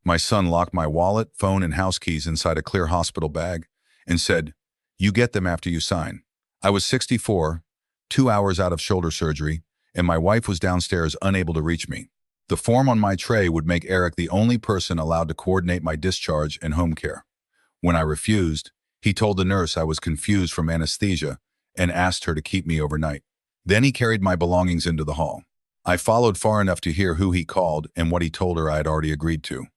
My son locked my wallet, phone, and house keys inside a clear hospital bag and said, "You get them after you sign." I was 64, 2 hours out of shoulder surgery, and my wife was downstairs unable to reach me. The form on my tray would make Eric the only person allowed to coordinate my discharge and home care. When I refused, he told the nurse I was confused from anesthesia and asked her to keep me overnight. Then he carried my belongings into the hall. I followed far enough to hear who he called and what he told her I had already agreed to.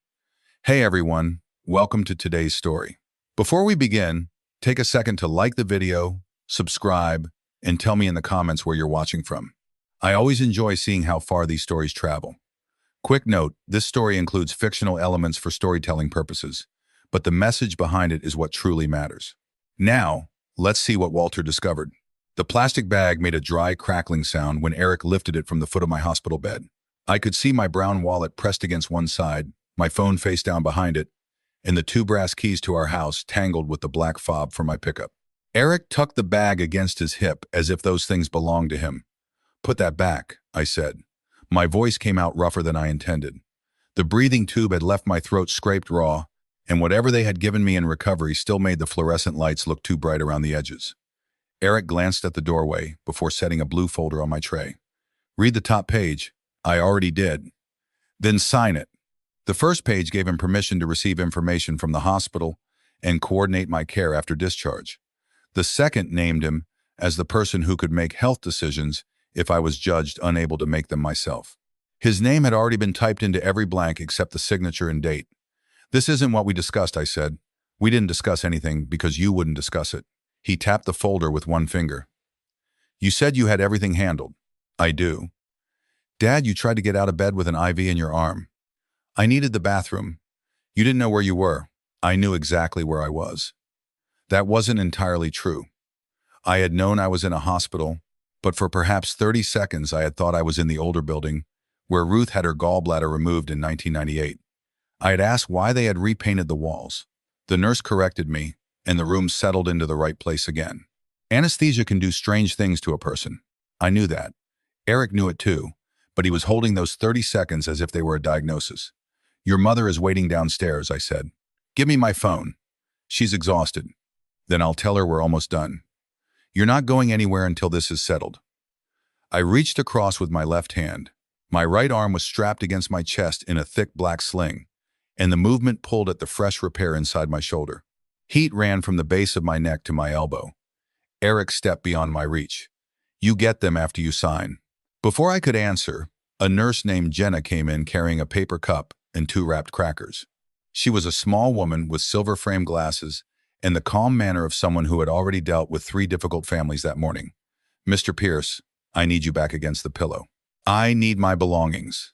Hey everyone, welcome to today's story. Before we begin, take a second to like the video, subscribe, and tell me in the comments where you're watching from. I always enjoy seeing how far these stories travel. Quick note, this story includes fictional elements for storytelling purposes, but the message behind it is what truly matters. Now, let's see what Walter discovered. The plastic bag made a dry, crackling sound when Eric lifted it from the foot of my hospital bed. I could see my brown wallet pressed against one side, my phone face down behind it, and the 2 brass keys to our house tangled with the black fob for my pickup. Eric tucked the bag against his hip as if those things belonged to him. "Put that back," I said. My voice came out rougher than I intended. The breathing tube had left my throat scraped raw, and whatever they had given me in recovery still made the fluorescent lights look too bright around the edges. Eric glanced at the doorway before setting a blue folder on my tray. "Read the top page." "I already did." "Then sign it." The first page gave him permission to receive information from the hospital and coordinate my care after discharge. The second named him as the person who could make health decisions if I was judged unable to make them myself. His name had already been typed into every blank except the signature and date. "This isn't what we discussed," I said. "We didn't discuss anything because you wouldn't discuss it." He tapped the folder with one finger. "You said you had everything handled." "I do." "Dad, you tried to get out of bed with an IV in your arm." "I needed the bathroom." "You didn't know where you were." "I knew exactly where I was." That wasn't entirely true. I had known I was in a hospital, but for perhaps 30 seconds I had thought I was in the older building, where Ruth had her gallbladder removed in 1998. I had asked why they had repainted the walls. The nurse corrected me, and the room settled into the right place again. Anesthesia can do strange things to a person. I knew that. Eric knew it too, but he was holding those 30 seconds as if they were a diagnosis. "Your mother is waiting downstairs," I said. "Give me my phone." "She's exhausted." "Then I'll tell her we're almost done." "You're not going anywhere until this is settled." I reached across with my left hand. My right arm was strapped against my chest in a thick black sling, and the movement pulled at the fresh repair inside my shoulder. Heat ran from the base of my neck to my elbow. Eric stepped beyond my reach. "You get them after you sign." Before I could answer, a nurse named Jenna came in carrying a paper cup and 2 wrapped crackers. She was a small woman with silver-framed glasses and the calm manner of someone who had already dealt with 3 difficult families that morning. "Mr. Pierce, I need you back against the pillow." "I need my belongings."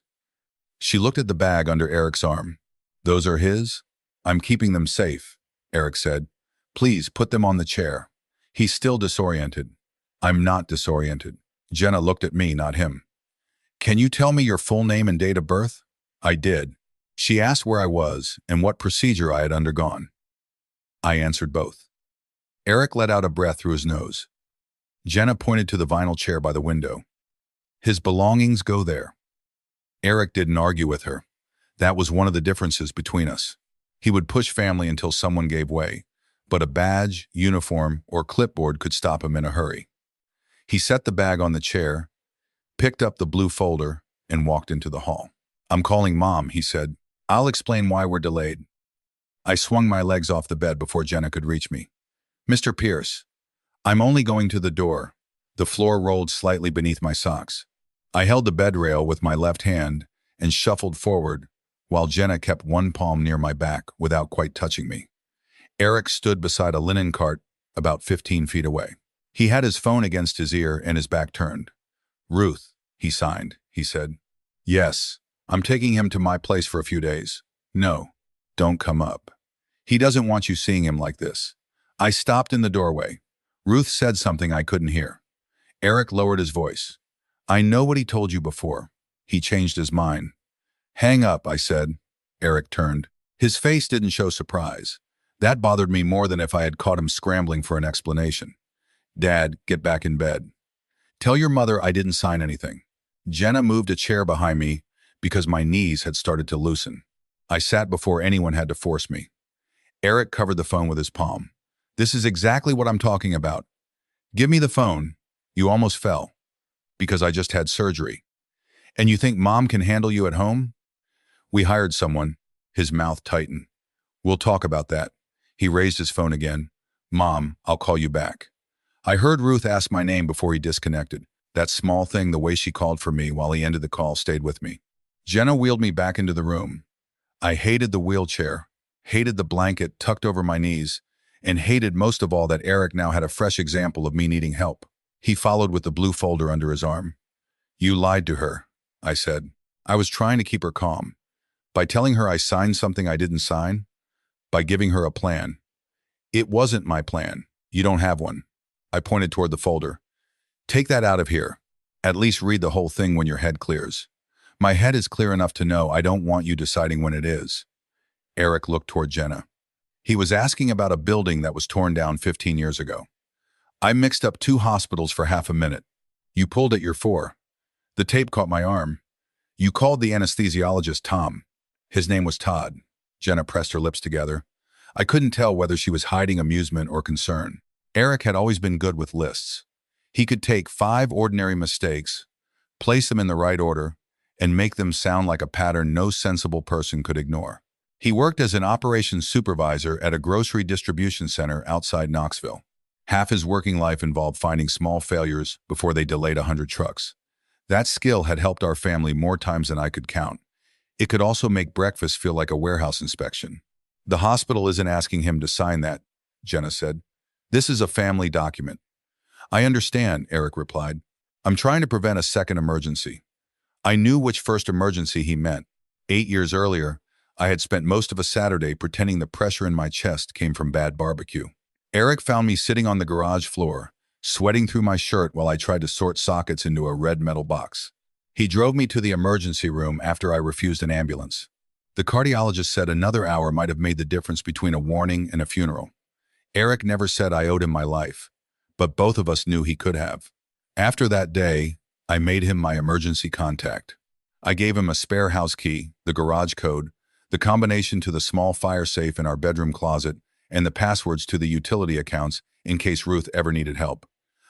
She looked at the bag under Eric's arm. "Those are his?" "I'm keeping them safe," Eric said. "Please put them on the chair." He's still disoriented. "I'm not disoriented." Jenna looked at me, not him. "Can you tell me your full name and date of birth?" I did. She asked where I was and what procedure I had undergone. I answered both. Eric let out a breath through his nose. Jenna pointed to the vinyl chair by the window. "His belongings go there." Eric didn't argue with her. That was one of the differences between us. He would push family until someone gave way, but a badge, uniform, or clipboard could stop him in a hurry. He set the bag on the chair, picked up the blue folder, and walked into the hall. "I'm calling Mom," he said. "I'll explain why we're delayed." I swung my legs off the bed before Jenna could reach me. "Mr. Pierce, I'm only going to the door." The floor rolled slightly beneath my socks. I held the bed rail with my left hand and shuffled forward, while Jenna kept one palm near my back without quite touching me. Eric stood beside a linen cart about 15 feet away. He had his phone against his ear and his back turned. "Ruth," he signed, he said. "Yes, I'm taking him to my place for a few days." "No, don't come up. He doesn't want you seeing him like this." I stopped in the doorway. Ruth said something I couldn't hear. Eric lowered his voice. "I know what he told you before. He changed his mind." "Hang up," I said. Eric turned. His face didn't show surprise. That bothered me more than if I had caught him scrambling for an explanation. "Dad, get back in bed. Tell your mother I didn't sign anything." Jenna moved a chair behind me because my knees had started to loosen. I sat before anyone had to force me. Eric covered the phone with his palm. This is exactly what I'm talking about. Give me the phone. You almost fell. Because I just had surgery. And you think mom can handle you at home? We hired someone. His mouth tightened. We'll talk about that. He raised his phone again. Mom, I'll call you back. I heard Ruth ask my name before he disconnected. That small thing, the way she called for me while he ended the call, stayed with me. Jenna wheeled me back into the room. I hated the wheelchair, hated the blanket tucked over my knees, and hated most of all that Eric now had a fresh example of me needing help. He followed with the blue folder under his arm. You lied to her, I said. I was trying to keep her calm. By telling her I signed something I didn't sign. By giving her a plan. It wasn't my plan. You don't have one. I pointed toward the folder. Take that out of here. At least read the whole thing when your head clears. My head is clear enough to know I don't want you deciding when it is. Eric looked toward Jenna. He was asking about a building that was torn down 15 years ago. I mixed up 2 hospitals for half a minute. You pulled at your 4. The tape caught my arm. You called the anesthesiologist Tom. His name was Todd. Jenna pressed her lips together. I couldn't tell whether she was hiding amusement or concern. Eric had always been good with lists. He could take 5 ordinary mistakes, place them in the right order, and make them sound like a pattern no sensible person could ignore. He worked as an operations supervisor at a grocery distribution center outside Knoxville. Half his working life involved finding small failures before they delayed 100 trucks. That skill had helped our family more times than I could count. It could also make breakfast feel like a warehouse inspection. The hospital isn't asking him to sign that, Jenna said. This is a family document. I understand, Eric replied. I'm trying to prevent a second emergency. I knew which first emergency he meant. 8 years earlier, I had spent most of a Saturday pretending the pressure in my chest came from bad barbecue. Eric found me sitting on the garage floor, sweating through my shirt while I tried to sort sockets into a red metal box. He drove me to the emergency room after I refused an ambulance. The cardiologist said another hour might have made the difference between a warning and a funeral. Eric never said I owed him my life, but both of us knew he could have. After that day, I made him my emergency contact. I gave him a spare house key, the garage code, the combination to the small fire safe in our bedroom closet, and the passwords to the utility accounts in case Ruth ever needed help.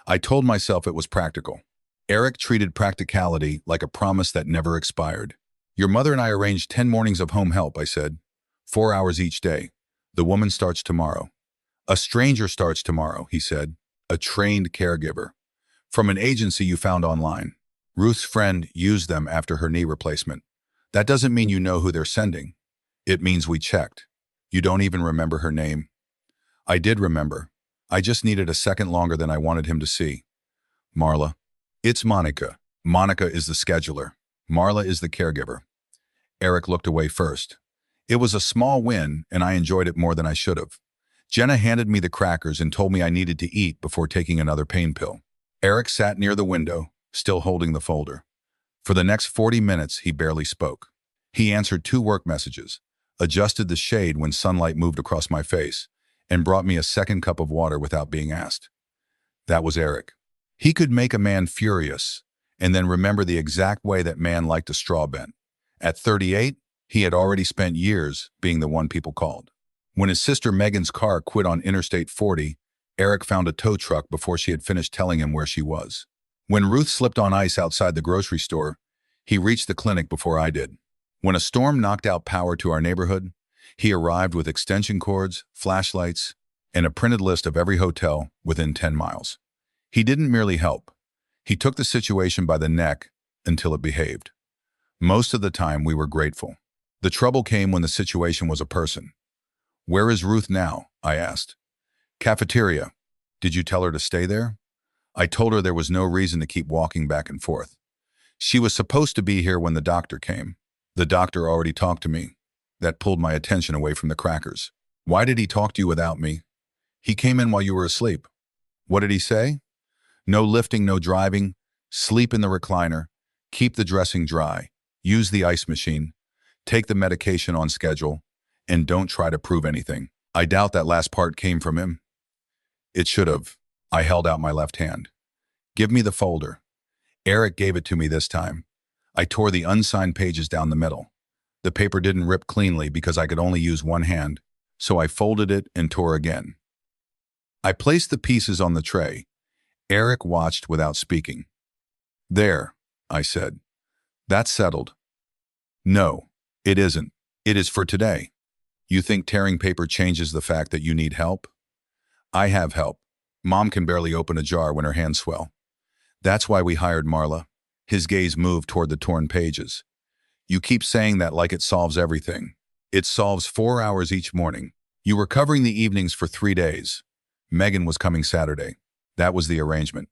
I told myself it was practical. Eric treated practicality like a promise that never expired. Your mother and I arranged 10 mornings of home help, I said. 4 hours each day. The woman starts tomorrow. A stranger starts tomorrow, he said. A trained caregiver. From an agency you found online. Ruth's friend used them after her knee replacement. That doesn't mean you know who they're sending. It means we checked. You don't even remember her name. I did remember. I just needed a second longer than I wanted him to see. Marla. It's Monica. Monica is the scheduler. Marla is the caregiver. Eric looked away first. It was a small win, and I enjoyed it more than I should have. Jenna handed me the crackers and told me I needed to eat before taking another pain pill. Eric sat near the window, still holding the folder. For the next 40 minutes, he barely spoke. He answered 2 work messages, adjusted the shade when sunlight moved across my face, and brought me a second cup of water without being asked. That was Eric. He could make a man furious, and then remember the exact way that man liked a straw bent. At 38, he had already spent years being the one people called. When his sister Megan's car quit on Interstate 40, Eric found a tow truck before she had finished telling him where she was. When Ruth slipped on ice outside the grocery store, he reached the clinic before I did. When a storm knocked out power to our neighborhood, he arrived with extension cords, flashlights, and a printed list of every hotel within 10 miles. He didn't merely help. He took the situation by the neck until it behaved. Most of the time, we were grateful. The trouble came when the situation was a person. Where is Ruth now? I asked. Cafeteria. Did you tell her to stay there? I told her there was no reason to keep walking back and forth. She was supposed to be here when the doctor came. The doctor already talked to me. That pulled my attention away from the crackers. Why did he talk to you without me? He came in while you were asleep. What did he say? No lifting, no driving. Sleep in the recliner. Keep the dressing dry. Use the ice machine. Take the medication on schedule. And don't try to prove anything. I doubt that last part came from him. It should have. I held out my left hand. Give me the folder. Eric gave it to me this time. I tore the unsigned pages down the middle. The paper didn't rip cleanly because I could only use one hand, so I folded it and tore again. I placed the pieces on the tray. Eric watched without speaking. "There," I said. "That's settled." "No, it isn't. It is for today. You think tearing paper changes the fact that you need help?" "I have help. Mom can barely open a jar when her hands swell. That's why we hired Marla." His gaze moved toward the torn pages. "You keep saying that like it solves everything. It solves 4 hours each morning. You were covering the evenings for 3 days. Megan was coming Saturday. That was the arrangement.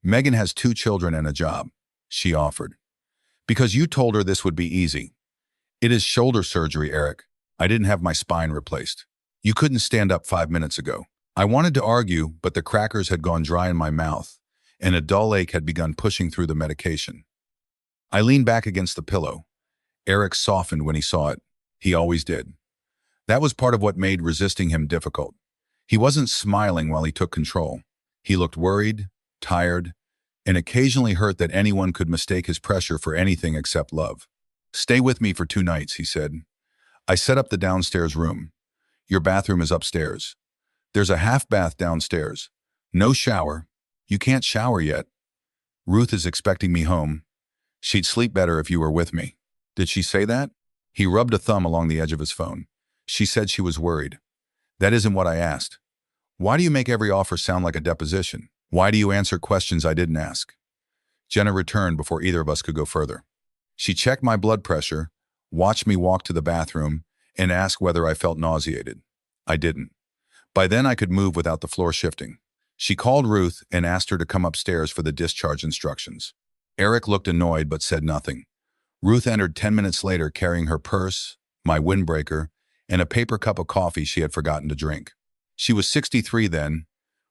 Megan has 2 children and a job," she offered. "Because you told her this would be easy." "It is shoulder surgery, Eric. I didn't have my spine replaced. You couldn't stand up 5 minutes ago." I wanted to argue, but the crackers had gone dry in my mouth, and a dull ache had begun pushing through the medication. I leaned back against the pillow. Eric softened when he saw it. He always did. That was part of what made resisting him difficult. He wasn't smiling while he took control. He looked worried, tired, and occasionally hurt that anyone could mistake his pressure for anything except love. "Stay with me for 2 nights," he said. I set up the downstairs room. "Your bathroom is upstairs. There's a half bath downstairs. No shower. You can't shower yet. Ruth is expecting me home. She'd sleep better if you were with me." "Did she say that?" He rubbed a thumb along the edge of his phone. "She said she was worried." "That isn't what I asked. Why do you make every offer sound like a deposition? Why do you answer questions I didn't ask?" Jenna returned before either of us could go further. She checked my blood pressure, watched me walk to the bathroom, and asked whether I felt nauseated. I didn't. By then I could move without the floor shifting. She called Ruth and asked her to come upstairs for the discharge instructions. Eric looked annoyed but said nothing. Ruth entered 10 minutes later carrying her purse, my windbreaker, and a paper cup of coffee she had forgotten to drink. She was 63 then.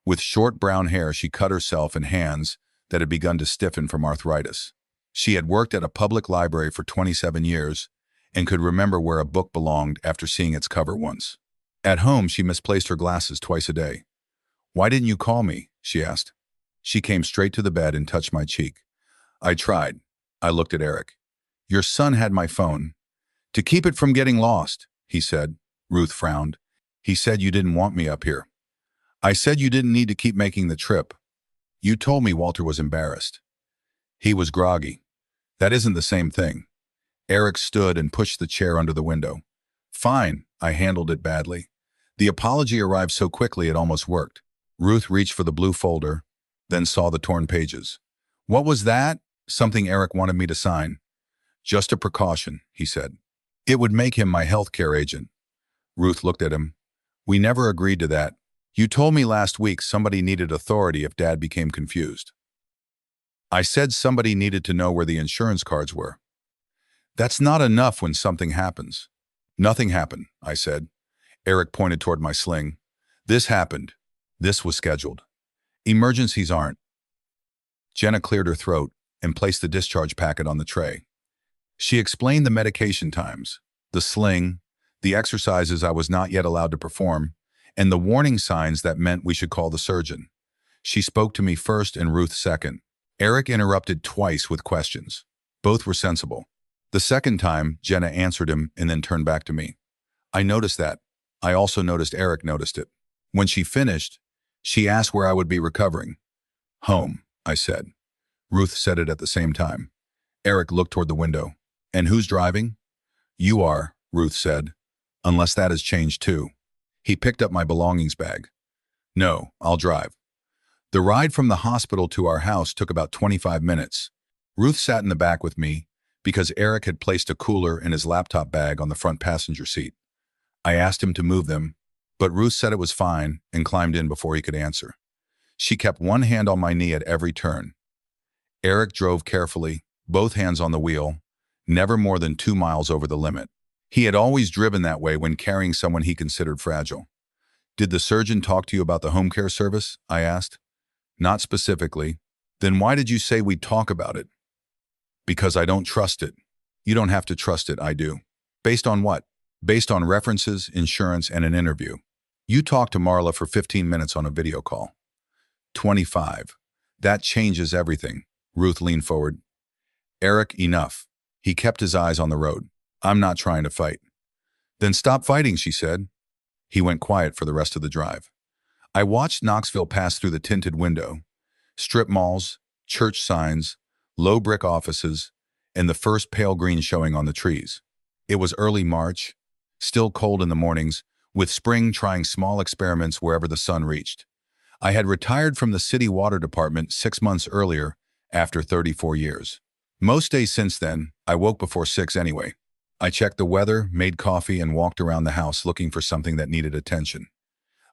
With short brown hair, she cut herself and hands that had begun to stiffen from arthritis. She had worked at a public library for 27 years and could remember where a book belonged after seeing its cover once. At home, she misplaced her glasses twice a day. "Why didn't you call me?" she asked. She came straight to the bed and touched my cheek. "I tried." I looked at Eric. "Your son had my phone. To keep it from getting lost," he said. Ruth frowned. "He said you didn't want me up here." "I said you didn't need to keep making the trip. You told me Walter was embarrassed." "He was groggy." "That isn't the same thing." Eric stood and pushed the chair under the window. "Fine, I handled it badly." The apology arrived so quickly it almost worked. Ruth reached for the blue folder, then saw the torn pages. "What was that?" "Something Eric wanted me to sign." "Just a precaution," he said. "It would make him my healthcare agent." Ruth looked at him. "We never agreed to that. You told me last week somebody needed authority if Dad became confused." "I said somebody needed to know where the insurance cards were." "That's not enough when something happens." "Nothing happened," I said. Eric pointed toward my sling. "This happened. This was scheduled. Emergencies aren't." Jenna cleared her throat and placed the discharge packet on the tray. She explained the medication times, the sling, the exercises I was not yet allowed to perform, and the warning signs that meant we should call the surgeon. She spoke to me first and Ruth second. Eric interrupted twice with questions. Both were sensible. The second time, Jenna answered him and then turned back to me. I noticed that. I also noticed Eric noticed it. When she finished, she asked where I would be recovering. "Home," I said. Ruth said it at the same time. Eric looked toward the window. "And who's driving?" "You are," Ruth said. "Unless that has changed too." He picked up my belongings bag. "No, I'll drive." The ride from the hospital to our house took about 25 minutes. Ruth sat in the back with me because Eric had placed a cooler and his laptop bag on the front passenger seat. I asked him to move them, but Ruth said it was fine and climbed in before he could answer. She kept one hand on my knee at every turn. Eric drove carefully, both hands on the wheel, never more than 2 miles over the limit. He had always driven that way when carrying someone he considered fragile. "Did the surgeon talk to you about the home care service?" I asked. "Not specifically." "Then why did you say we'd talk about it?" "Because I don't trust it." "You don't have to trust it, I do." "Based on what?" "Based on references, insurance, and an interview." "You talked to Marla for 15 minutes on a video call." 25. "That changes everything." Ruth leaned forward. "Eric, enough." He kept his eyes on the road. I'm not trying to fight. Then stop fighting, she said. He went quiet for the rest of the drive. I watched Knoxville pass through the tinted window. Strip malls, church signs, low brick offices, and the first pale green showing on the trees. It was early March, still cold in the mornings, with spring trying small experiments wherever the sun reached. I had retired from the city water department 6 months earlier, after 34 years. Most days since then, I woke before 6 anyway. I checked the weather, made coffee, and walked around the house looking for something that needed attention.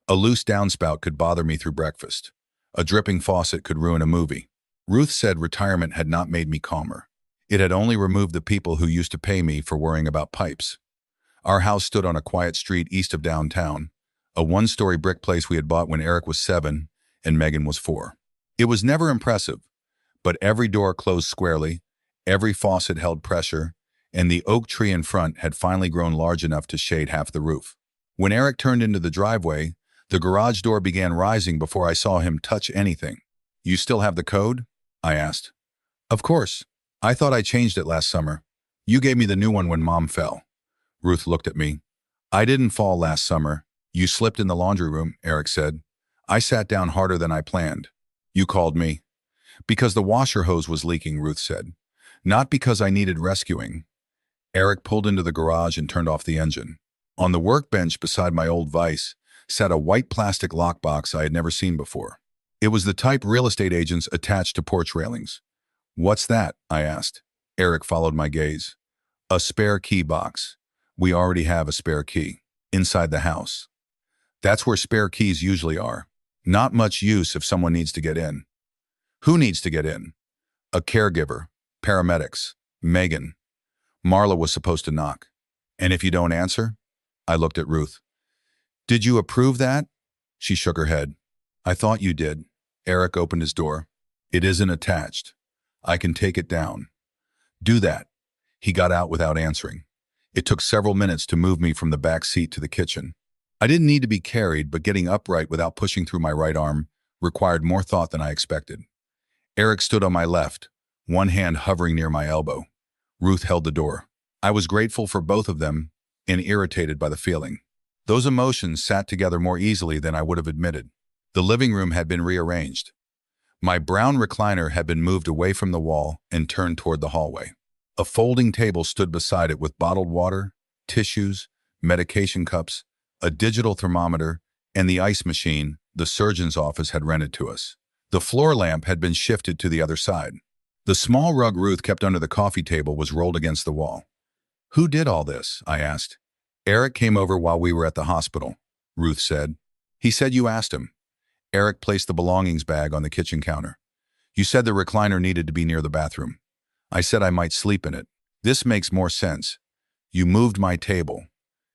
A loose downspout could bother me through breakfast. A dripping faucet could ruin a movie. Ruth said retirement had not made me calmer. It had only removed the people who used to pay me for worrying about pipes. Our house stood on a quiet street east of downtown, a one-story brick place we had bought when Eric was 7 and Megan was 4. It was never impressive, but every door closed squarely, every faucet held pressure, and the oak tree in front had finally grown large enough to shade half the roof. When Eric turned into the driveway, the garage door began rising before I saw him touch anything. "You still have the code?" I asked. "Of course. I thought I changed it last summer. You gave me the new one when Mom fell." Ruth looked at me. "I didn't fall last summer. You slipped in the laundry room," Eric said. "I sat down harder than I planned. You called me." "Because the washer hose was leaking," Ruth said. "Not because I needed rescuing." Eric pulled into the garage and turned off the engine. On the workbench beside my old vise sat a white plastic lockbox I had never seen before. It was the type real estate agents attach to porch railings. "What's that?" I asked. Eric followed my gaze. "A spare key box. We already have a spare key. Inside the house. That's where spare keys usually are. Not much use if someone needs to get in." "Who needs to get in?" "A caregiver. Paramedics. Megan. Marla was supposed to knock." "And if you don't answer?" I looked at Ruth. "Did you approve that?" She shook her head. "I thought you did." Eric opened his door. "It isn't attached. I can take it down." "Do that." He got out without answering. It took several minutes to move me from the back seat to the kitchen. I didn't need to be carried, but getting upright without pushing through my right arm required more thought than I expected. Eric stood on my left, one hand hovering near my elbow. Ruth held the door. I was grateful for both of them and irritated by the feeling. Those emotions sat together more easily than I would have admitted. The living room had been rearranged. My brown recliner had been moved away from the wall and turned toward the hallway. A folding table stood beside it with bottled water, tissues, medication cups, a digital thermometer, and the ice machine the surgeon's office had rented to us. The floor lamp had been shifted to the other side. The small rug Ruth kept under the coffee table was rolled against the wall. "Who did all this?" I asked. "Eric came over while we were at the hospital," Ruth said. "He said you asked him." Eric placed the belongings bag on the kitchen counter. "You said the recliner needed to be near the bathroom. I said I might sleep in it. This makes more sense. You moved my table.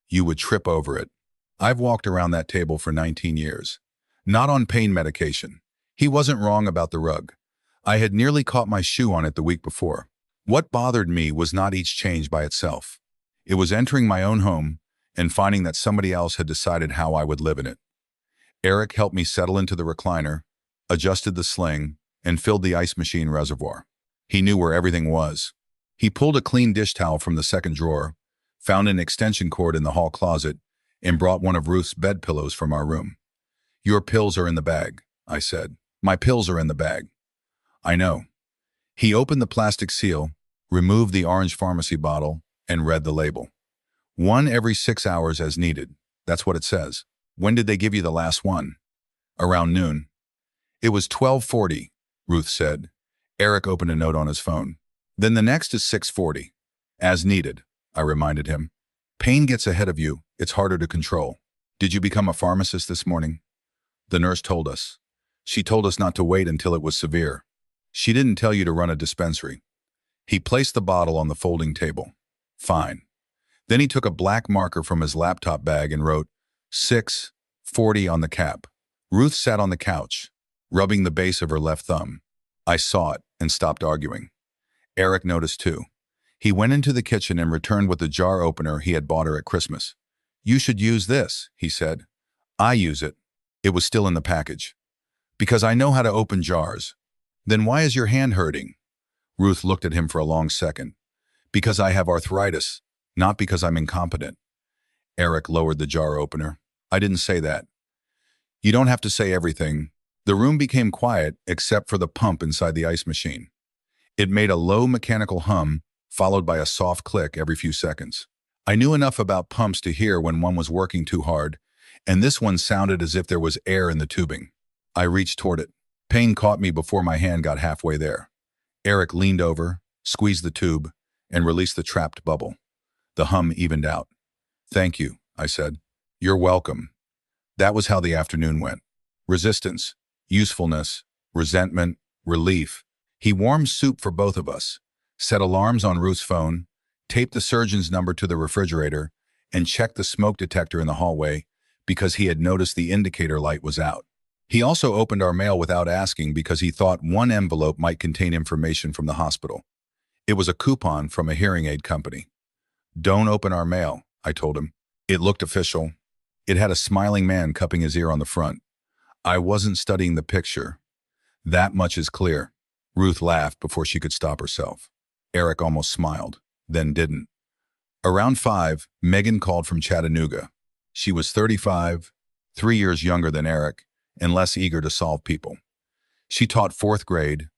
You would trip over it. I've walked around that table for 19 years. Not on pain medication. He wasn't wrong about the rug. I had nearly caught my shoe on it the week before. What bothered me was not each change by itself. It was entering my own home and finding that somebody else had decided how I would live in it." Eric helped me settle into the recliner, adjusted the sling, and filled the ice machine reservoir. He knew where everything was. He pulled a clean dish towel from the second drawer, found an extension cord in the hall closet, and brought one of Ruth's bed pillows from our room. "Your pills are in the bag," I said. "My pills are in the bag." "I know." He opened the plastic seal, removed the orange pharmacy bottle, and read the label. "1 every 6 hours as needed. That's what it says." "When did they give you the last one?" "Around noon." "It was 12:40, Ruth said. Eric opened a note on his phone. "Then the next is 6:40. As needed," I reminded him. "Pain gets ahead of you. It's harder to control." "Did you become a pharmacist this morning?" "The nurse told us. She told us not to wait until it was severe. She didn't tell you to run a dispensary." He placed the bottle on the folding table. "Fine." Then he took a black marker from his laptop bag and wrote 6:40 on the cap. Ruth sat on the couch, rubbing the base of her left thumb. I saw it and stopped arguing. Eric noticed too. He went into the kitchen and returned with the jar opener he had bought her at Christmas. "You should use this," he said. "I use it." It was still in the package. "Because I know how to open jars." "Then why is your hand hurting?" Ruth looked at him for a long second. "Because I have arthritis. Not because I'm incompetent. Eric lowered the jar opener. I didn't say that. You don't have to say everything. The room became quiet except for the pump inside the ice machine. It made a low mechanical hum, followed by a soft click every few seconds. I knew enough about pumps to hear when one was working too hard, and this one sounded as if there was air in the tubing. I reached toward it. Pain caught me before my hand got halfway there. Eric leaned over, squeezed the tube, and released the trapped bubble. The hum evened out. Thank you, I said. You're welcome. That was how the afternoon went. Resistance, usefulness, resentment, relief. He warmed soup for both of us, set alarms on Ruth's phone, taped the surgeon's number to the refrigerator, and checked the smoke detector in the hallway because he had noticed the indicator light was out. He also opened our mail without asking because he thought one envelope might contain information from the hospital. It was a coupon from a hearing aid company. Don't open our mail, I told him. It looked official. It had a smiling man cupping his ear on the front. I wasn't studying the picture. That much is clear. Ruth laughed before she could stop herself. Eric almost smiled, then didn't. Around 5, Megan called from Chattanooga. She was 35, 3 years younger than Eric, and less eager to solve people. She taught 4th grade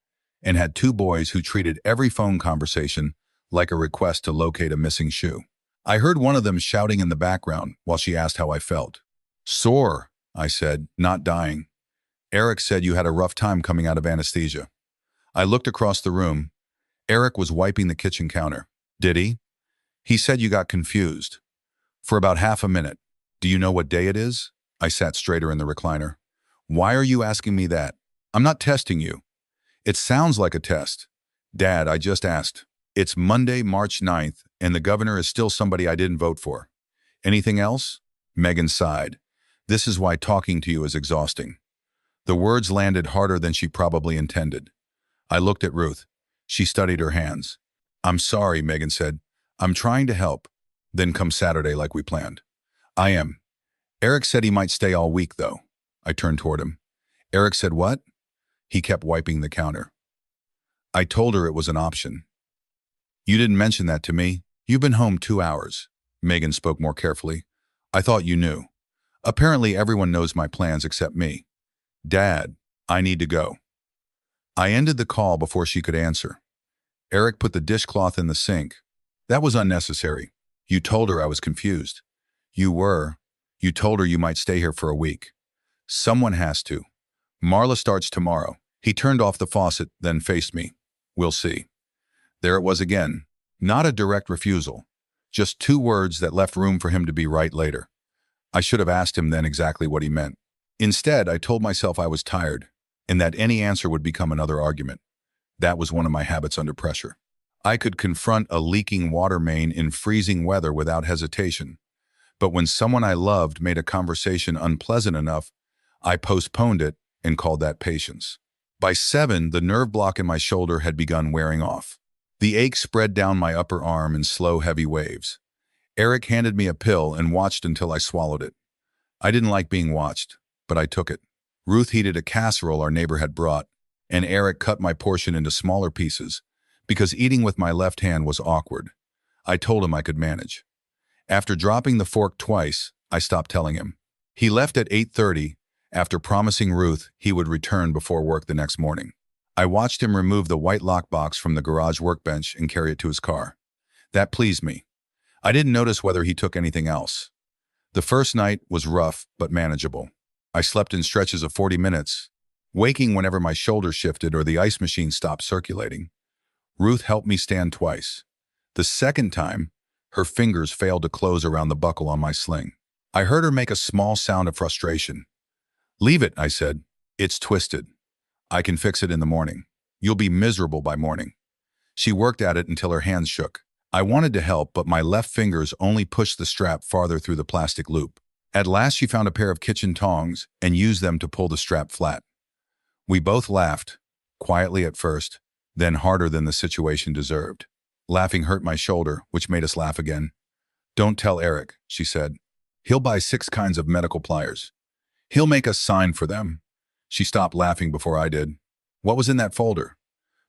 and had 2 boys who treated every phone conversation like a request to locate a missing shoe. I heard one of them shouting in the background while she asked how I felt. Sore, I said, not dying. Eric said you had a rough time coming out of anesthesia. I looked across the room. Eric was wiping the kitchen counter. Did he? He said you got confused. For about half a minute. Do you know what day it is? I sat straighter in the recliner. Why are you asking me that? I'm not testing you. It sounds like a test. Dad, I just asked. It's Monday, March 9th, and the governor is still somebody I didn't vote for. Anything else? Megan sighed. This is why talking to you is exhausting. The words landed harder than she probably intended. I looked at Ruth. She studied her hands. I'm sorry, Megan said. I'm trying to help. Then come Saturday like we planned. I am. Eric said he might stay all week, though. I turned toward him. Eric said what? He kept wiping the counter. I told her it was an option. You didn't mention that to me. You've been home 2 hours. Megan spoke more carefully. I thought you knew. Apparently everyone knows my plans except me. Dad, I need to go. I ended the call before she could answer. Eric put the dishcloth in the sink. That was unnecessary. You told her I was confused. You were. You told her you might stay here for a week. Someone has to. Marla starts tomorrow. He turned off the faucet, then faced me. We'll see. There it was again. Not a direct refusal. Just 2 words that left room for him to be right later. I should have asked him then exactly what he meant. Instead, I told myself I was tired, and that any answer would become another argument. That was one of my habits under pressure. I could confront a leaking water main in freezing weather without hesitation. But when someone I loved made a conversation unpleasant enough, I postponed it and called that patience. By 7, the nerve block in my shoulder had begun wearing off. The ache spread down my upper arm in slow, heavy waves. Eric handed me a pill and watched until I swallowed it. I didn't like being watched, but I took it. Ruth heated a casserole our neighbor had brought, and Eric cut my portion into smaller pieces because eating with my left hand was awkward. I told him I could manage. After dropping the fork twice, I stopped telling him. He left at 8:30 after promising Ruth he would return before work the next morning. I watched him remove the white lockbox from the garage workbench and carry it to his car. That pleased me. I didn't notice whether he took anything else. The first night was rough but manageable. I slept in stretches of 40 minutes, waking whenever my shoulder shifted or the ice machine stopped circulating. Ruth helped me stand twice. The second time, her fingers failed to close around the buckle on my sling. I heard her make a small sound of frustration. Leave it, I said. It's twisted. I can fix it in the morning. You'll be miserable by morning. She worked at it until her hands shook. I wanted to help, but my left fingers only pushed the strap farther through the plastic loop. At last, she found a pair of kitchen tongs and used them to pull the strap flat. We both laughed, quietly at first, then harder than the situation deserved. Laughing hurt my shoulder, which made us laugh again. Don't tell Eric, she said. He'll buy 6 kinds of medical pliers. He'll make us sign for them. She stopped laughing before I did. What was in that folder?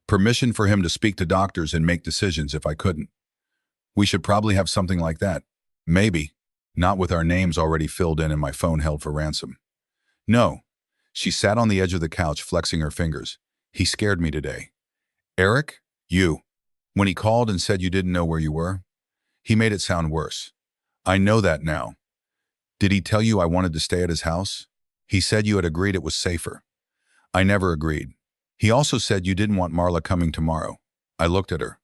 Permission for him to speak to doctors and make decisions if I couldn't. We should probably have something like that. Maybe. Not with our names already filled in and my phone held for ransom. No. She sat on the edge of the couch, flexing her fingers. He scared me today. Eric? You. When he called and said you didn't know where you were, he made it sound worse. I know that now. Did he tell you I wanted to stay at his house? He said you had agreed it was safer. I never agreed. He also said you didn't want Marla coming tomorrow. I looked at her.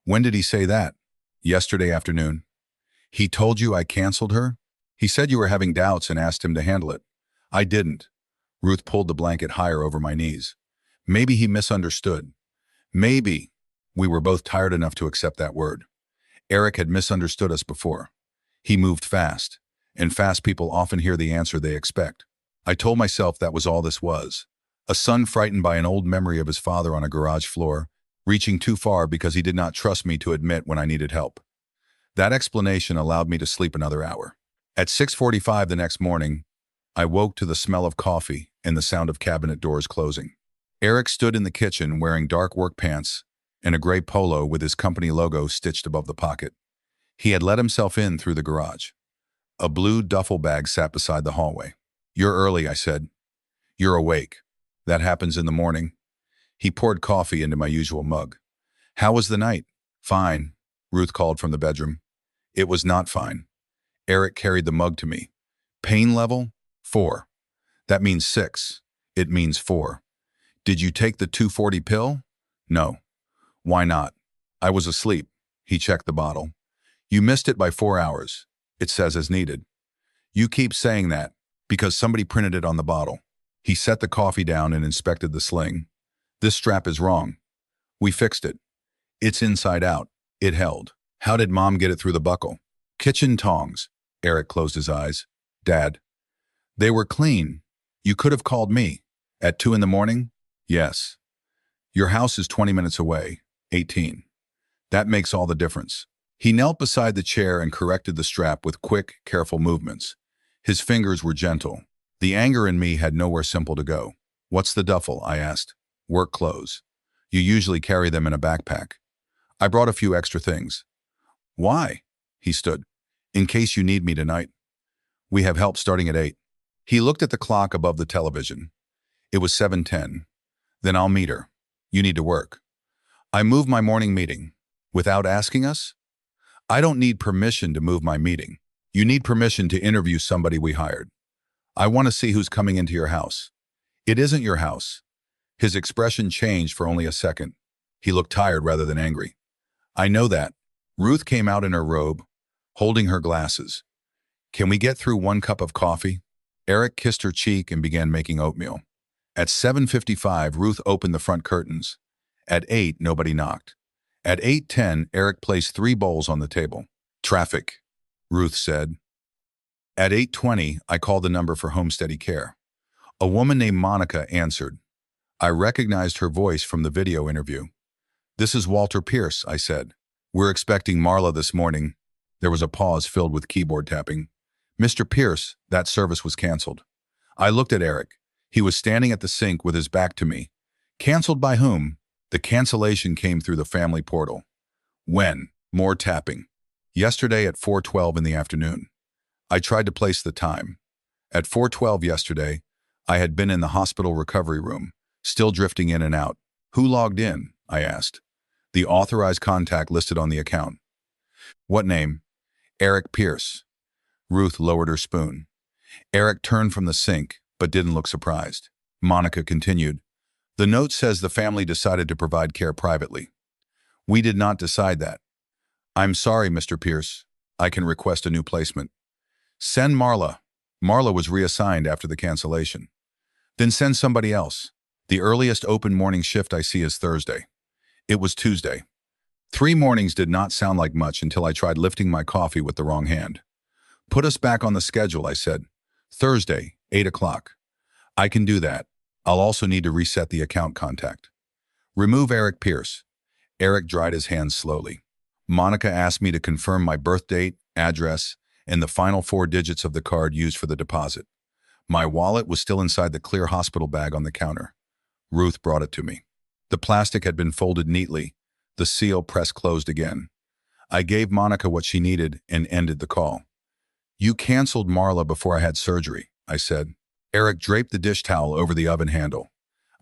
When did he say that? Yesterday afternoon. He told you I canceled her? He said you were having doubts and asked him to handle it. I didn't. Ruth pulled the blanket higher over my knees. Maybe he misunderstood. Maybe. We were both tired enough to accept that word. Eric had misunderstood us before. He moved fast, and fast people often hear the answer they expect. I told myself that was all this was. A son frightened by an old memory of his father on a garage floor, reaching too far because he did not trust me to admit when I needed help. That explanation allowed me to sleep another hour. At 6:45 the next morning, I woke to the smell of coffee and the sound of cabinet doors closing. Eric stood in the kitchen wearing dark work pants and a gray polo with his company logo stitched above the pocket. He had let himself in through the garage. A blue duffel bag sat beside the hallway. You're early, I said. You're awake. That happens in the morning. He poured coffee into my usual mug. How was the night? Fine, Ruth called from the bedroom. It was not fine. Eric carried the mug to me. Pain level? 4. That means 6. It means 4. Did you take the 240 pill? No. Why not? I was asleep. He checked the bottle. You missed it by 4 hours. It says as needed. You keep saying that because somebody printed it on the bottle. He set the coffee down and inspected the sling. This strap is wrong. We fixed it. It's inside out. It held. How did Mom get it through the buckle? Kitchen tongs. Eric closed his eyes. Dad. They were clean. You could have called me. At 2 in the morning? Yes. Your house is 20 minutes away. 18. That makes all the difference. He knelt beside the chair and corrected the strap with quick, careful movements. His fingers were gentle. The anger in me had nowhere simple to go. What's the duffel? I asked. Work clothes. You usually carry them in a backpack. I brought a few extra things. Why? He stood. In case you need me tonight. We have help starting at 8. He looked at the clock above the television. It was 7:10. Then I'll meet her. You need to work. I moved my morning meeting. Without asking us? I don't need permission to move my meeting. You need permission to interview somebody we hired. I want to see who's coming into your house. It isn't your house. His expression changed for only a second. He looked tired rather than angry. I know that. Ruth came out in her robe, holding her glasses. Can we get through 1 cup of coffee? Eric kissed her cheek and began making oatmeal. At 7:55, Ruth opened the front curtains. At 8, nobody knocked. At 8:10, Eric placed 3 bowls on the table. Traffic, Ruth said. At 8:20, I called the number for Homesteady Care. A woman named Monica answered. I recognized her voice from the video interview. This is Walter Pierce, I said. We're expecting Marla this morning. There was a pause filled with keyboard tapping. Mr. Pierce, that service was canceled. I looked at Eric. He was standing at the sink with his back to me. Canceled by whom? The cancellation came through the family portal. When? More tapping. Yesterday at 4:12 in the afternoon. I tried to place the time. At 4:12 yesterday, I had been in the hospital recovery room, still drifting in and out. Who logged in? I asked. The authorized contact listed on the account. What name? Eric Pierce. Ruth lowered her spoon. Eric turned from the sink, but didn't look surprised. Monica continued. The note says the family decided to provide care privately. We did not decide that. I'm sorry, Mr. Pierce. I can request a new placement. Send Marla. Marla was reassigned after the cancellation. Then send somebody else. The earliest open morning shift I see is Thursday. It was Tuesday. 3 mornings did not sound like much until I tried lifting my coffee with the wrong hand. Put us back on the schedule, I said. Thursday, 8 o'clock. I can do that. I'll also need to reset the account contact. Remove Eric Pierce. Eric dried his hands slowly. Monica asked me to confirm my birth date, address, and the final 4 digits of the card used for the deposit. My wallet was still inside the clear hospital bag on the counter. Ruth brought it to me. The plastic had been folded neatly, the seal pressed closed again. I gave Monica what she needed and ended the call. You canceled Marla before I had surgery, I said. Eric draped the dish towel over the oven handle.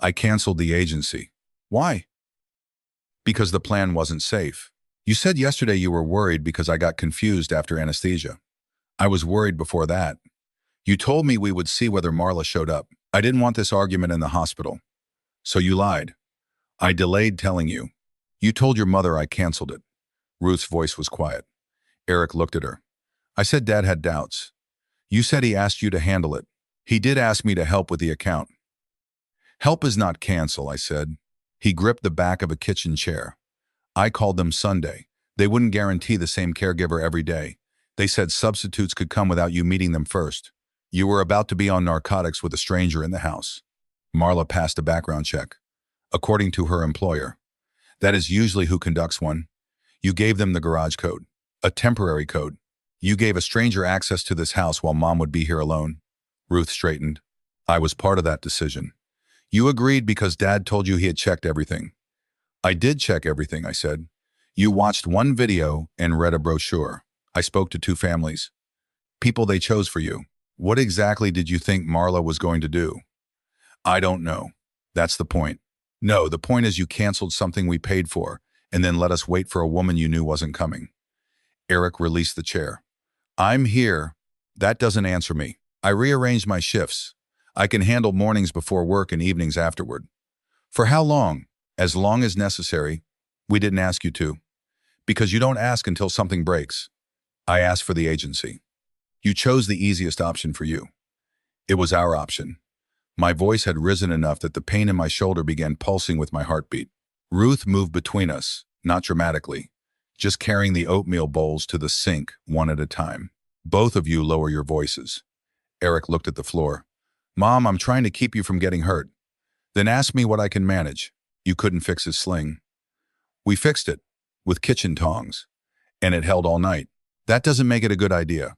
I canceled the agency. Why? Because the plan wasn't safe. You said yesterday you were worried because I got confused after anesthesia. I was worried before that. You told me we would see whether Marla showed up. I didn't want this argument in the hospital. So you lied. I delayed telling you. You told your mother I canceled it. Ruth's voice was quiet. Eric looked at her. I said Dad had doubts. You said he asked you to handle it. He did ask me to help with the account. Help is not cancel, I said. He gripped the back of a kitchen chair. I called them Sunday. They wouldn't guarantee the same caregiver every day. They said substitutes could come without you meeting them first. You were about to be on narcotics with a stranger in the house. Marla passed a background check. According to her employer. That is usually who conducts one. You gave them the garage code. A temporary code. You gave a stranger access to this house while Mom would be here alone. Ruth straightened. I was part of that decision. You agreed because Dad told you he had checked everything. I did check everything, I said. You watched one video and read a brochure. I spoke to 2 families. People they chose for you. What exactly did you think Marla was going to do? I don't know. That's the point. No, the point is you canceled something we paid for and then let us wait for a woman you knew wasn't coming. Eric released the chair. I'm here. That doesn't answer me. I rearranged my shifts. I can handle mornings before work and evenings afterward. For how long? As long as necessary. We didn't ask you to. Because you don't ask until something breaks. I asked for the agency. You chose the easiest option for you. It was our option. My voice had risen enough that the pain in my shoulder began pulsing with my heartbeat. Ruth moved between us, not dramatically, just carrying the oatmeal bowls to the sink one at a time. Both of you lower your voices. Eric looked at the floor. Mom, I'm trying to keep you from getting hurt. Then ask me what I can manage. You couldn't fix his sling. We fixed it, with kitchen tongs. And it held all night. That doesn't make it a good idea.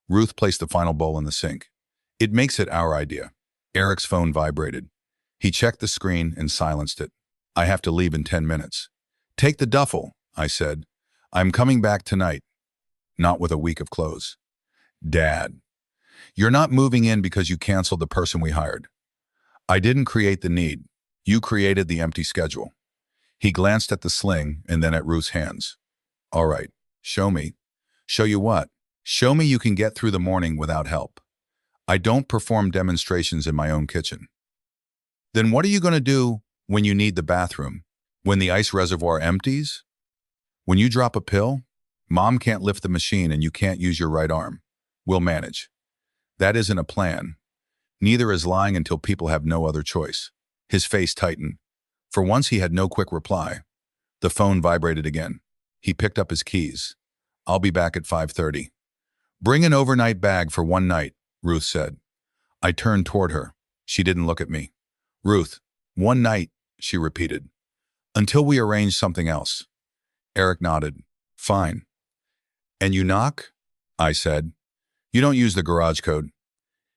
Ruth placed the final bowl in the sink. It makes it our idea. Eric's phone vibrated. He checked the screen and silenced it. I have to leave in 10 minutes. Take the duffel, I said. I'm coming back tonight. Not with a week of clothes. Dad. You're not moving in because you canceled the person we hired. I didn't create the need. You created the empty schedule. He glanced at the sling and then at Ruth's hands. All right, show me. Show you what? Show me you can get through the morning without help. I don't perform demonstrations in my own kitchen. Then what are you going to do when you need the bathroom? When the ice reservoir empties? When you drop a pill? Mom can't lift the machine and you can't use your right arm. We'll manage. That isn't a plan. Neither is lying until people have no other choice. His face tightened. For once he had no quick reply. The phone vibrated again. He picked up his keys. I'll be back at 5:30. Bring an overnight bag for one night, Ruth said. I turned toward her. She didn't look at me. Ruth, one night, she repeated. Until we arrange something else. Eric nodded. Fine. And you knock? I said. You don't use the garage code.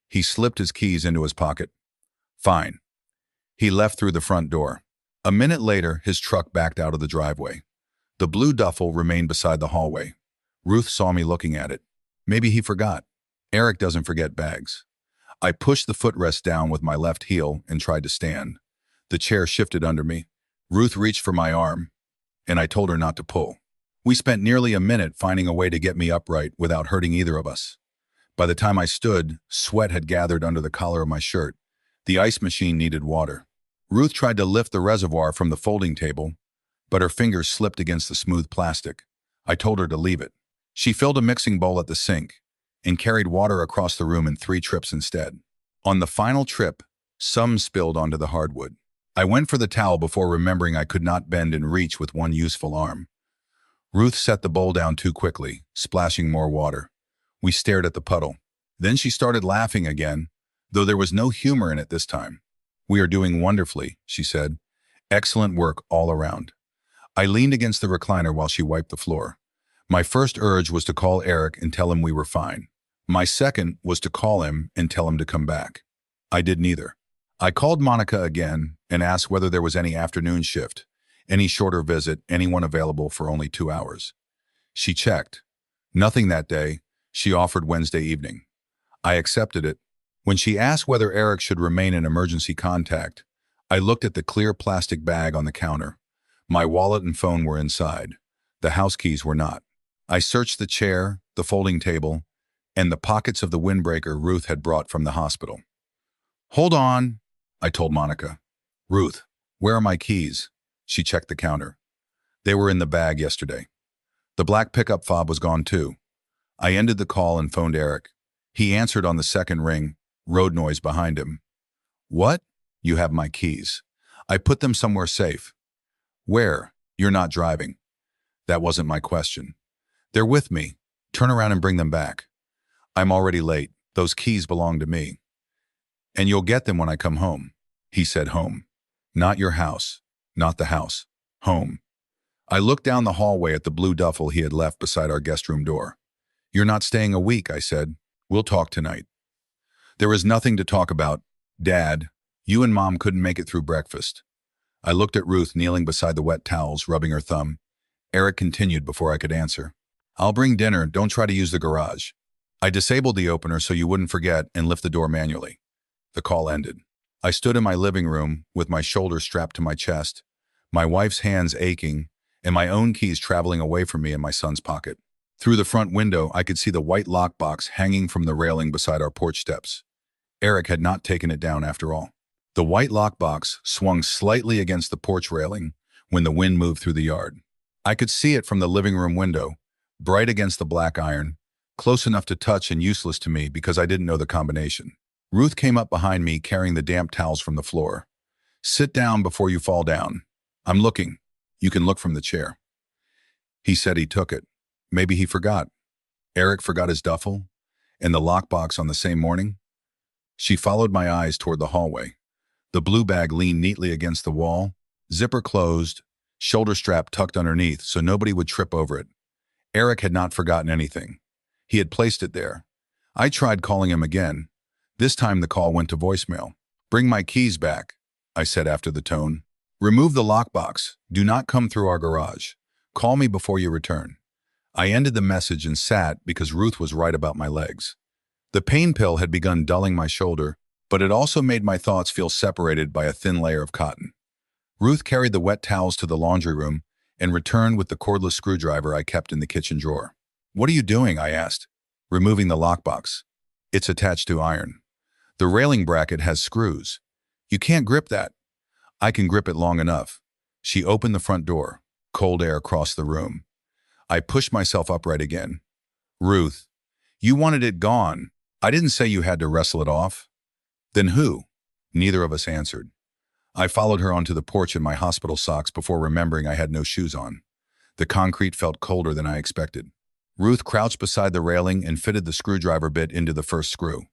He slipped his keys into his pocket. Fine. He left through the front door. A minute later, his truck backed out of the driveway. The blue duffel remained beside the hallway. Ruth saw me looking at it. Maybe he forgot. Eric doesn't forget bags. I pushed the footrest down with my left heel and tried to stand. The chair shifted under me. Ruth reached for my arm, and I told her not to pull. We spent nearly a minute finding a way to get me upright without hurting either of us. By the time I stood, sweat had gathered under the collar of my shirt. The ice machine needed water. Ruth tried to lift the reservoir from the folding table, but her fingers slipped against the smooth plastic. I told her to leave it. She filled a mixing bowl at the sink and carried water across the room in 3 trips instead. On the final trip, some spilled onto the hardwood. I went for the towel before remembering I could not bend and reach with one useful arm. Ruth set the bowl down too quickly, splashing more water. We stared at the puddle. Then she started laughing again, though there was no humor in it this time. We are doing wonderfully, she said. Excellent work all around. I leaned against the recliner while she wiped the floor. My first urge was to call Eric and tell him we were fine. My second was to call him and tell him to come back. I did neither. I called Monica again and asked whether there was any afternoon shift, any shorter visit, anyone available for only 2 hours. She checked. Nothing that day. She offered Wednesday evening. I accepted it. When she asked whether Eric should remain in emergency contact, I looked at the clear plastic bag on the counter. My wallet and phone were inside. The house keys were not. I searched the chair, the folding table, and the pockets of the windbreaker Ruth had brought from the hospital. "Hold on," I told Monica. "Ruth, where are my keys?" She checked the counter. "They were in the bag yesterday." The black pickup fob was gone too. I ended the call and phoned Eric. He answered on the second ring, road noise behind him. "What? You have my keys. I put them somewhere safe." "Where? You're not driving." That wasn't my question. "They're with me. Turn around and bring them back." "I'm already late. Those keys belong to me." "And you'll get them when I come home." He said home. Not your house. Not the house. Home. I looked down the hallway at the blue duffel he had left beside our guest room door. "You're not staying a week," I said. "We'll talk tonight." There is nothing to talk about. Dad, you and Mom couldn't make it through breakfast. I looked at Ruth kneeling beside the wet towels, rubbing her thumb. Eric continued before I could answer. "I'll bring dinner. Don't try to use the garage." I disabled the opener so you wouldn't forget and lift the door manually. The call ended. I stood in my living room with my shoulders strapped to my chest, my wife's hands aching, and my own keys traveling away from me in my son's pocket. Through the front window, I could see the white lockbox hanging from the railing beside our porch steps. Eric had not taken it down after all. The white lockbox swung slightly against the porch railing when the wind moved through the yard. I could see it from the living room window, bright against the black iron, close enough to touch and useless to me because I didn't know the combination. Ruth came up behind me carrying the damp towels from the floor. "Sit down before you fall down." "I'm looking." "You can look from the chair." He said he took it. Maybe he forgot. Eric forgot his duffel and the lockbox on the same morning. She followed my eyes toward the hallway. The blue bag leaned neatly against the wall, zipper closed, shoulder strap tucked underneath so nobody would trip over it. Eric had not forgotten anything. He had placed it there. I tried calling him again. This time the call went to voicemail. "Bring my keys back," I said after the tone. "Remove the lockbox. Do not come through our garage. Call me before you return." I ended the message and sat because Ruth was right about my legs. The pain pill had begun dulling my shoulder, but it also made my thoughts feel separated by a thin layer of cotton. Ruth carried the wet towels to the laundry room and returned with the cordless screwdriver I kept in the kitchen drawer. "What are you doing?" I asked. "Removing the lockbox. It's attached to iron. The railing bracket has screws. You can't grip that." "I can grip it long enough." She opened the front door. Cold air crossed the room. I pushed myself upright again. "Ruth, you wanted it gone. I didn't say you had to wrestle it off." "Then who?" Neither of us answered. I followed her onto the porch in my hospital socks before remembering I had no shoes on. The concrete felt colder than I expected. Ruth crouched beside the railing and fitted the screwdriver bit into the first screw.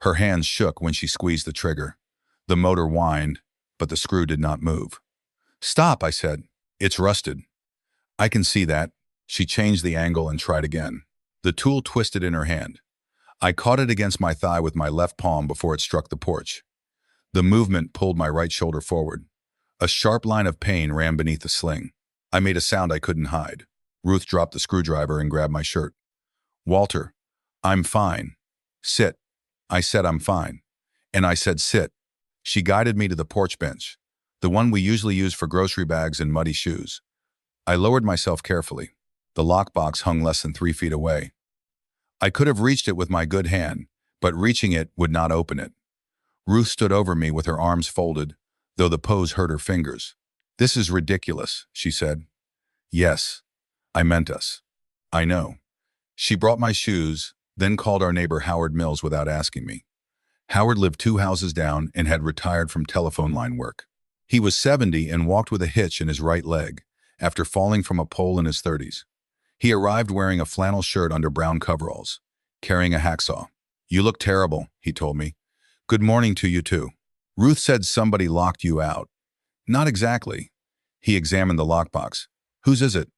Her hands shook when she squeezed the trigger. The motor whined, but the screw did not move. "Stop," I said. "It's rusted." "I can see that." She changed the angle and tried again. The tool twisted in her hand. I caught it against my thigh with my left palm before it struck the porch. The movement pulled my right shoulder forward. A sharp line of pain ran beneath the sling. I made a sound I couldn't hide. Ruth dropped the screwdriver and grabbed my shirt. "Walter, I'm fine. Sit." I said I'm fine. And I said sit. She guided me to the porch bench, the one we usually use for grocery bags and muddy shoes. I lowered myself carefully. The lockbox hung less than 3 feet away. I could have reached it with my good hand, but reaching it would not open it. Ruth stood over me with her arms folded, though the pose hurt her fingers. "This is ridiculous," she said. "Yes, I meant us." "I know." She brought my shoes, then called our neighbor Howard Mills without asking me. Howard lived 2 houses down and had retired from telephone line work. He was 70 and walked with a hitch in his right leg after falling from a pole in his 30s. He arrived wearing a flannel shirt under brown coveralls, carrying a hacksaw. "You look terrible," he told me. "Good morning to you too." "Ruth said somebody locked you out." "Not exactly." He examined the lockbox. "Whose is it?"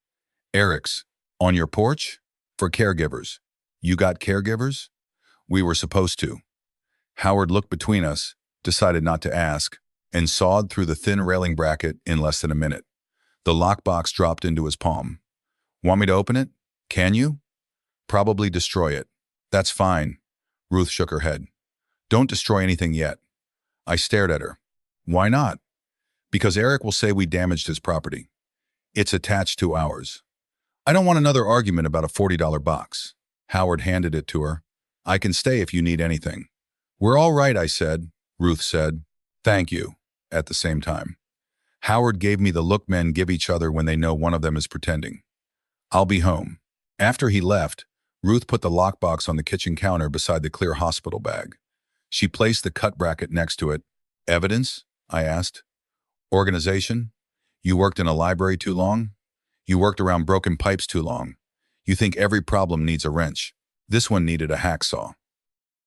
"Eric's." "On your porch?" "For caregivers." "You got caregivers?" "We were supposed to." Howard looked between us, decided not to ask, and sawed through the thin railing bracket in less than a minute. The lockbox dropped into his palm. "Want me to open it?" Can you? Probably destroy it. That's fine. Ruth shook her head. Don't destroy anything yet. I stared at her. Why not? Because Eric will say we damaged his property. It's attached to ours. I don't want another argument about a $40 box. Howard handed it to her. I can stay if you need anything. We're all right, I said. Ruth said, thank you, at the same time. Howard gave me the look men give each other when they know one of them is pretending. I'll be home. After he left, Ruth put the lockbox on the kitchen counter beside the clear hospital bag. She placed the cut bracket next to it. Evidence? I asked. Organization? You worked in a library too long? You worked around broken pipes too long. You think every problem needs a wrench. This one needed a hacksaw.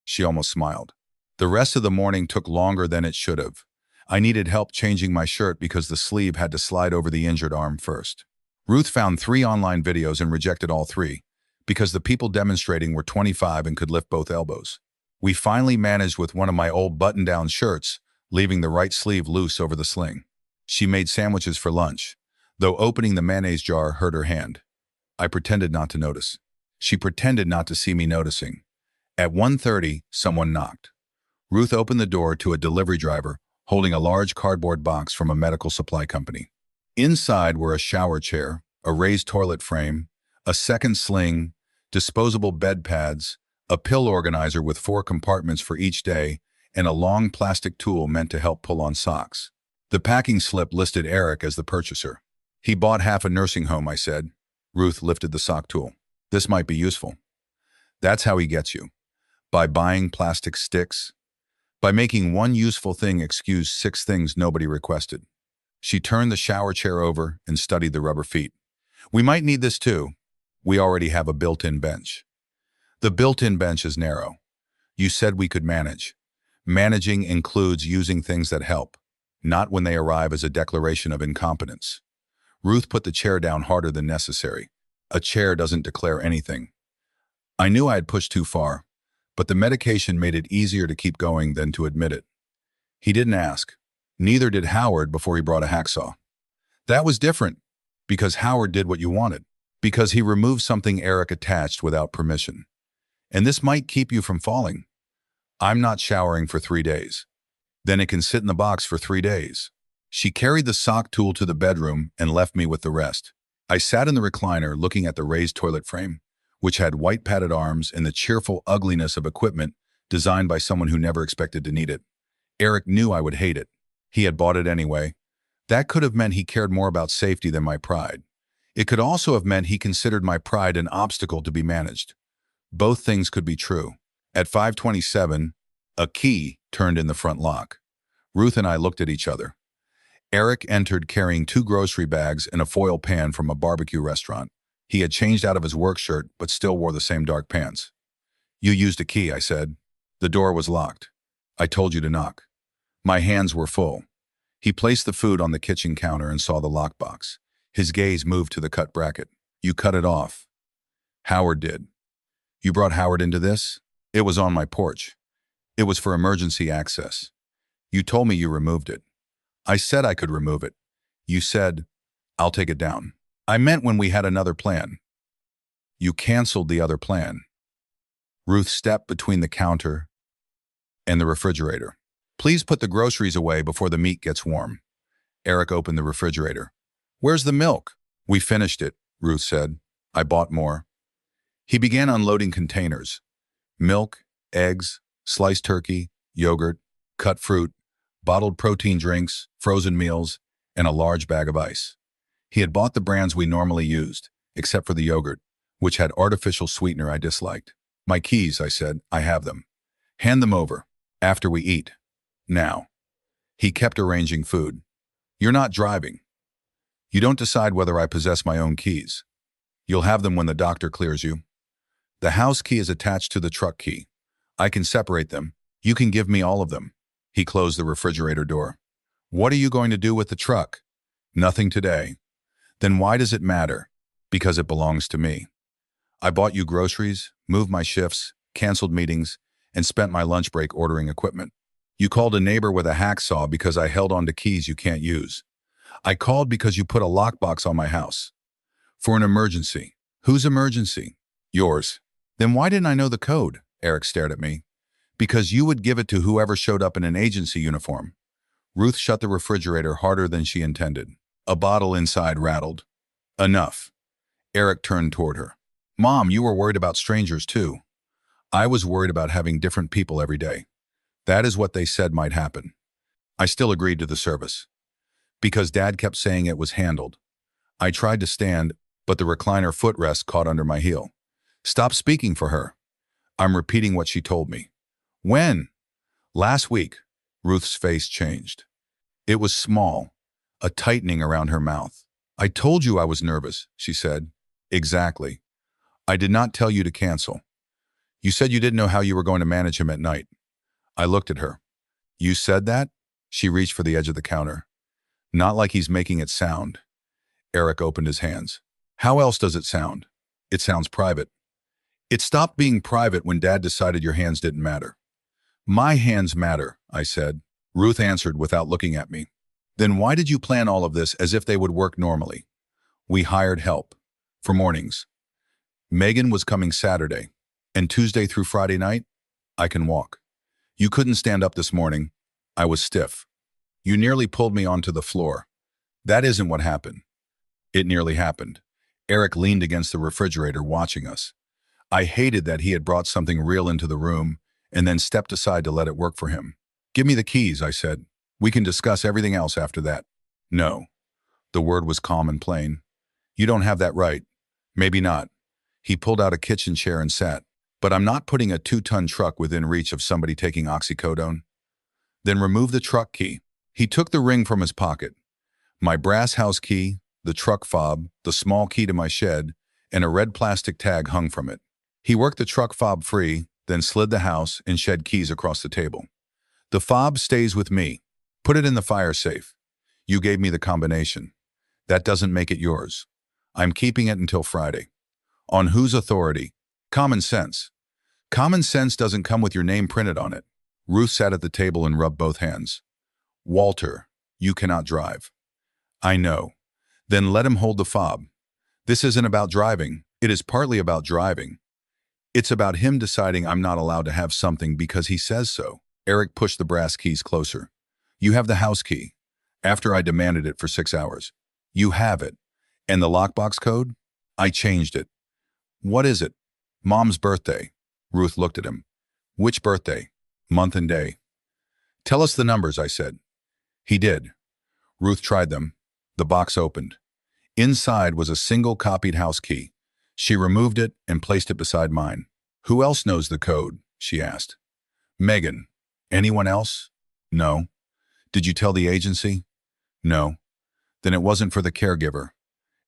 She almost smiled. The rest of the morning took longer than it should have. I needed help changing my shirt because the sleeve had to slide over the injured arm first. Ruth found 3 online videos and rejected all 3, because the people demonstrating were 25 and could lift both elbows. We finally managed with one of my old button-down shirts, leaving the right sleeve loose over the sling. She made sandwiches for lunch, though opening the mayonnaise jar hurt her hand. I pretended not to notice. She pretended not to see me noticing. At 1:30, someone knocked. Ruth opened the door to a delivery driver holding a large cardboard box from a medical supply company. Inside were a shower chair, a raised toilet frame, a second sling, disposable bed pads, a pill organizer with 4 compartments for each day, and a long plastic tool meant to help pull on socks. The packing slip listed Eric as the purchaser. He bought half a nursing home, I said. Ruth lifted the sock tool. This might be useful. That's how he gets you. By buying plastic sticks. By making one useful thing excuse 6 things nobody requested. She turned the shower chair over and studied the rubber feet. We might need this too. We already have a built-in bench. The built-in bench is narrow. You said we could manage. Managing includes using things that help, not when they arrive as a declaration of incompetence. Ruth put the chair down harder than necessary. A chair doesn't declare anything. I knew I had pushed too far, but the medication made it easier to keep going than to admit it. He didn't ask. Neither did Howard before he brought a hacksaw. That was different, because Howard did what you wanted, because he removed something Eric attached without permission. And this might keep you from falling. I'm not showering for 3 days. Then it can sit in the box for 3 days. She carried the sock tool to the bedroom and left me with the rest. I sat in the recliner looking at the raised toilet frame, which had white padded arms and the cheerful ugliness of equipment designed by someone who never expected to need it. Eric knew I would hate it. He had bought it anyway. That could have meant he cared more about safety than my pride. It could also have meant he considered my pride an obstacle to be managed. Both things could be true. At 5:27, a key turned in the front lock. Ruth and I looked at each other. Eric entered carrying 2 grocery bags and a foil pan from a barbecue restaurant. He had changed out of his work shirt, but still wore the same dark pants. You used a key, I said. The door was locked. I told you to knock. My hands were full. He placed the food on the kitchen counter and saw the lockbox. His gaze moved to the cut bracket. You cut it off. Howard did. You brought Howard into this? It was on my porch. It was for emergency access. You told me you removed it. I said I could remove it. You said, I'll take it down. I meant when we had another plan. You canceled the other plan. Ruth stepped between the counter and the refrigerator. Please put the groceries away before the meat gets warm. Eric opened the refrigerator. Where's the milk? We finished it, Ruth said. I bought more. He began unloading containers. Milk, eggs, sliced turkey, yogurt, cut fruit, bottled protein drinks, frozen meals, and a large bag of ice. He had bought the brands we normally used, except for the yogurt, which had artificial sweetener I disliked. My keys, I said. I have them. Hand them over. After we eat. Now. He kept arranging food. You're not driving. You don't decide whether I possess my own keys. You'll have them when the doctor clears you. The house key is attached to the truck key. I can separate them. You can give me all of them. He closed the refrigerator door. What are you going to do with the truck? Nothing today. Then why does it matter? Because it belongs to me. I bought you groceries, moved my shifts, canceled meetings, and spent my lunch break ordering equipment. You called a neighbor with a hacksaw because I held on to keys you can't use. I called because you put a lockbox on my house. For an emergency. Whose emergency? Yours. Then why didn't I know the code? Eric stared at me. Because you would give it to whoever showed up in an agency uniform. Ruth shut the refrigerator harder than she intended. A bottle inside rattled. Enough. Eric turned toward her. Mom, you were worried about strangers too. I was worried about having different people every day. That is what they said might happen. I still agreed to the service. Because Dad kept saying it was handled. I tried to stand, but the recliner footrest caught under my heel. Stop speaking for her. I'm repeating what she told me. When? Last week. Ruth's face changed. It was small, a tightening around her mouth. I told you I was nervous, she said. Exactly. I did not tell you to cancel. You said you didn't know how you were going to manage him at night. I looked at her. You said that? She reached for the edge of the counter. Not like he's making it sound. Eric opened his hands. How else does it sound? It sounds private. It stopped being private when Dad decided your hands didn't matter. My hands matter, I said. Ruth answered without looking at me. Then why did you plan all of this as if they would work normally? We hired help. For mornings. Megan was coming Saturday. And Tuesday through Friday night, I can walk. You couldn't stand up this morning. I was stiff. You nearly pulled me onto the floor. That isn't what happened. It nearly happened. Eric leaned against the refrigerator watching us. I hated that he had brought something real into the room and then stepped aside to let it work for him. Give me the keys, I said. We can discuss everything else after that. No. The word was calm and plain. You don't have that right. Maybe not. He pulled out a kitchen chair and sat. But I'm not putting a 2-ton truck within reach of somebody taking oxycodone. Then remove the truck key. He took the ring from his pocket. My brass house key, the truck fob, the small key to my shed, and a red plastic tag hung from it. He worked the truck fob free, then slid the house and shed keys across the table. The fob stays with me. Put it in the fire safe. You gave me the combination. That doesn't make it yours. I'm keeping it until Friday. On whose authority? Common sense. Common sense doesn't come with your name printed on it. Ruth sat at the table and rubbed both hands. Walter, you cannot drive. I know. Then let him hold the fob. This isn't about driving. It is partly about driving. It's about him deciding I'm not allowed to have something because he says so. Eric pushed the brass keys closer. You have the house key. After I demanded it for 6 hours. You have it. And the lockbox code? I changed it. What is it? Mom's birthday. Ruth looked at him. Which birthday? Month and day. Tell us the numbers, I said. He did. Ruth tried them. The box opened. Inside was a single copied house key. She removed it and placed it beside mine. Who else knows the code? She asked. Megan. Anyone else? No. Did you tell the agency? No. Then it wasn't for the caregiver.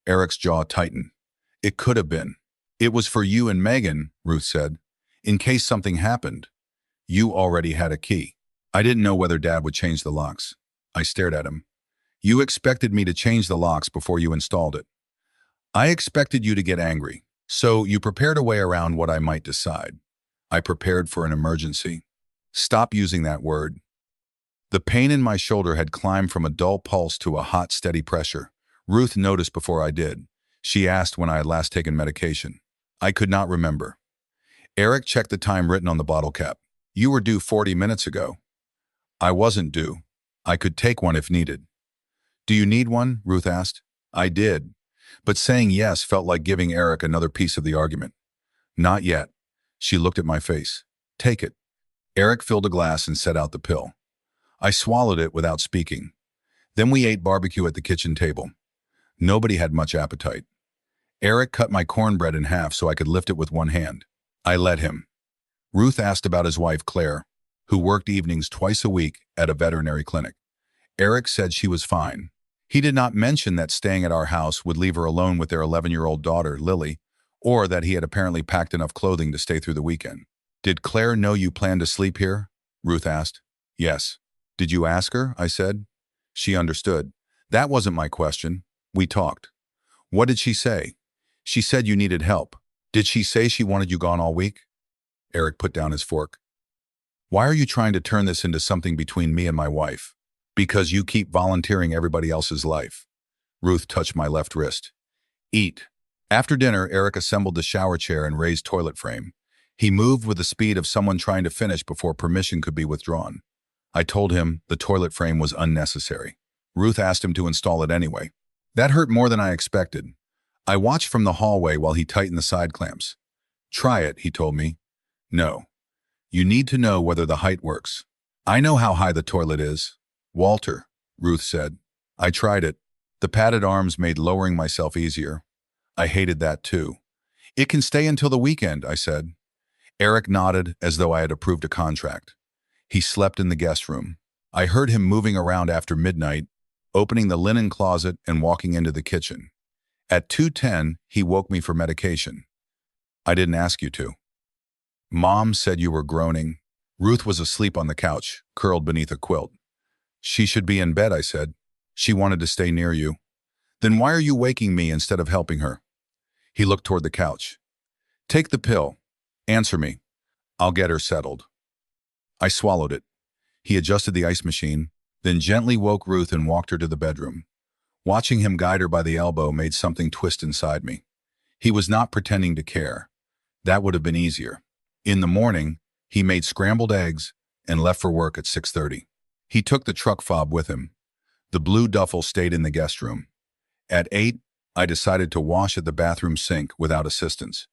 Eric's jaw tightened. It could have been. It was for you and Megan, Ruth said, in case something happened. You already had a key. I didn't know whether Dad would change the locks. I stared at him. You expected me to change the locks before you installed it. I expected you to get angry, so you prepared a way around what I might decide. I prepared for an emergency. Stop using that word. The pain in my shoulder had climbed from a dull pulse to a hot, steady pressure. Ruth noticed before I did. She asked when I had last taken medication. I could not remember. Eric checked the time written on the bottle cap. You were due 40 minutes ago. I wasn't due. I could take one if needed. Do you need one? Ruth asked. I did. But saying yes felt like giving Eric another piece of the argument. Not yet. She looked at my face. Take it. Eric filled a glass and set out the pill. I swallowed it without speaking. Then we ate barbecue at the kitchen table. Nobody had much appetite. Eric cut my cornbread in half so I could lift it with one hand. I let him. Ruth asked about his wife, Claire, who worked evenings twice a week at a veterinary clinic. Eric said she was fine. He did not mention that staying at our house would leave her alone with their 11-year-old daughter, Lily, or that he had apparently packed enough clothing to stay through the weekend. Did Claire know you planned to sleep here? Ruth asked. Yes. Did you ask her? I said. She understood. That wasn't my question. We talked. What did she say? She said you needed help. Did she say she wanted you gone all week? Eric put down his fork. Why are you trying to turn this into something between me and my wife? Because you keep volunteering everybody else's life. Ruth touched my left wrist. Eat. After dinner, Eric assembled the shower chair and raised toilet frame. He moved with the speed of someone trying to finish before permission could be withdrawn. I told him the toilet frame was unnecessary. Ruth asked him to install it anyway. That hurt more than I expected. I watched from the hallway while he tightened the side clamps. Try it, he told me. No. You need to know whether the height works. I know how high the toilet is. Walter, Ruth said. I tried it. The padded arms made lowering myself easier. I hated that too. It can stay until the weekend, I said. Eric nodded as though I had approved a contract. He slept in the guest room. I heard him moving around after midnight, opening the linen closet and walking into the kitchen. At 2:10, he woke me for medication. I didn't ask you to. Mom said you were groaning. Ruth was asleep on the couch, curled beneath a quilt. She should be in bed, I said. She wanted to stay near you. Then why are you waking me instead of helping her? He looked toward the couch. Take the pill. Answer me. I'll get her settled. I swallowed it. He adjusted the ice machine, then gently woke Ruth and walked her to the bedroom. Watching him guide her by the elbow made something twist inside me. He was not pretending to care. That would have been easier. In the morning, he made scrambled eggs and left for work at 6:30. He took the truck fob with him. The blue duffel stayed in the guest room. At 8, I decided to wash at the bathroom sink without assistance.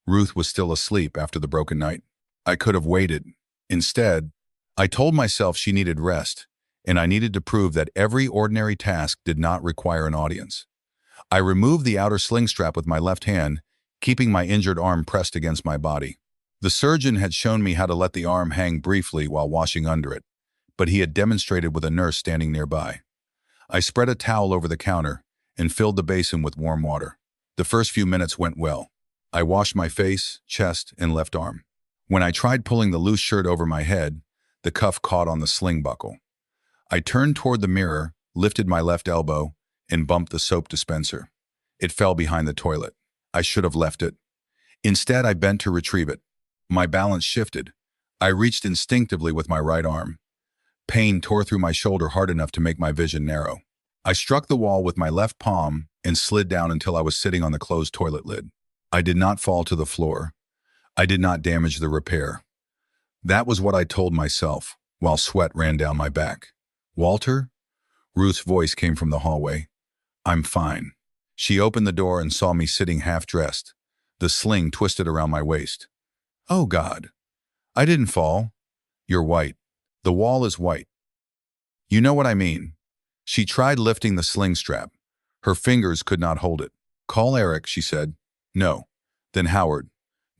Ruth was still asleep after the broken night. I could have waited. Instead, I told myself she needed rest, and I needed to prove that every ordinary task did not require an audience. I removed the outer sling strap with my left hand, keeping my injured arm pressed against my body. The surgeon had shown me how to let the arm hang briefly while washing under it, but he had demonstrated with a nurse standing nearby. I spread a towel over the counter and filled the basin with warm water. The first few minutes went well. I washed my face, chest, and left arm. When I tried pulling the loose shirt over my head, the cuff caught on the sling buckle. I turned toward the mirror, lifted my left elbow, and bumped the soap dispenser. It fell behind the toilet. I should have left it. Instead, I bent to retrieve it. My balance shifted. I reached instinctively with my right arm. Pain tore through my shoulder hard enough to make my vision narrow. I struck the wall with my left palm and slid down until I was sitting on the closed toilet lid. I did not fall to the floor. I did not damage the repair. That was what I told myself, while sweat ran down my back. Walter? Ruth's voice came from the hallway. I'm fine. She opened the door and saw me sitting half-dressed, the sling twisted around my waist. Oh, God. I didn't fall. You're white. The wall is white. You know what I mean. She tried lifting the sling strap. Her fingers could not hold it. Call Eric, she said. No. Then Howard.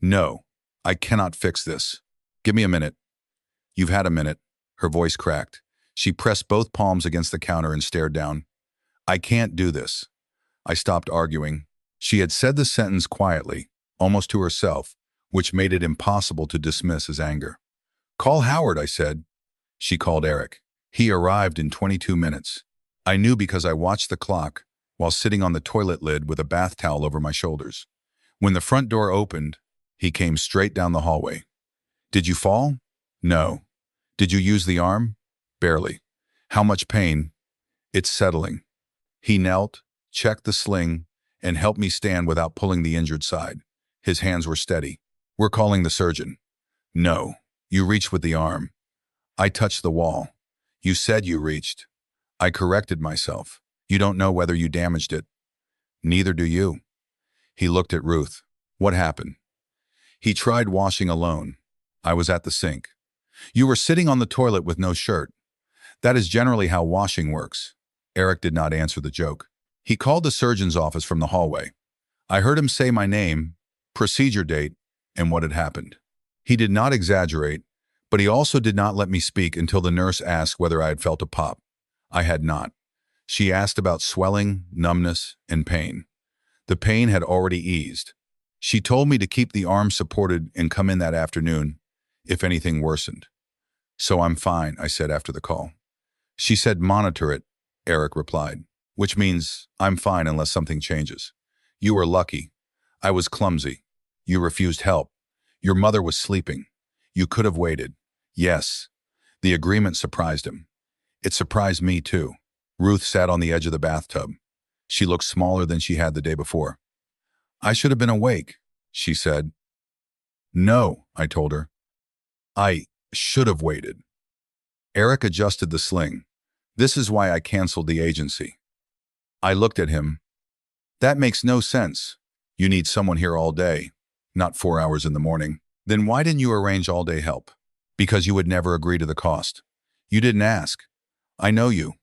No. I cannot fix this. Give me a minute. You've had a minute. Her voice cracked. She pressed both palms against the counter and stared down. I can't do this. I stopped arguing. She had said the sentence quietly, almost to herself, which made it impossible to dismiss as anger. Call Howard, I said. She called Eric. He arrived in 22 minutes. I knew because I watched the clock while sitting on the toilet lid with a bath towel over my shoulders. When the front door opened, he came straight down the hallway. Did you fall? No. Did you use the arm? Barely. How much pain? It's settling. He knelt, checked the sling, and helped me stand without pulling the injured side. His hands were steady. We're calling the surgeon. No. You reached with the arm. I touched the wall. You said you reached. I corrected myself. You don't know whether you damaged it. Neither do you. He looked at Ruth. What happened? He tried washing alone. I was at the sink. You were sitting on the toilet with no shirt. That is generally how washing works. Eric did not answer the joke. He called the surgeon's office from the hallway. I heard him say my name, procedure date, and what had happened. He did not exaggerate, but he also did not let me speak until the nurse asked whether I had felt a pop. I had not. She asked about swelling, numbness, and pain. The pain had already eased. She told me to keep the arm supported and come in that afternoon, if anything worsened. So I'm fine, I said after the call. She said monitor it, Eric replied, which means I'm fine unless something changes. You were lucky. I was clumsy. You refused help. Your mother was sleeping. You could have waited. Yes. The agreement surprised him. It surprised me too. Ruth sat on the edge of the bathtub. She looked smaller than she had the day before. I should have been awake, she said. No, I told her. I should have waited. Eric adjusted the sling. This is why I canceled the agency. I looked at him. That makes no sense. You need someone here all day, not 4 hours in the morning. Then why didn't you arrange all-day help? Because you would never agree to the cost. You didn't ask. I know you.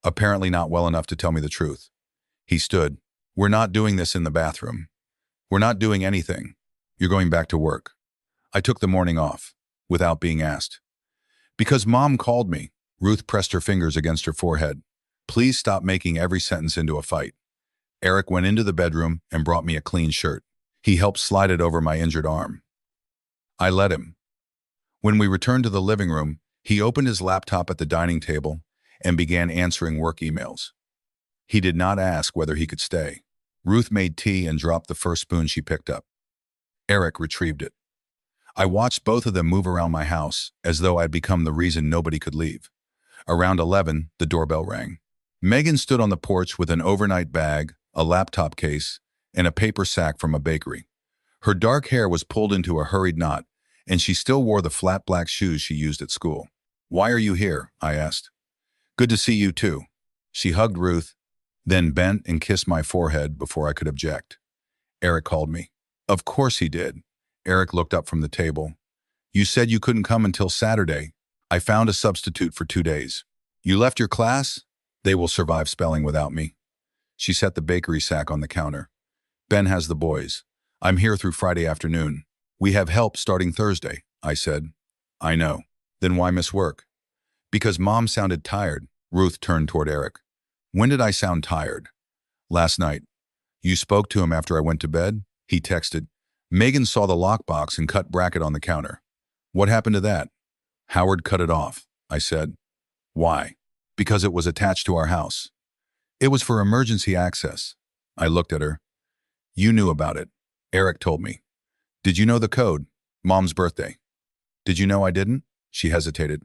Apparently not well enough to tell me the truth. He stood. We're not doing this in the bathroom. We're not doing anything. You're going back to work. I took the morning off, without being asked. Because Mom called me. Ruth pressed her fingers against her forehead. Please stop making every sentence into a fight. Eric went into the bedroom and brought me a clean shirt. He helped slide it over my injured arm. I let him. When we returned to the living room, he opened his laptop at the dining table and began answering work emails. He did not ask whether he could stay. Ruth made tea and dropped the first spoon she picked up. Eric retrieved it. I watched both of them move around my house as though I'd become the reason nobody could leave. Around 11, the doorbell rang. Megan stood on the porch with an overnight bag, a laptop case, and a paper sack from a bakery. Her dark hair was pulled into a hurried knot, and she still wore the flat black shoes she used at school. Why are you here? I asked. Good to see you too. She hugged Ruth, then bent and kissed my forehead before I could object. Eric called me. Of course he did. Eric looked up from the table. You said you couldn't come until Saturday. I found a substitute for 2 days. You left your class? They will survive spelling without me. She set the bakery sack on the counter. Ben has the boys. I'm here through Friday afternoon. We have help starting Thursday, I said. I know. Then why miss work? Because Mom sounded tired. Ruth turned toward Eric. When did I sound tired? Last night. You spoke to him after I went to bed? He texted. Megan saw the lockbox and cut bracket on the counter. What happened to that? Howard cut it off, I said. Why? Because it was attached to our house. It was for emergency access. I looked at her. You knew about it. Eric told me. Did you know the code? Mom's birthday. Did you know I didn't? She hesitated.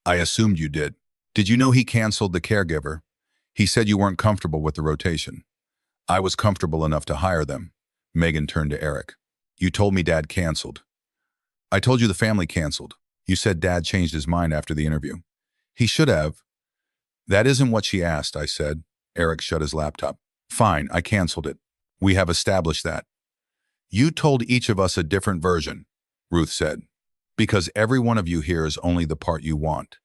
I assumed you did. Did you know he canceled the caregiver? He said you weren't comfortable with the rotation. I was comfortable enough to hire them. Megan turned to Eric. You told me Dad canceled. I told you the family canceled. You said Dad changed his mind after the interview. He should have. That isn't what she asked, I said. Eric shut his laptop. Fine, I canceled it. We have established that. You told each of us a different version, Ruth said. Because every one of you hears only the part you want.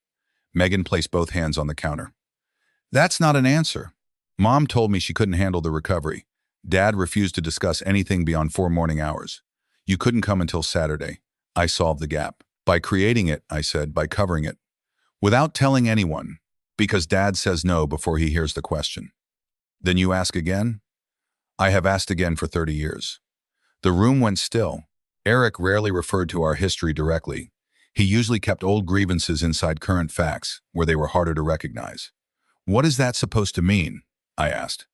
Megan placed both hands on the counter. That's not an answer. Mom told me she couldn't handle the recovery. Dad refused to discuss anything beyond 4 morning hours. You couldn't come until Saturday. I solved the gap. By creating it, I said, by covering it. Without telling anyone, because Dad says no before he hears the question. Then you ask again? I have asked again for 30 years. The room went still. Eric rarely referred to our history directly. He usually kept old grievances inside current facts, where they were harder to recognize. What is that supposed to mean? I asked.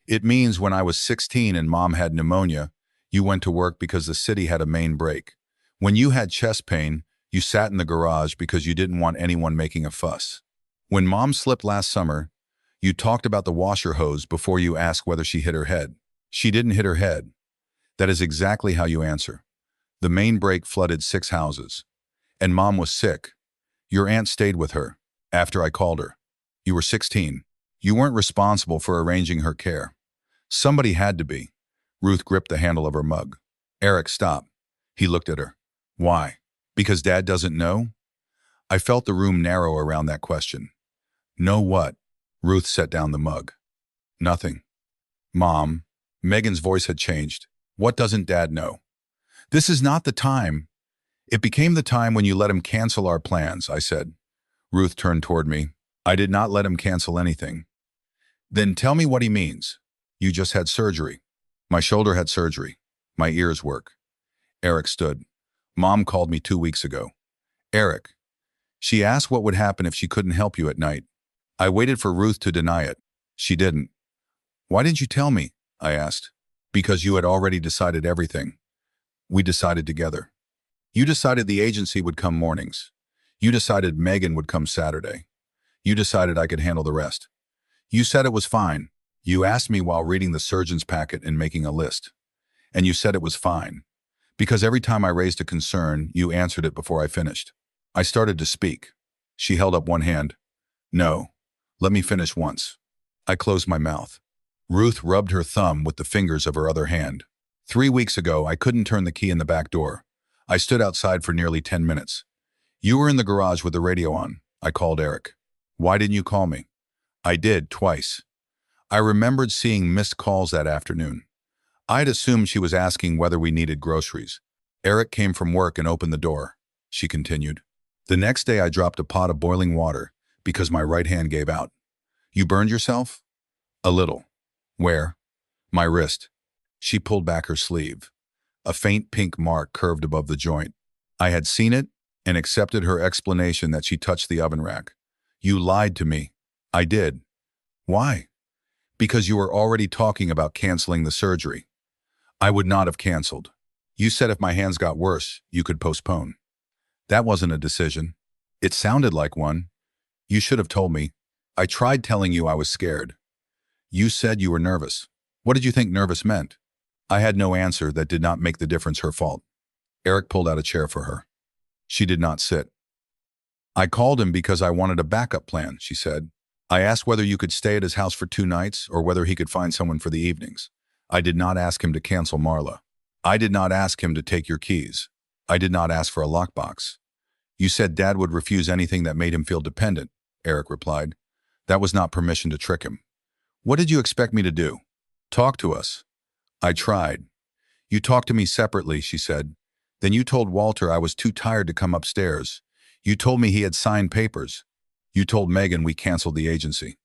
It means when I was 16 and Mom had pneumonia, you went to work because the city had a main break. When you had chest pain, you sat in the garage because you didn't want anyone making a fuss. When Mom slipped last summer, you talked about the washer hose before you asked whether she hit her head. She didn't hit her head. That is exactly how you answer. The main break flooded 6 houses. And Mom was sick. Your aunt stayed with her after I called her. You were 16. You weren't responsible for arranging her care. Somebody had to be. Ruth gripped the handle of her mug. Eric stopped. He looked at her. Why? Because Dad doesn't know? I felt the room narrow around that question. Know what? Ruth set down the mug. Nothing. Mom. Megan's voice had changed. What doesn't Dad know? This is not the time. It became the time when you let him cancel our plans, I said. Ruth turned toward me. I did not let him cancel anything. Then tell me what he means. You just had surgery. My shoulder had surgery. My ears work. Eric stood. Mom called me 2 weeks ago. Eric. She asked what would happen if she couldn't help you at night. I waited for Ruth to deny it. She didn't. Why didn't you tell me? I asked. Because you had already decided everything. We decided together. You decided the agency would come mornings. You decided Megan would come Saturday. You decided I could handle the rest. You said it was fine. You asked me while reading the surgeon's packet and making a list. And you said it was fine. Because every time I raised a concern, you answered it before I finished. I started to speak. She held up one hand. No. Let me finish once. I closed my mouth. Ruth rubbed her thumb with the fingers of her other hand. 3 weeks ago, I couldn't turn the key in the back door. I stood outside for nearly 10 minutes. You were in the garage with the radio on. I called Eric. Why didn't you call me? I did, twice. I remembered seeing missed calls that afternoon. I'd assumed she was asking whether we needed groceries. Eric came from work and opened the door, she continued. The next day I dropped a pot of boiling water because my right hand gave out. You burned yourself? A little. Where? My wrist. She pulled back her sleeve. A faint pink mark curved above the joint. I had seen it and accepted her explanation that she touched the oven rack. You lied to me. I did. Why? Because you were already talking about canceling the surgery. I would not have canceled. You said if my hands got worse, you could postpone. That wasn't a decision. It sounded like one. You should have told me. I tried telling you I was scared. You said you were nervous. What did you think nervous meant? I had no answer that did not make the difference her fault. Eric pulled out a chair for her. She did not sit. I called him because I wanted a backup plan, she said. I asked whether you could stay at his house for 2 nights or whether he could find someone for the evenings. I did not ask him to cancel Marla. I did not ask him to take your keys. I did not ask for a lockbox. You said Dad would refuse anything that made him feel dependent, Eric replied. That was not permission to trick him. What did you expect me to do? Talk to us. I tried. You talked to me separately, she said. Then you told Walter I was too tired to come upstairs. You told me he had signed papers. You told Megan we canceled the agency.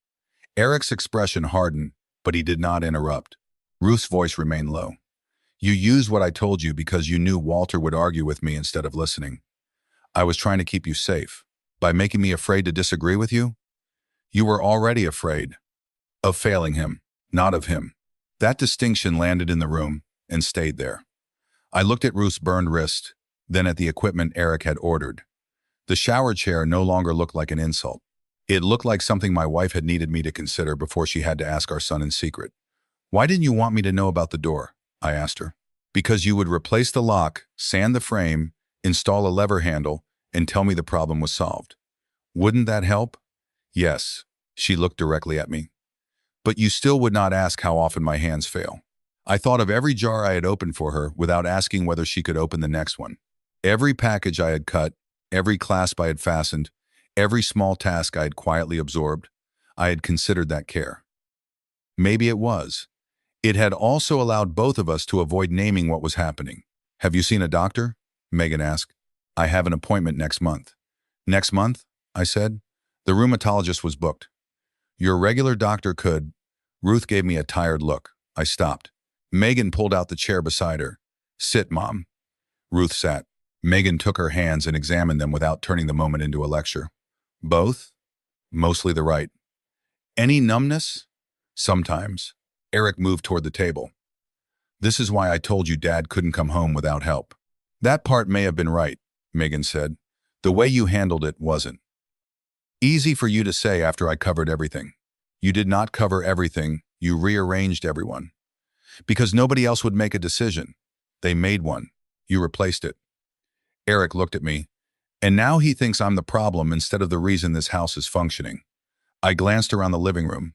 Eric's expression hardened, but he did not interrupt. Ruth's voice remained low. You used what I told you because you knew Walter would argue with me instead of listening. I was trying to keep you safe. By making me afraid to disagree with you? You were already afraid. Of failing him, not of him. That distinction landed in the room and stayed there. I looked at Ruth's burned wrist, then at the equipment Eric had ordered. The shower chair no longer looked like an insult. It looked like something my wife had needed me to consider before she had to ask our son in secret. Why didn't you want me to know about the door? I asked her. Because you would replace the lock, sand the frame, install a lever handle, and tell me the problem was solved. Wouldn't that help? Yes. She looked directly at me. But you still would not ask how often my hands fail. I thought of every jar I had opened for her without asking whether she could open the next one. Every package I had cut, every clasp I had fastened, every small task I had quietly absorbed, I had considered that care. Maybe it was. It had also allowed both of us to avoid naming what was happening. Have you seen a doctor? Megan asked. I have an appointment next month. Next month? I said. The rheumatologist was booked. Your regular doctor could. Ruth gave me a tired look. I stopped. Megan pulled out the chair beside her. Sit, Mom. Ruth sat. Megan took her hands and examined them without turning the moment into a lecture. Both? Mostly the right. Any numbness? Sometimes. Eric moved toward the table. This is why I told you Dad couldn't come home without help. That part may have been right, Megan said. The way you handled it wasn't. Easy for you to say after I covered everything. You did not cover everything, you rearranged everyone. Because nobody else would make a decision. They made one. You replaced it. Eric looked at me. And now he thinks I'm the problem instead of the reason this house is functioning. I glanced around the living room.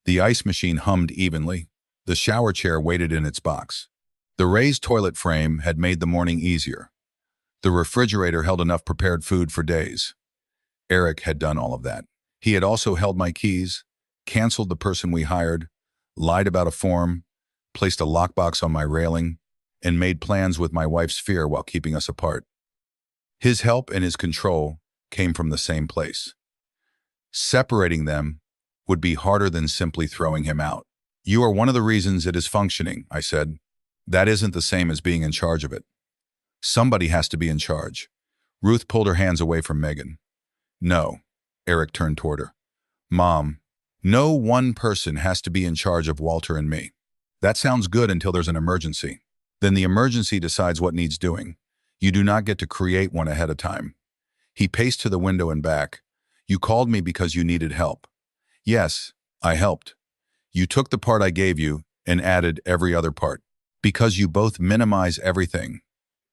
The ice machine hummed evenly. The shower chair waited in its box. The raised toilet frame had made the morning easier. The refrigerator held enough prepared food for days. Eric had done all of that. He had also held my keys, canceled the person we hired, lied about a form, placed a lockbox on my railing, and made plans with my wife's fear while keeping us apart. His help and his control came from the same place. Separating them would be harder than simply throwing him out. You are one of the reasons it is functioning, I said. That isn't the same as being in charge of it. Somebody has to be in charge. Ruth pulled her hands away from Megan. No, Eric turned toward her. Mom, no one person has to be in charge of Walter and me. That sounds good until there's an emergency. Then the emergency decides what needs doing. You do not get to create one ahead of time. He paced to the window and back. You called me because you needed help. Yes, I helped. You took the part I gave you and added every other part. Because you both minimize everything.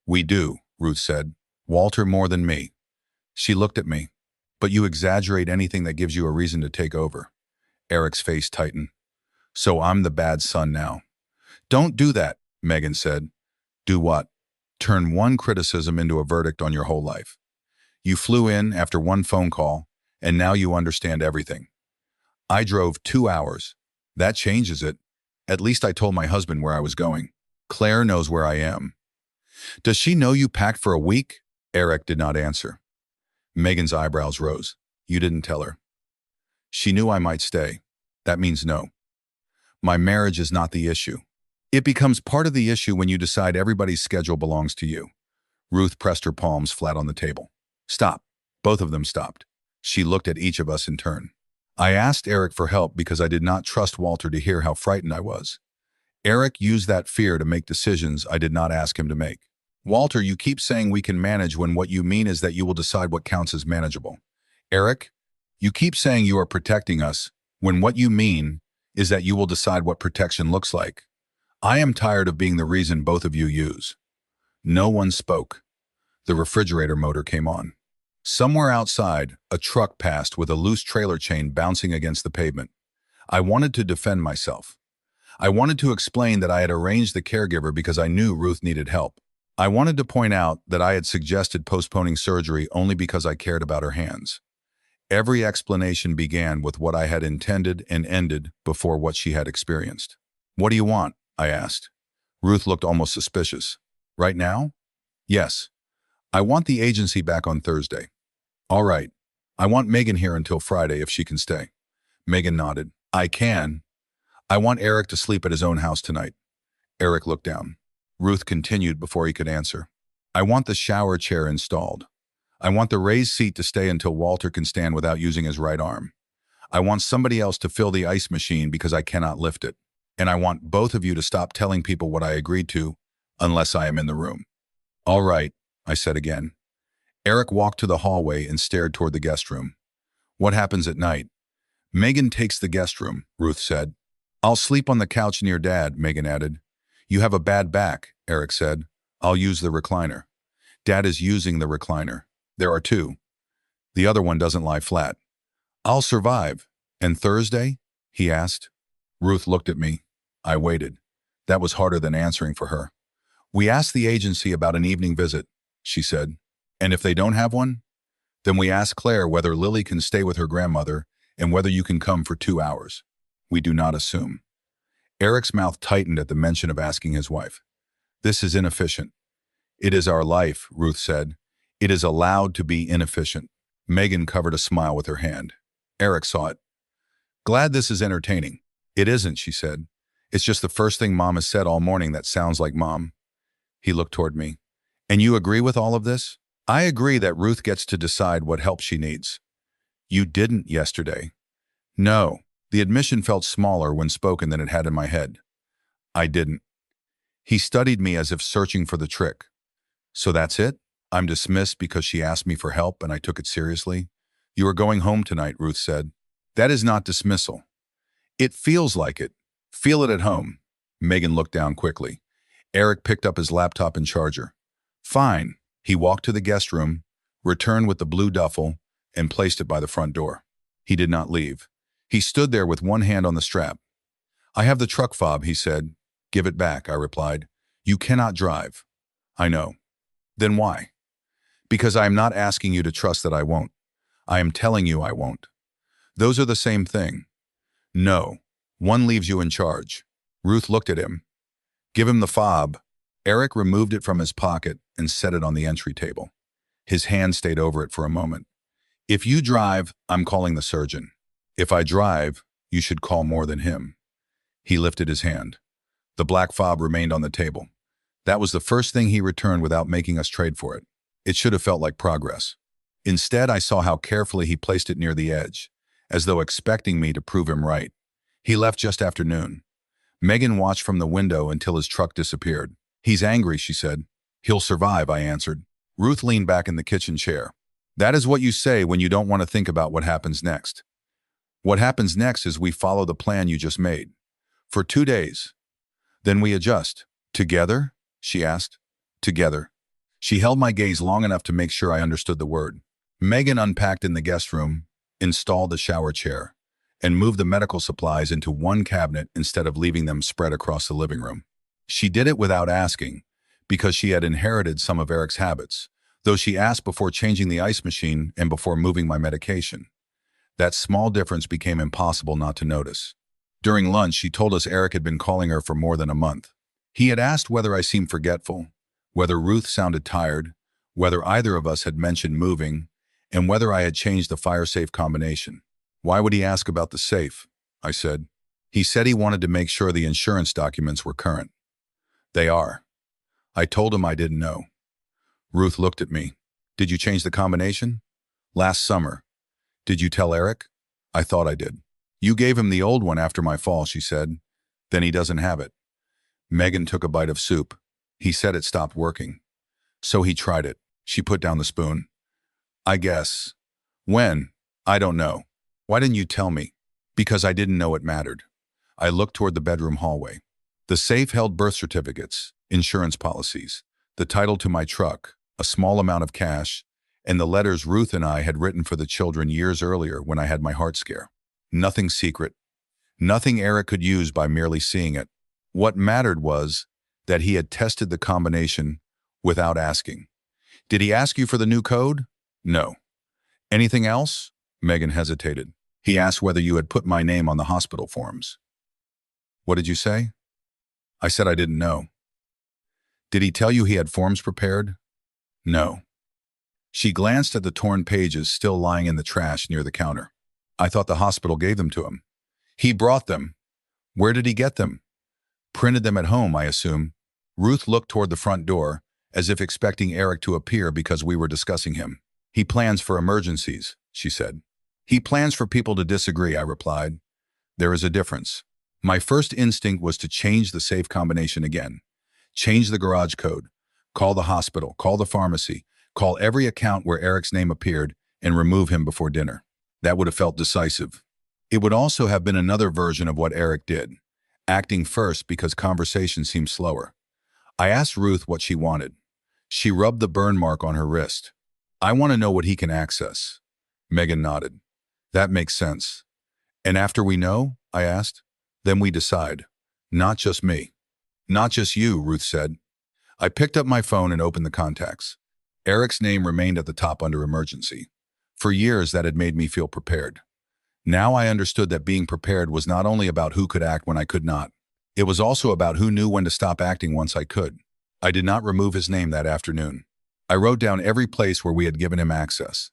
We do, Ruth said. Walter more than me. She looked at me. But you exaggerate anything that gives you a reason to take over. Eric's face tightened. So I'm the bad son now. Don't do that, Megan said. Do what? Turn one criticism into a verdict on your whole life. You flew in after one phone call, and now you understand everything. I drove 2 hours. That changes it. At least I told my husband where I was going. Claire knows where I am. Does she know you packed for a week? Eric did not answer. Megan's eyebrows rose. You didn't tell her. She knew I might stay. That means no. My marriage is not the issue. It becomes part of the issue when you decide everybody's schedule belongs to you. Ruth pressed her palms flat on the table. Stop. Both of them stopped. She looked at each of us in turn. I asked Eric for help because I did not trust Walter to hear how frightened I was. Eric used that fear to make decisions I did not ask him to make. Walter, you keep saying we can manage when what you mean is that you will decide what counts as manageable. Eric, you keep saying you are protecting us when what you mean is that you will decide what protection looks like. I am tired of being the reason both of you use. No one spoke. The refrigerator motor came on. Somewhere outside, a truck passed with a loose trailer chain bouncing against the pavement. I wanted to defend myself. I wanted to explain that I had arranged the caregiver because I knew Ruth needed help. I wanted to point out that I had suggested postponing surgery only because I cared about her hands. Every explanation began with what I had intended and ended before what she had experienced. What do you want? I asked. Ruth looked almost suspicious. Right now? Yes. I want the agency back on Thursday. All right. I want Megan here until Friday if she can stay. Megan nodded. I can. I want Eric to sleep at his own house tonight. Eric looked down. Ruth continued before he could answer. I want the shower chair installed. I want the raised seat to stay until Walter can stand without using his right arm. I want somebody else to fill the ice machine because I cannot lift it. And I want both of you to stop telling people what I agreed to unless I am in the room. All right, I said again. Eric walked to the hallway and stared toward the guest room. What happens at night? Megan takes the guest room, Ruth said. I'll sleep on the couch near Dad, Megan added. You have a bad back, Eric said. I'll use the recliner. Dad is using the recliner. There are two. The other one doesn't lie flat. I'll survive. And Thursday? He asked. Ruth looked at me. I waited. That was harder than answering for her. We asked the agency about an evening visit, she said. And if they don't have one? Then we ask Claire whether Lily can stay with her grandmother and whether you can come for 2 hours. We do not assume. Eric's mouth tightened at the mention of asking his wife. This is inefficient. It is our life, Ruth said. It is allowed to be inefficient. Megan covered a smile with her hand. Eric saw it. Glad this is entertaining. It isn't, she said. It's just the first thing Mom has said all morning that sounds like Mom. He looked toward me. And you agree with all of this? I agree that Ruth gets to decide what help she needs. You didn't yesterday. No, the admission felt smaller when spoken than it had in my head. I didn't. He studied me as if searching for the trick. So that's it? I'm dismissed because she asked me for help and I took it seriously? You are going home tonight, Ruth said. That is not dismissal. It feels like it. Feel it at home. Megan looked down quickly. Eric picked up his laptop and charger. Fine. He walked to the guest room, returned with the blue duffel, and placed it by the front door. He did not leave. He stood there with one hand on the strap. I have the truck fob, he said. Give it back, I replied. You cannot drive. I know. Then why? Because I am not asking you to trust that I won't. I am telling you I won't. Those are the same thing. No. One leaves you in charge. Ruth looked at him. Give him the fob. Eric removed it from his pocket and set it on the entry table. His hand stayed over it for a moment. If you drive, I'm calling the surgeon. If I drive, you should call more than him. He lifted his hand. The black fob remained on the table. That was the first thing he returned without making us trade for it. It should have felt like progress. Instead, I saw how carefully he placed it near the edge, as though expecting me to prove him right. He left just after noon. Megan watched from the window until his truck disappeared. He's angry, she said. He'll survive, I answered. Ruth leaned back in the kitchen chair. That is what you say when you don't want to think about what happens next. What happens next is we follow the plan you just made. For 2 days. Then we adjust. Together? She asked. Together. She held my gaze long enough to make sure I understood the word. Megan unpacked in the guest room, installed the shower chair, and moved the medical supplies into one cabinet instead of leaving them spread across the living room. She did it without asking, because she had inherited some of Eric's habits, though she asked before changing the ice machine and before moving my medication. That small difference became impossible not to notice. During lunch, she told us Eric had been calling her for more than a month. He had asked whether I seemed forgetful, whether Ruth sounded tired, whether either of us had mentioned moving, and whether I had changed the fire-safe combination. Why would he ask about the safe? I said. He said he wanted to make sure the insurance documents were current. They are. I told him I didn't know. Ruth looked at me. Did you change the combination? Last summer. Did you tell Eric? I thought I did. You gave him the old one after my fall, she said. Then he doesn't have it. Megan took a bite of soup. He said it stopped working. So he tried it. She put down the spoon. I guess. When? I don't know. Why didn't you tell me? Because I didn't know it mattered. I looked toward the bedroom hallway. The safe held birth certificates, insurance policies, the title to my truck, a small amount of cash, and the letters Ruth and I had written for the children years earlier when I had my heart scare. Nothing secret. Nothing Eric could use by merely seeing it. What mattered was that he had tested the combination without asking. Did he ask you for the new code? No. Anything else? Megan hesitated. He asked whether you had put my name on the hospital forms. What did you say? I said I didn't know. Did he tell you he had forms prepared? No. She glanced at the torn pages still lying in the trash near the counter. I thought the hospital gave them to him. He brought them. Where did he get them? Printed them at home, I assume. Ruth looked toward the front door, as if expecting Eric to appear because we were discussing him. He plans for emergencies, she said. He plans for people to disagree, I replied. There is a difference. My first instinct was to change the safe combination again. Change the garage code. Call the hospital, call the pharmacy, call every account where Eric's name appeared, and remove him before dinner. That would have felt decisive. It would also have been another version of what Eric did, acting first because conversation seemed slower. I asked Ruth what she wanted. She rubbed the burn mark on her wrist. I want to know what he can access. Megan nodded. That makes sense. And after we know, I asked, then we decide. Not just me. Not just you, Ruth said. I picked up my phone and opened the contacts. Eric's name remained at the top under emergency. For years, that had made me feel prepared. Now I understood that being prepared was not only about who could act when I could not. It was also about who knew when to stop acting once I could. I did not remove his name that afternoon. I wrote down every place where we had given him access.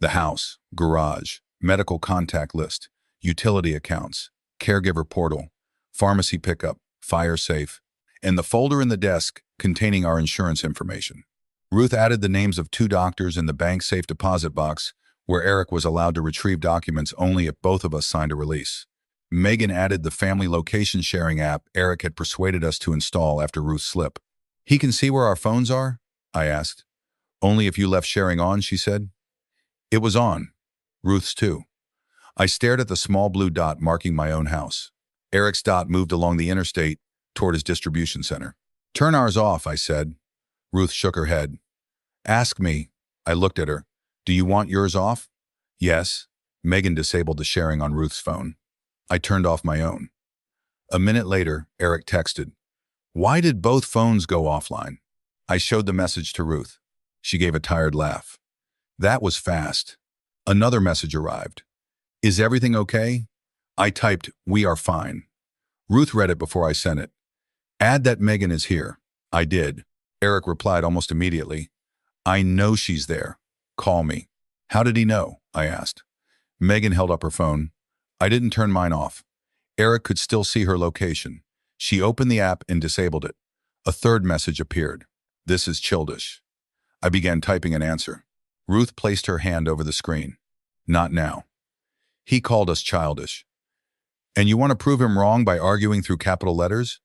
The house, garage, medical contact list, utility accounts, caregiver portal, pharmacy pickup, fire safe, and the folder in the desk containing our insurance information. Ruth added the names of 2 doctors in the bank safe deposit box where Eric was allowed to retrieve documents only if both of us signed a release. Megan added the family location sharing app Eric had persuaded us to install after Ruth's slip. He can see where our phones are? I asked. Only if you left sharing on, she said. It was on. Ruth's too. I stared at the small blue dot marking my own house. Eric's dot moved along the interstate toward his distribution center. Turn ours off, I said. Ruth shook her head. Ask me. I looked at her. Do you want yours off? Yes. Megan disabled the sharing on Ruth's phone. I turned off my own. A minute later, Eric texted. Why did both phones go offline? I showed the message to Ruth. She gave a tired laugh. That was fast. Another message arrived. Is everything okay? I typed, we are fine. Ruth read it before I sent it. Add that Megan is here. I did. Eric replied almost immediately. I know she's there. Call me. How did he know? I asked. Megan held up her phone. I didn't turn mine off. Eric could still see her location. She opened the app and disabled it. A third message appeared. This is childish. I began typing an answer. Ruth placed her hand over the screen. Not now. He called us childish. And you want to prove him wrong by arguing through capital letters?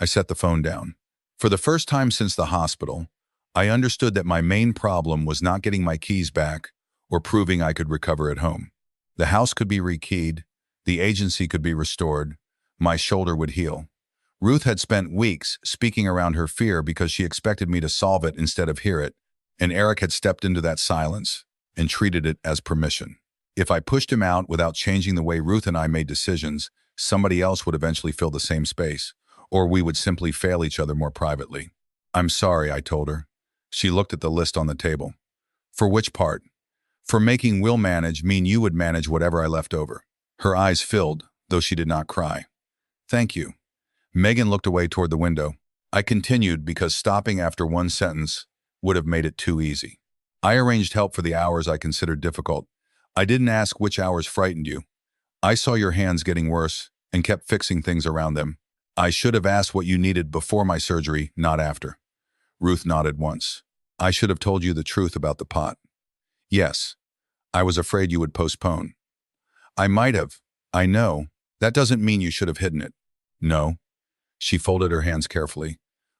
I set the phone down. For the first time since the hospital, I understood that my main problem was not getting my keys back or proving I could recover at home. The house could be rekeyed, the agency could be restored, my shoulder would heal. Ruth had spent weeks speaking around her fear because she expected me to solve it instead of hear it, and Eric had stepped into that silence and treated it as permission. If I pushed him out without changing the way Ruth and I made decisions, somebody else would eventually fill the same space, or we would simply fail each other more privately. I'm sorry, I told her. She looked at the list on the table. For which part? For making Will manage mean you would manage whatever I left over. Her eyes filled, though she did not cry. Thank you. Megan looked away toward the window. I continued because stopping after one sentence would have made it too easy. I arranged help for the hours I considered difficult. I didn't ask which hours frightened you. I saw your hands getting worse and kept fixing things around them. I should have asked what you needed before my surgery, not after. Ruth nodded once. I should have told you the truth about the pot. Yes. I was afraid you would postpone. I might have. I know. That doesn't mean you should have hidden it. No. She folded her hands carefully.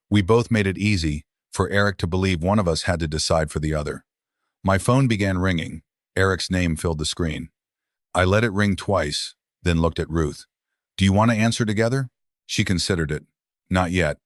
We both made it easy for Eric to believe one of us had to decide for the other. My phone began ringing. Eric's name filled the screen. I let it ring twice, then looked at Ruth. Do you want to answer together? She considered it. Not yet.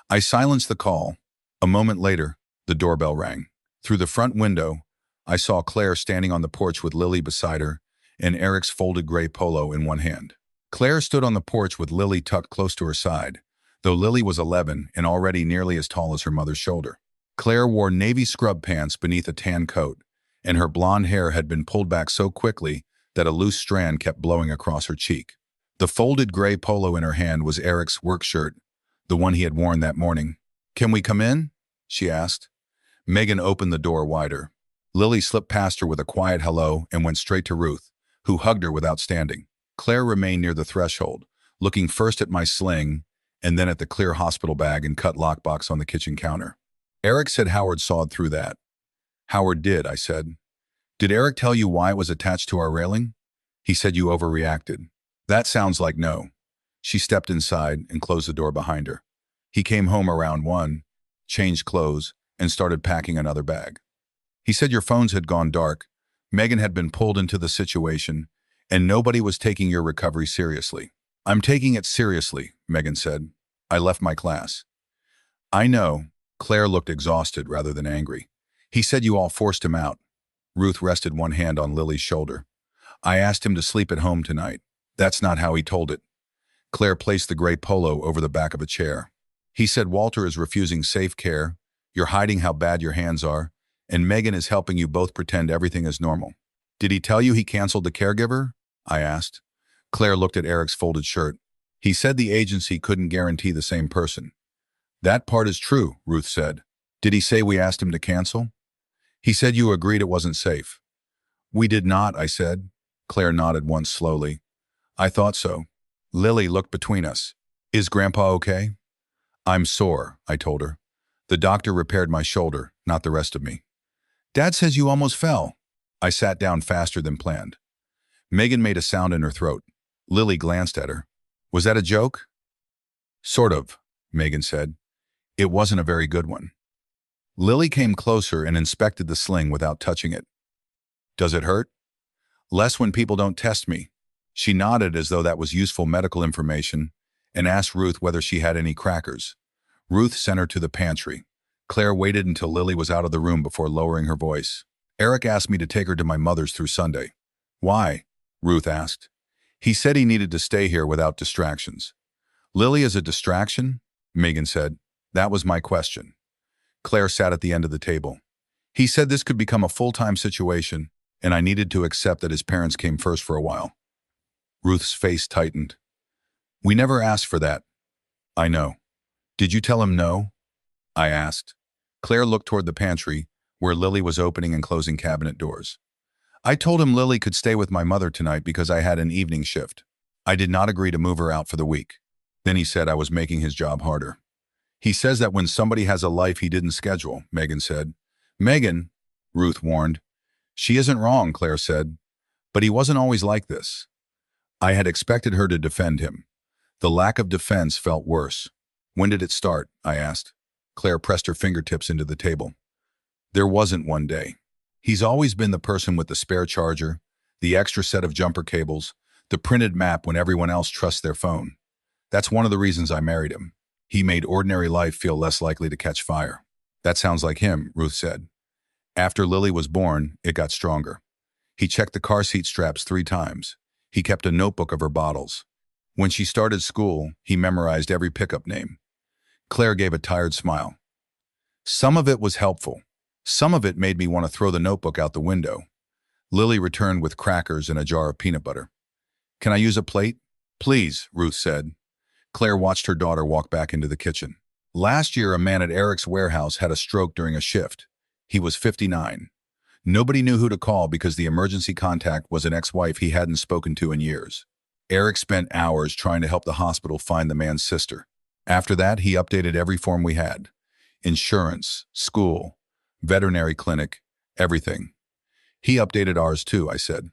I silenced the call. A moment later, the doorbell rang. Through the front window, I saw Claire standing on the porch with Lily beside her and Eric's folded gray polo in one hand. Claire stood on the porch with Lily tucked close to her side, though Lily was 11 and already nearly as tall as her mother's shoulder. Claire wore navy scrub pants beneath a tan coat, and her blonde hair had been pulled back so quickly that a loose strand kept blowing across her cheek. The folded gray polo in her hand was Eric's work shirt, the one he had worn that morning. Can we come in? She asked. Megan opened the door wider. Lily slipped past her with a quiet hello and went straight to Ruth, who hugged her without standing. Claire remained near the threshold, looking first at my sling and then at the clear hospital bag and cut lockbox on the kitchen counter. Eric said Howard sawed through that. Howard did, I said. Did Eric tell you why it was attached to our railing? He said you overreacted. That sounds like no. She stepped inside and closed the door behind her. He came home around 1, changed clothes, and started packing another bag. He said your phones had gone dark, Megan had been pulled into the situation, and nobody was taking your recovery seriously. I'm taking it seriously, Megan said. I left my class. I know. Claire looked exhausted rather than angry. He said you all forced him out. Ruth rested one hand on Lily's shoulder. I asked him to sleep at home tonight. That's not how he told it. Claire placed the gray polo over the back of a chair. He said Walter is refusing safe care, you're hiding how bad your hands are, and Megan is helping you both pretend everything is normal. Did he tell you he canceled the caregiver? I asked. Claire looked at Eric's folded shirt. He said the agency couldn't guarantee the same person. That part is true, Ruth said. Did he say we asked him to cancel? He said you agreed it wasn't safe. We did not, I said. Claire nodded once slowly. I thought so. Lily looked between us. Is Grandpa okay? I'm sore, I told her. The doctor repaired my shoulder, not the rest of me. Dad says you almost fell. I sat down faster than planned. Megan made a sound in her throat. Lily glanced at her. Was that a joke? Sort of, Megan said. It wasn't a very good one. Lily came closer and inspected the sling without touching it. Does it hurt? Less when people don't test me. She nodded as though that was useful medical information and asked Ruth whether she had any crackers. Ruth sent her to the pantry. Claire waited until Lily was out of the room before lowering her voice. Eric asked me to take her to my mother's through Sunday. Why? Ruth asked. He said he needed to stay here without distractions. Lily is a distraction? Megan said. That was my question. Claire sat at the end of the table. He said this could become a full-time situation, and I needed to accept that his parents came first for a while. Ruth's face tightened. We never asked for that. I know. Did you tell him no? I asked. Claire looked toward the pantry, where Lily was opening and closing cabinet doors. I told him Lily could stay with my mother tonight because I had an evening shift. I did not agree to move her out for the week. Then he said I was making his job harder. He says that when somebody has a life he didn't schedule, Megan said. Megan, Ruth warned. She isn't wrong, Claire said. But he wasn't always like this. I had expected her to defend him. The lack of defense felt worse. When did it start? I asked. Claire pressed her fingertips into the table. There wasn't one day. He's always been the person with the spare charger, the extra set of jumper cables, the printed map when everyone else trusts their phone. That's one of the reasons I married him. He made ordinary life feel less likely to catch fire. That sounds like him, Ruth said. After Lily was born, it got stronger. He checked the car seat straps 3 times. He kept a notebook of her bottles. When she started school, he memorized every pickup name. Claire gave a tired smile. Some of it was helpful. Some of it made me want to throw the notebook out the window. Lily returned with crackers and a jar of peanut butter. Can I use a plate? Please, Ruth said. Claire watched her daughter walk back into the kitchen. Last year, a man at Eric's warehouse had a stroke during a shift. He was 59. Nobody knew who to call because the emergency contact was an ex-wife he hadn't spoken to in years. Eric spent hours trying to help the hospital find the man's sister. After that, he updated every form we had. Insurance, school, veterinary clinic, everything. He updated ours too, I said.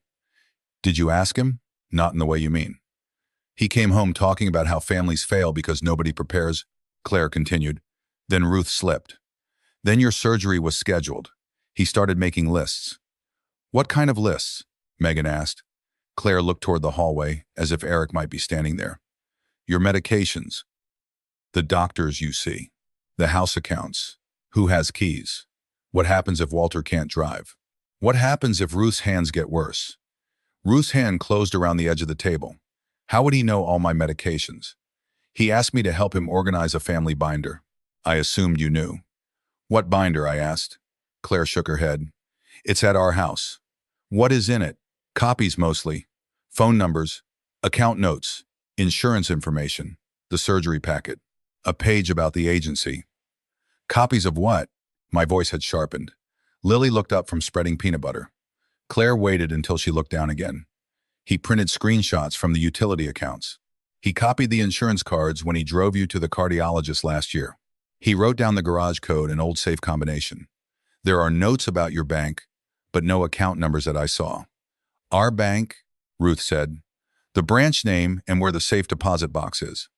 Did you ask him? Not in the way you mean. He came home talking about how families fail because nobody prepares, Claire continued. Then Ruth slipped. Then your surgery was scheduled. He started making lists. What kind of lists? Megan asked. Claire looked toward the hallway, as if Eric might be standing there. Your medications. The doctors you see. The house accounts. Who has keys? What happens if Walter can't drive? What happens if Ruth's hands get worse? Ruth's hand closed around the edge of the table. How would he know all my medications? He asked me to help him organize a family binder. I assumed you knew. What binder? I asked. Claire shook her head. It's at our house. What is in it? Copies mostly. Phone numbers, account notes, insurance information, the surgery packet, a page about the agency. Copies of what? My voice had sharpened. Lily looked up from spreading peanut butter. Claire waited until she looked down again. He printed screenshots from the utility accounts. He copied the insurance cards when he drove you to the cardiologist last year. He wrote down the garage code and old safe combination. There are notes about your bank, but no account numbers that I saw. Our bank, Ruth said. The branch name and where the safe deposit box is.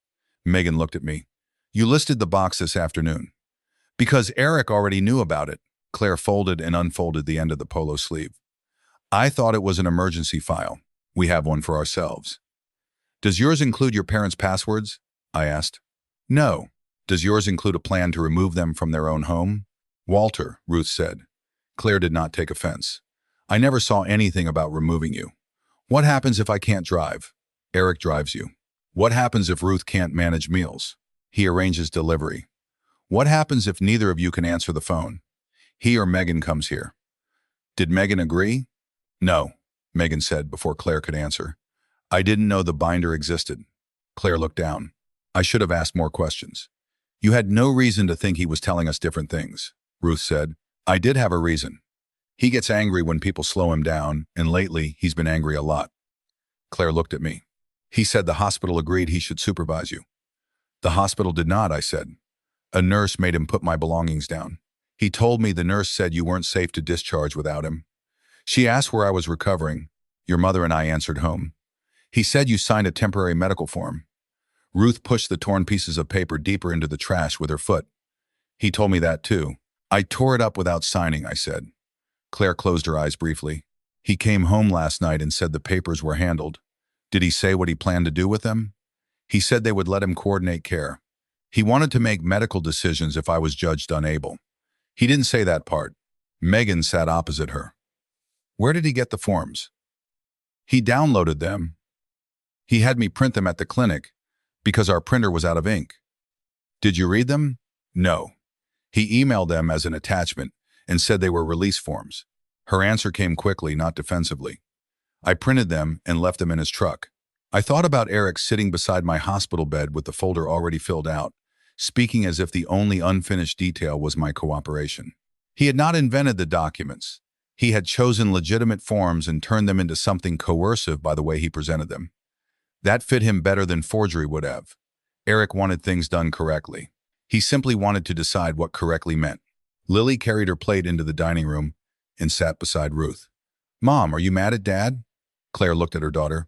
Megan looked at me. You listed the box this afternoon. Because Eric already knew about it. Claire folded and unfolded the end of the polo sleeve. I thought it was an emergency file. We have one for ourselves. Does yours include your parents' passwords? I asked. No. Does yours include a plan to remove them from their own home? Walter, Ruth said. Claire did not take offense. I never saw anything about removing you. What happens if I can't drive? Eric drives you. What happens if Ruth can't manage meals? He arranges delivery. What happens if neither of you can answer the phone? He or Megan comes here. Did Megan agree? No, Megan said before Claire could answer. I didn't know the binder existed. Claire looked down. I should have asked more questions. You had no reason to think he was telling us different things, Ruth said. I did have a reason. He gets angry when people slow him down, and lately he's been angry a lot. Claire looked at me. He said the hospital agreed he should supervise you. The hospital did not, I said. A nurse made him put my belongings down. He told me the nurse said you weren't safe to discharge without him. She asked where I was recovering. Your mother and I answered home. He said you signed a temporary medical form. Ruth pushed the torn pieces of paper deeper into the trash with her foot. He told me that too. I tore it up without signing, I said. Claire closed her eyes briefly. He came home last night and said the papers were handled. Did he say what he planned to do with them? He said they would let him coordinate care. He wanted to make medical decisions if I was judged unable. He didn't say that part. Megan sat opposite her. Where did he get the forms? He downloaded them. He had me print them at the clinic because our printer was out of ink. Did you read them? No. He emailed them as an attachment and said they were release forms. Her answer came quickly, not defensively. I printed them and left them in his truck. I thought about Eric sitting beside my hospital bed with the folder already filled out, speaking as if the only unfinished detail was my cooperation. He had not invented the documents. He had chosen legitimate forms and turned them into something coercive by the way he presented them. That fit him better than forgery would have. Eric wanted things done correctly. He simply wanted to decide what correctly meant. Lily carried her plate into the dining room and sat beside Ruth. Mom, are you mad at Dad? Claire looked at her daughter.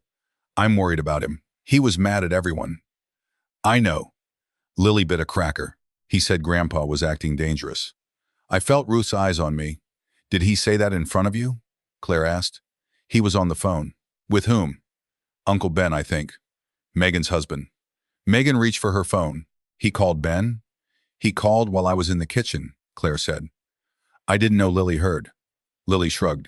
I'm worried about him. He was mad at everyone. I know. Lily bit a cracker. He said Grandpa was acting dangerous. I felt Ruth's eyes on me. Did he say that in front of you? Claire asked. He was on the phone. With whom? Uncle Ben, I think. Megan's husband. Megan reached for her phone. He called Ben? He called while I was in the kitchen, Claire said. I didn't know Lily heard. Lily shrugged.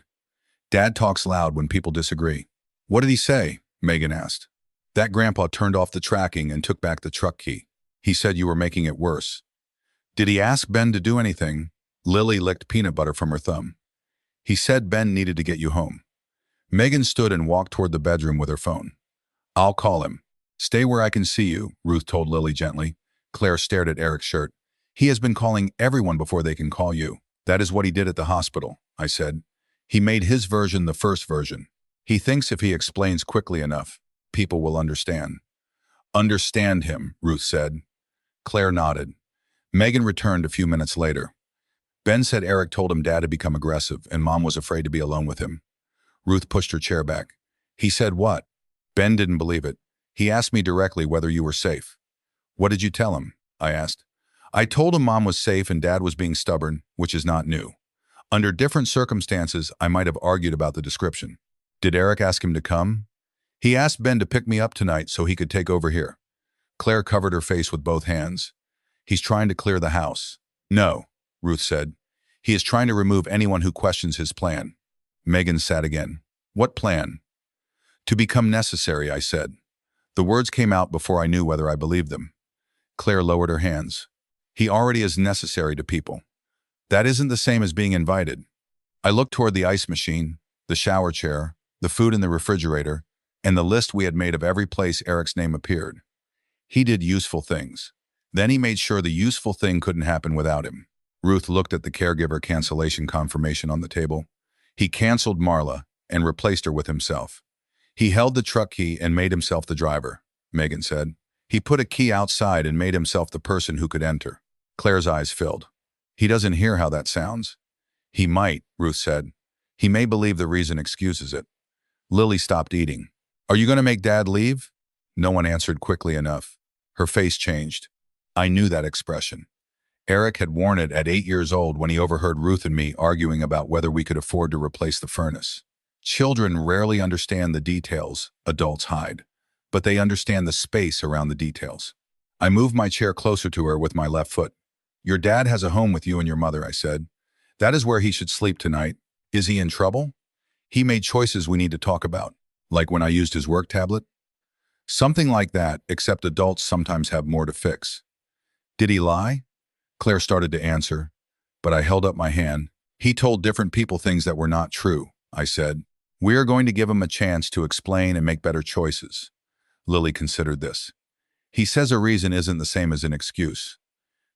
Dad talks loud when people disagree. What did he say? Megan asked. That grandpa turned off the tracking and took back the truck key. He said you were making it worse. Did he ask Ben to do anything? Lily licked peanut butter from her thumb. He said Ben needed to get you home. Megan stood and walked toward the bedroom with her phone. I'll call him. Stay where I can see you, Ruth told Lily gently. Claire stared at Eric's shirt. He has been calling everyone before they can call you. That is what he did at the hospital, I said. He made his version the first version. He thinks if he explains quickly enough, people will understand. Understand him, Ruth said. Claire nodded. Megan returned a few minutes later. Ben said Eric told him Dad had become aggressive and Mom was afraid to be alone with him. Ruth pushed her chair back. He said what? Ben didn't believe it. He asked me directly whether you were safe. What did you tell him? I asked. I told him Mom was safe and Dad was being stubborn, which is not new. Under different circumstances, I might have argued about the description. Did Eric ask him to come? He asked Ben to pick me up tonight so he could take over here. Claire covered her face with both hands. He's trying to clear the house. No, Ruth said. He is trying to remove anyone who questions his plan. Megan sat again. What plan? To become necessary, I said. The words came out before I knew whether I believed them. Claire lowered her hands. He already is necessary to people. That isn't the same as being invited. I looked toward the ice machine, the shower chair, the food in the refrigerator, and the list we had made of every place Eric's name appeared. He did useful things. Then he made sure the useful thing couldn't happen without him. Ruth looked at the caregiver cancellation confirmation on the table. He canceled Marla and replaced her with himself. He held the truck key and made himself the driver, Megan said. He put a key outside and made himself the person who could enter. Claire's eyes filled. He doesn't hear how that sounds. He might, Ruth said. He may believe the reason excuses it. Lily stopped eating. Are you going to make Dad leave? No one answered quickly enough. Her face changed. I knew that expression. Eric had worn it at 8 years old when he overheard Ruth and me arguing about whether we could afford to replace the furnace. Children rarely understand the details adults hide, but they understand the space around the details. I moved my chair closer to her with my left foot. Your dad has a home with you and your mother, I said. That is where he should sleep tonight. Is he in trouble? He made choices we need to talk about, like when I used his work tablet. Something like that, except adults sometimes have more to fix. Did he lie? Claire started to answer, but I held up my hand. He told different people things that were not true, I said. We are going to give him a chance to explain and make better choices. Lily considered this. He says a reason isn't the same as an excuse.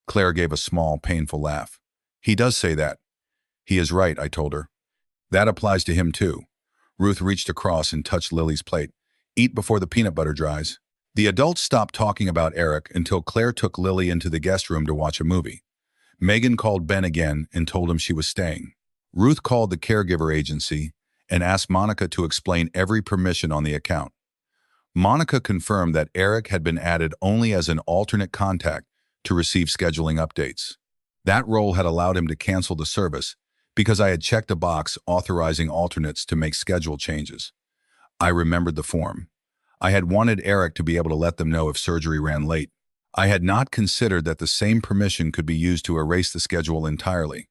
Claire gave a small, painful laugh. He does say that. He is right, I told her. That applies to him too. Ruth reached across and touched Lily's plate. Eat before the peanut butter dries. The adults stopped talking about Eric until Claire took Lily into the guest room to watch a movie. Megan called Ben again and told him she was staying. Ruth called the caregiver agency and asked Monica to explain every permission on the account. Monica confirmed that Eric had been added only as an alternate contact to receive scheduling updates. That role had allowed him to cancel the service because I had checked a box authorizing alternates to make schedule changes. I remembered the form. I had wanted Eric to be able to let them know if surgery ran late. I had not considered that the same permission could be used to erase the schedule entirely.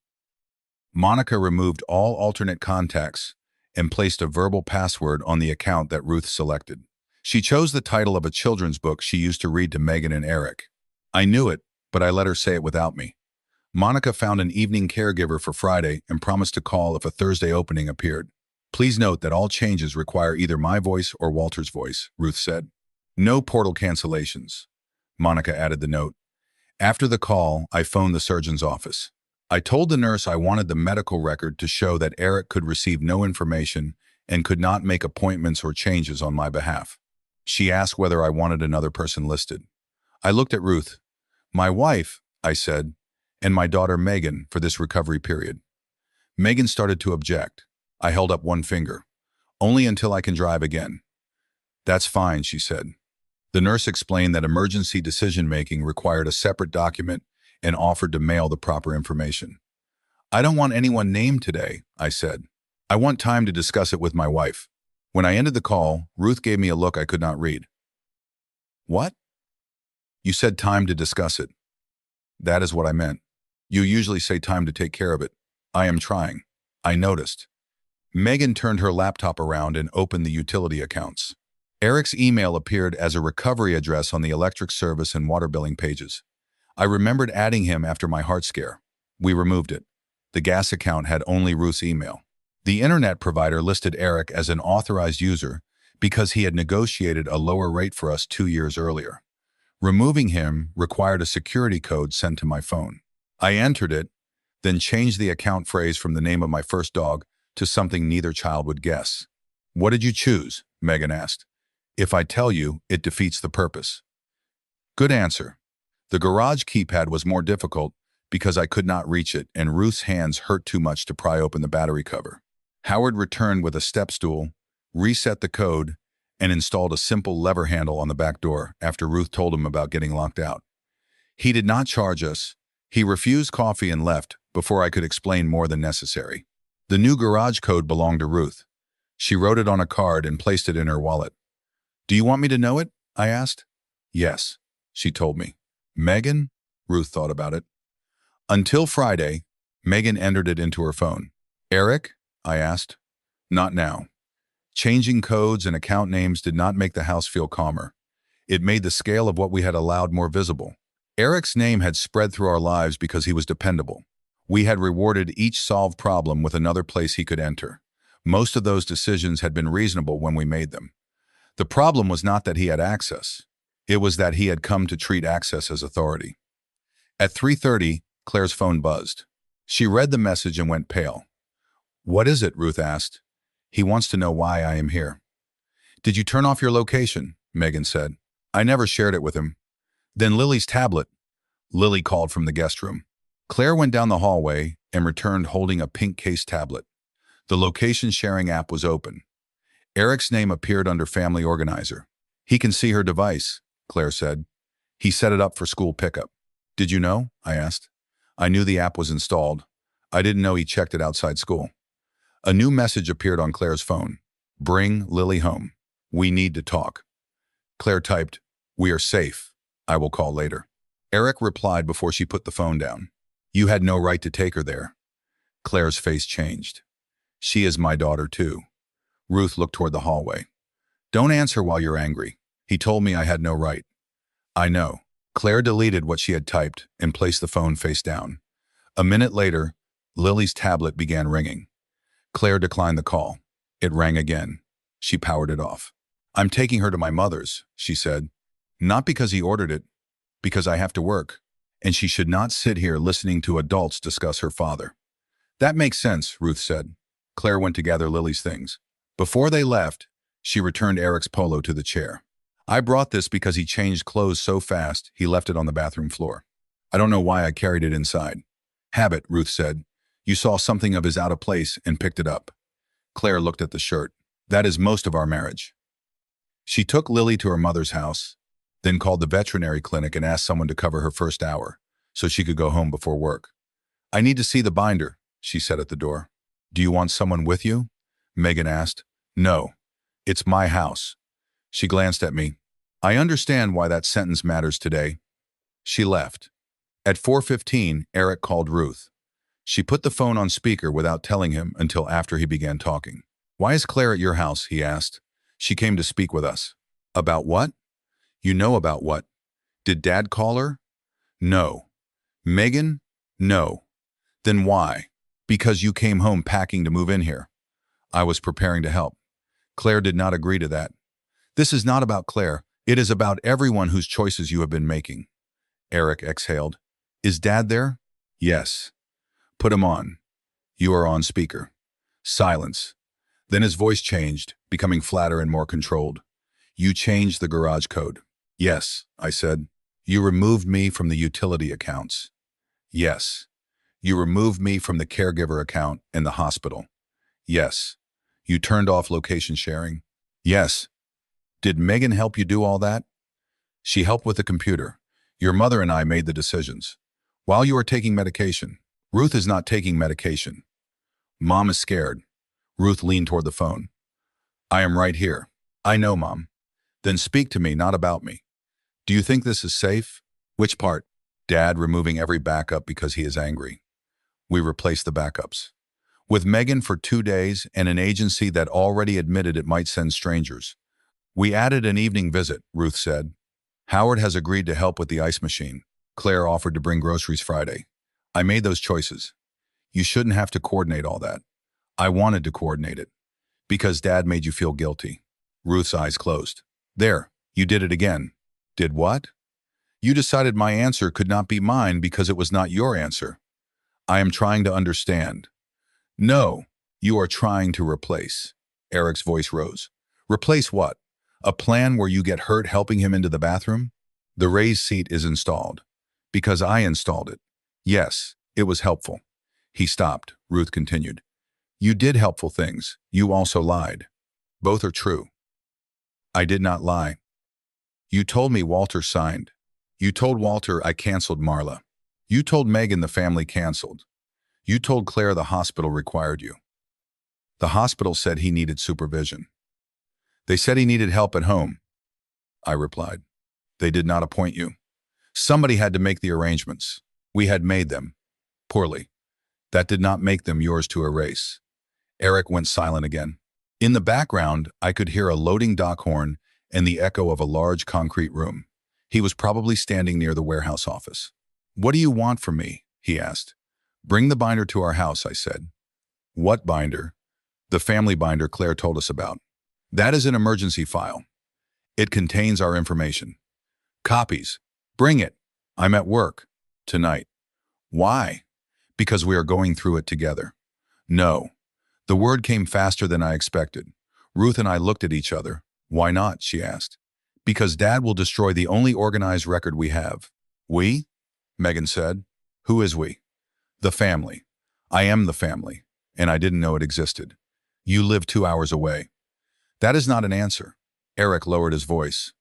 Monica removed all alternate contacts and placed a verbal password on the account that Ruth selected. She chose the title of a children's book she used to read to Megan and Eric. I knew it, but I let her say it without me. Monica found an evening caregiver for Friday and promised to call if a Thursday opening appeared. Please note that all changes require either my voice or Walter's voice, Ruth said. No portal cancellations. Monica added the note. After the call, I phoned the surgeon's office. I told the nurse I wanted the medical record to show that Eric could receive no information and could not make appointments or changes on my behalf. She asked whether I wanted another person listed. I looked at Ruth. My wife, I said, and my daughter Megan for this recovery period. Megan started to object. I held up one finger. Only until I can drive again. That's fine, she said. The nurse explained that emergency decision-making required a separate document and offered to mail the proper information. I don't want anyone named today, I said. I want time to discuss it with my wife. When I ended the call, Ruth gave me a look I could not read. What? You said time to discuss it. That is what I meant. You usually say time to take care of it. I am trying. I noticed. Megan turned her laptop around and opened the utility accounts. Eric's email appeared as a recovery address on the electric service and water billing pages. I remembered adding him after my heart scare. We removed it. The gas account had only Ruth's email. The internet provider listed Eric as an authorized user because he had negotiated a lower rate for us 2 years earlier. Removing him required a security code sent to my phone. I entered it, then changed the account phrase from the name of my first dog to something neither child would guess. What did you choose? Megan asked. If I tell you, it defeats the purpose. Good answer. The garage keypad was more difficult because I could not reach it and Ruth's hands hurt too much to pry open the battery cover. Howard returned with a step stool, reset the code, and installed a simple lever handle on the back door after Ruth told him about getting locked out. He did not charge us. He refused coffee and left before I could explain more than necessary. The new garage code belonged to Ruth. She wrote it on a card and placed it in her wallet. Do you want me to know it? I asked. Yes, she told me. Megan? Ruth thought about it. Until Friday, Megan entered it into her phone. Eric? I asked. Not now. Changing codes and account names did not make the house feel calmer. It made the scale of what we had allowed more visible. Eric's name had spread through our lives because he was dependable. We had rewarded each solved problem with another place he could enter. Most of those decisions had been reasonable when we made them. The problem was not that he had access. It was that he had come to treat access as authority. At 3:30, Claire's phone buzzed. She read the message and went pale. What is it? Ruth asked. He wants to know why I am here. Did you turn off your location? Megan said. I never shared it with him. Then Lily's tablet. Lily called from the guest room. Claire went down the hallway and returned holding a pink case tablet. The location sharing app was open. Eric's name appeared under Family Organizer. He can see her device, Claire said. He set it up for school pickup. Did you know? I asked. I knew the app was installed. I didn't know he checked it outside school. A new message appeared on Claire's phone. Bring Lily home. We need to talk. Claire typed, We are safe. I will call later. Eric replied before she put the phone down. You had no right to take her there. Claire's face changed. She is my daughter too. Ruth looked toward the hallway. Don't answer while you're angry. He told me I had no right. I know. Claire deleted what she had typed and placed the phone face down. A minute later, Lily's tablet began ringing. Claire declined the call. It rang again. She powered it off. I'm taking her to my mother's, she said. Not because he ordered it, because I have to work, and she should not sit here listening to adults discuss her father. That makes sense, Ruth said. Claire went to gather Lily's things. Before they left, she returned Eric's polo to the chair. I brought this because he changed clothes so fast he left it on the bathroom floor. I don't know why I carried it inside. Habit, Ruth said. You saw something of his out of place and picked it up. Claire looked at the shirt. That is most of our marriage. She took Lily to her mother's house, then called the veterinary clinic and asked someone to cover her first hour so she could go home before work. I need to see the binder, she said at the door. Do you want someone with you? Megan asked. No, it's my house. She glanced at me. I understand why that sentence matters today. She left. At 4:15, Eric called Ruth. She put the phone on speaker without telling him until after he began talking. Why is Claire at your house? He asked. She came to speak with us. About what? You know about what? Did Dad call her? No. Megan? No. Then why? Because you came home packing to move in here. I was preparing to help. Claire did not agree to that. This is not about Claire. It is about everyone whose choices you have been making. Eric exhaled. Is Dad there? Yes. Put him on. You are on speaker. Silence. Then his voice changed, becoming flatter and more controlled. You changed the garage code. Yes, I said. You removed me from the utility accounts. Yes. You removed me from the caregiver account and the hospital. Yes. You turned off location sharing. Yes. Did Megan help you do all that? She helped with the computer. Your mother and I made the decisions. While you are taking medication. Ruth is not taking medication. Mom is scared. Ruth leaned toward the phone. I am right here. I know, Mom. Then speak to me, not about me. Do you think this is safe? Which part? Dad removing every backup because he is angry. We replaced the backups. With Megan for 2 days and an agency that already admitted it might send strangers. We added an evening visit, Ruth said. Howard has agreed to help with the ice machine. Claire offered to bring groceries Friday. I made those choices. You shouldn't have to coordinate all that. I wanted to coordinate it. Because Dad made you feel guilty. Ruth's eyes closed. There, you did it again. Did what? You decided my answer could not be mine because it was not your answer. I am trying to understand. No, you are trying to replace. Eric's voice rose. Replace what? A plan where you get hurt helping him into the bathroom? The raised seat is installed. Because I installed it. Yes, it was helpful. He stopped. Ruth continued. You did helpful things. You also lied. Both are true. I did not lie. You told me Walter signed. You told Walter I canceled Marla. You told Megan the family canceled. You told Claire the hospital required you. The hospital said he needed supervision. They said he needed help at home. I replied. They did not appoint you. Somebody had to make the arrangements. We had made them. Poorly. That did not make them yours to erase. Eric went silent again. In the background, I could hear a loading dock horn and the echo of a large concrete room. He was probably standing near the warehouse office. What do you want from me? He asked. Bring the binder to our house, I said. What binder? The family binder Claire told us about. That is an emergency file. It contains our information. Copies. Bring it. I'm at work. Tonight. Why? Because we are going through it together. No. The word came faster than I expected. Ruth and I looked at each other. Why not? She asked. Because Dad will destroy the only organized record we have. We? Megan said. Who is we? The family. I am the family, and I didn't know it existed. You live 2 hours away. That is not an answer. Eric lowered his voice.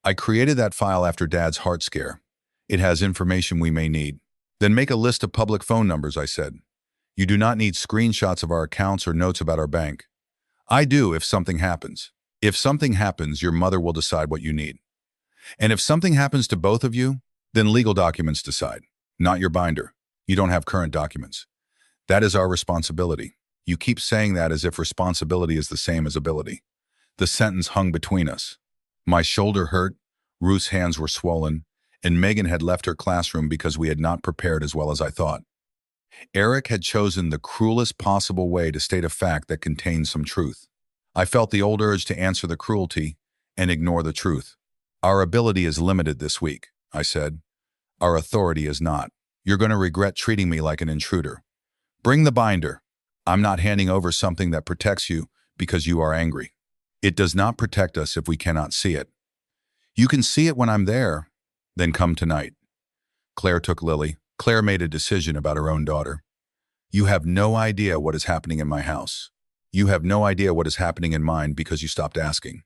I created that file after Dad's heart scare. It has information we may need. Then make a list of public phone numbers, I said. You do not need screenshots of our accounts or notes about our bank. I do if something happens. If something happens, your mother will decide what you need. And if something happens to both of you, then legal documents decide, not your binder. You don't have current documents. That is our responsibility. You keep saying that as if responsibility is the same as ability. The sentence hung between us. My shoulder hurt, Ruth's hands were swollen, and Megan had left her classroom because we had not prepared as well as I thought. Eric had chosen the cruelest possible way to state a fact that contained some truth. I felt the old urge to answer the cruelty and ignore the truth. Our ability is limited this week, I said. Our authority is not. You're going to regret treating me like an intruder. Bring the binder. I'm not handing over something that protects you because you are angry. It does not protect us if we cannot see it. You can see it when I'm there. Then come tonight. Claire took Lily. Claire made a decision about her own daughter. You have no idea what is happening in my house. You have no idea what is happening in mine because you stopped asking.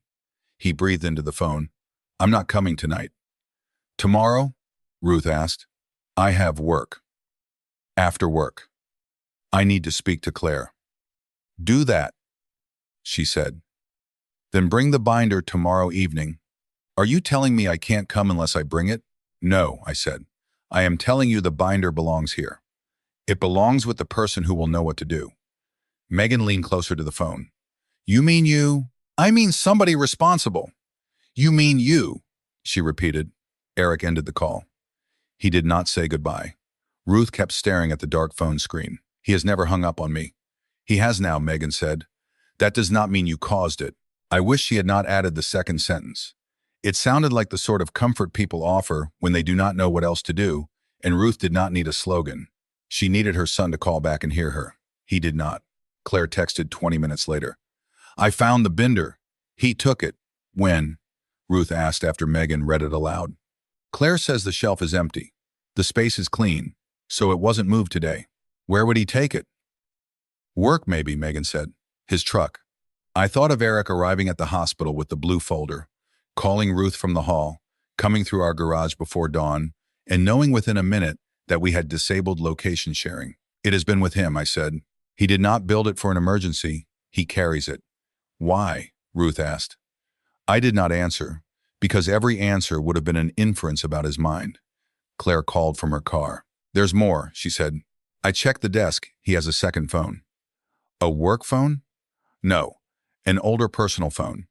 He breathed into the phone. I'm not coming tonight. Tomorrow? Ruth asked. I have work. After work. I need to speak to Claire. Do that, she said. Then bring the binder tomorrow evening. Are you telling me I can't come unless I bring it? No, I said. I am telling you the binder belongs here. It belongs with the person who will know what to do. Megan leaned closer to the phone. You mean you? I mean somebody responsible. You mean you, she repeated. Eric ended the call. He did not say goodbye. Ruth kept staring at the dark phone screen. He has never hung up on me. He has now, Megan said. That does not mean you caused it. I wish she had not added the second sentence. It sounded like the sort of comfort people offer when they do not know what else to do, and Ruth did not need a slogan. She needed her son to call back and hear her. He did not. Claire texted 20 minutes later. I found the binder. He took it. When? Ruth asked after Megan read it aloud. Claire says the shelf is empty. The space is clean, so it wasn't moved today. Where would he take it? Work, maybe, Megan said. His truck. I thought of Eric arriving at the hospital with the blue folder, calling Ruth from the hall, coming through our garage before dawn, and knowing within a minute that we had disabled location sharing. It has been with him, I said. He did not build it for an emergency. He carries it. Why? Ruth asked. I did not answer, because every answer would have been an inference about his mind. Claire called from her car. "There's more," she said. "I checked the desk. He has a second phone." "A work phone?" "No, an older personal phone.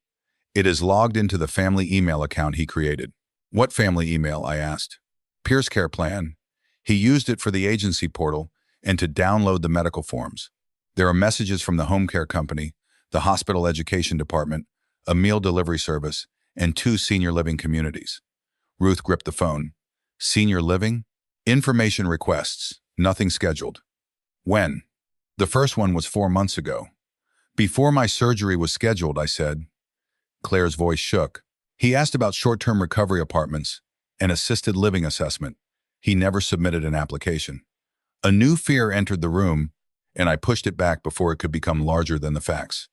It is logged into the family email account he created." "What family email?" I asked. "Pierce Care Plan. He used it for the agency portal and to download the medical forms. There are messages from the home care company, the hospital education department, a meal delivery service, and 2 senior living communities." Ruth gripped the phone. "Senior living? Information requests. Nothing scheduled." "When?" "The first one was 4 months ago. Before my surgery was scheduled," I said. Claire's voice shook. "He asked about short-term recovery apartments, an assisted living assessment. He never submitted an application." A new fear entered the room, and I pushed it back before it could become larger than the facts.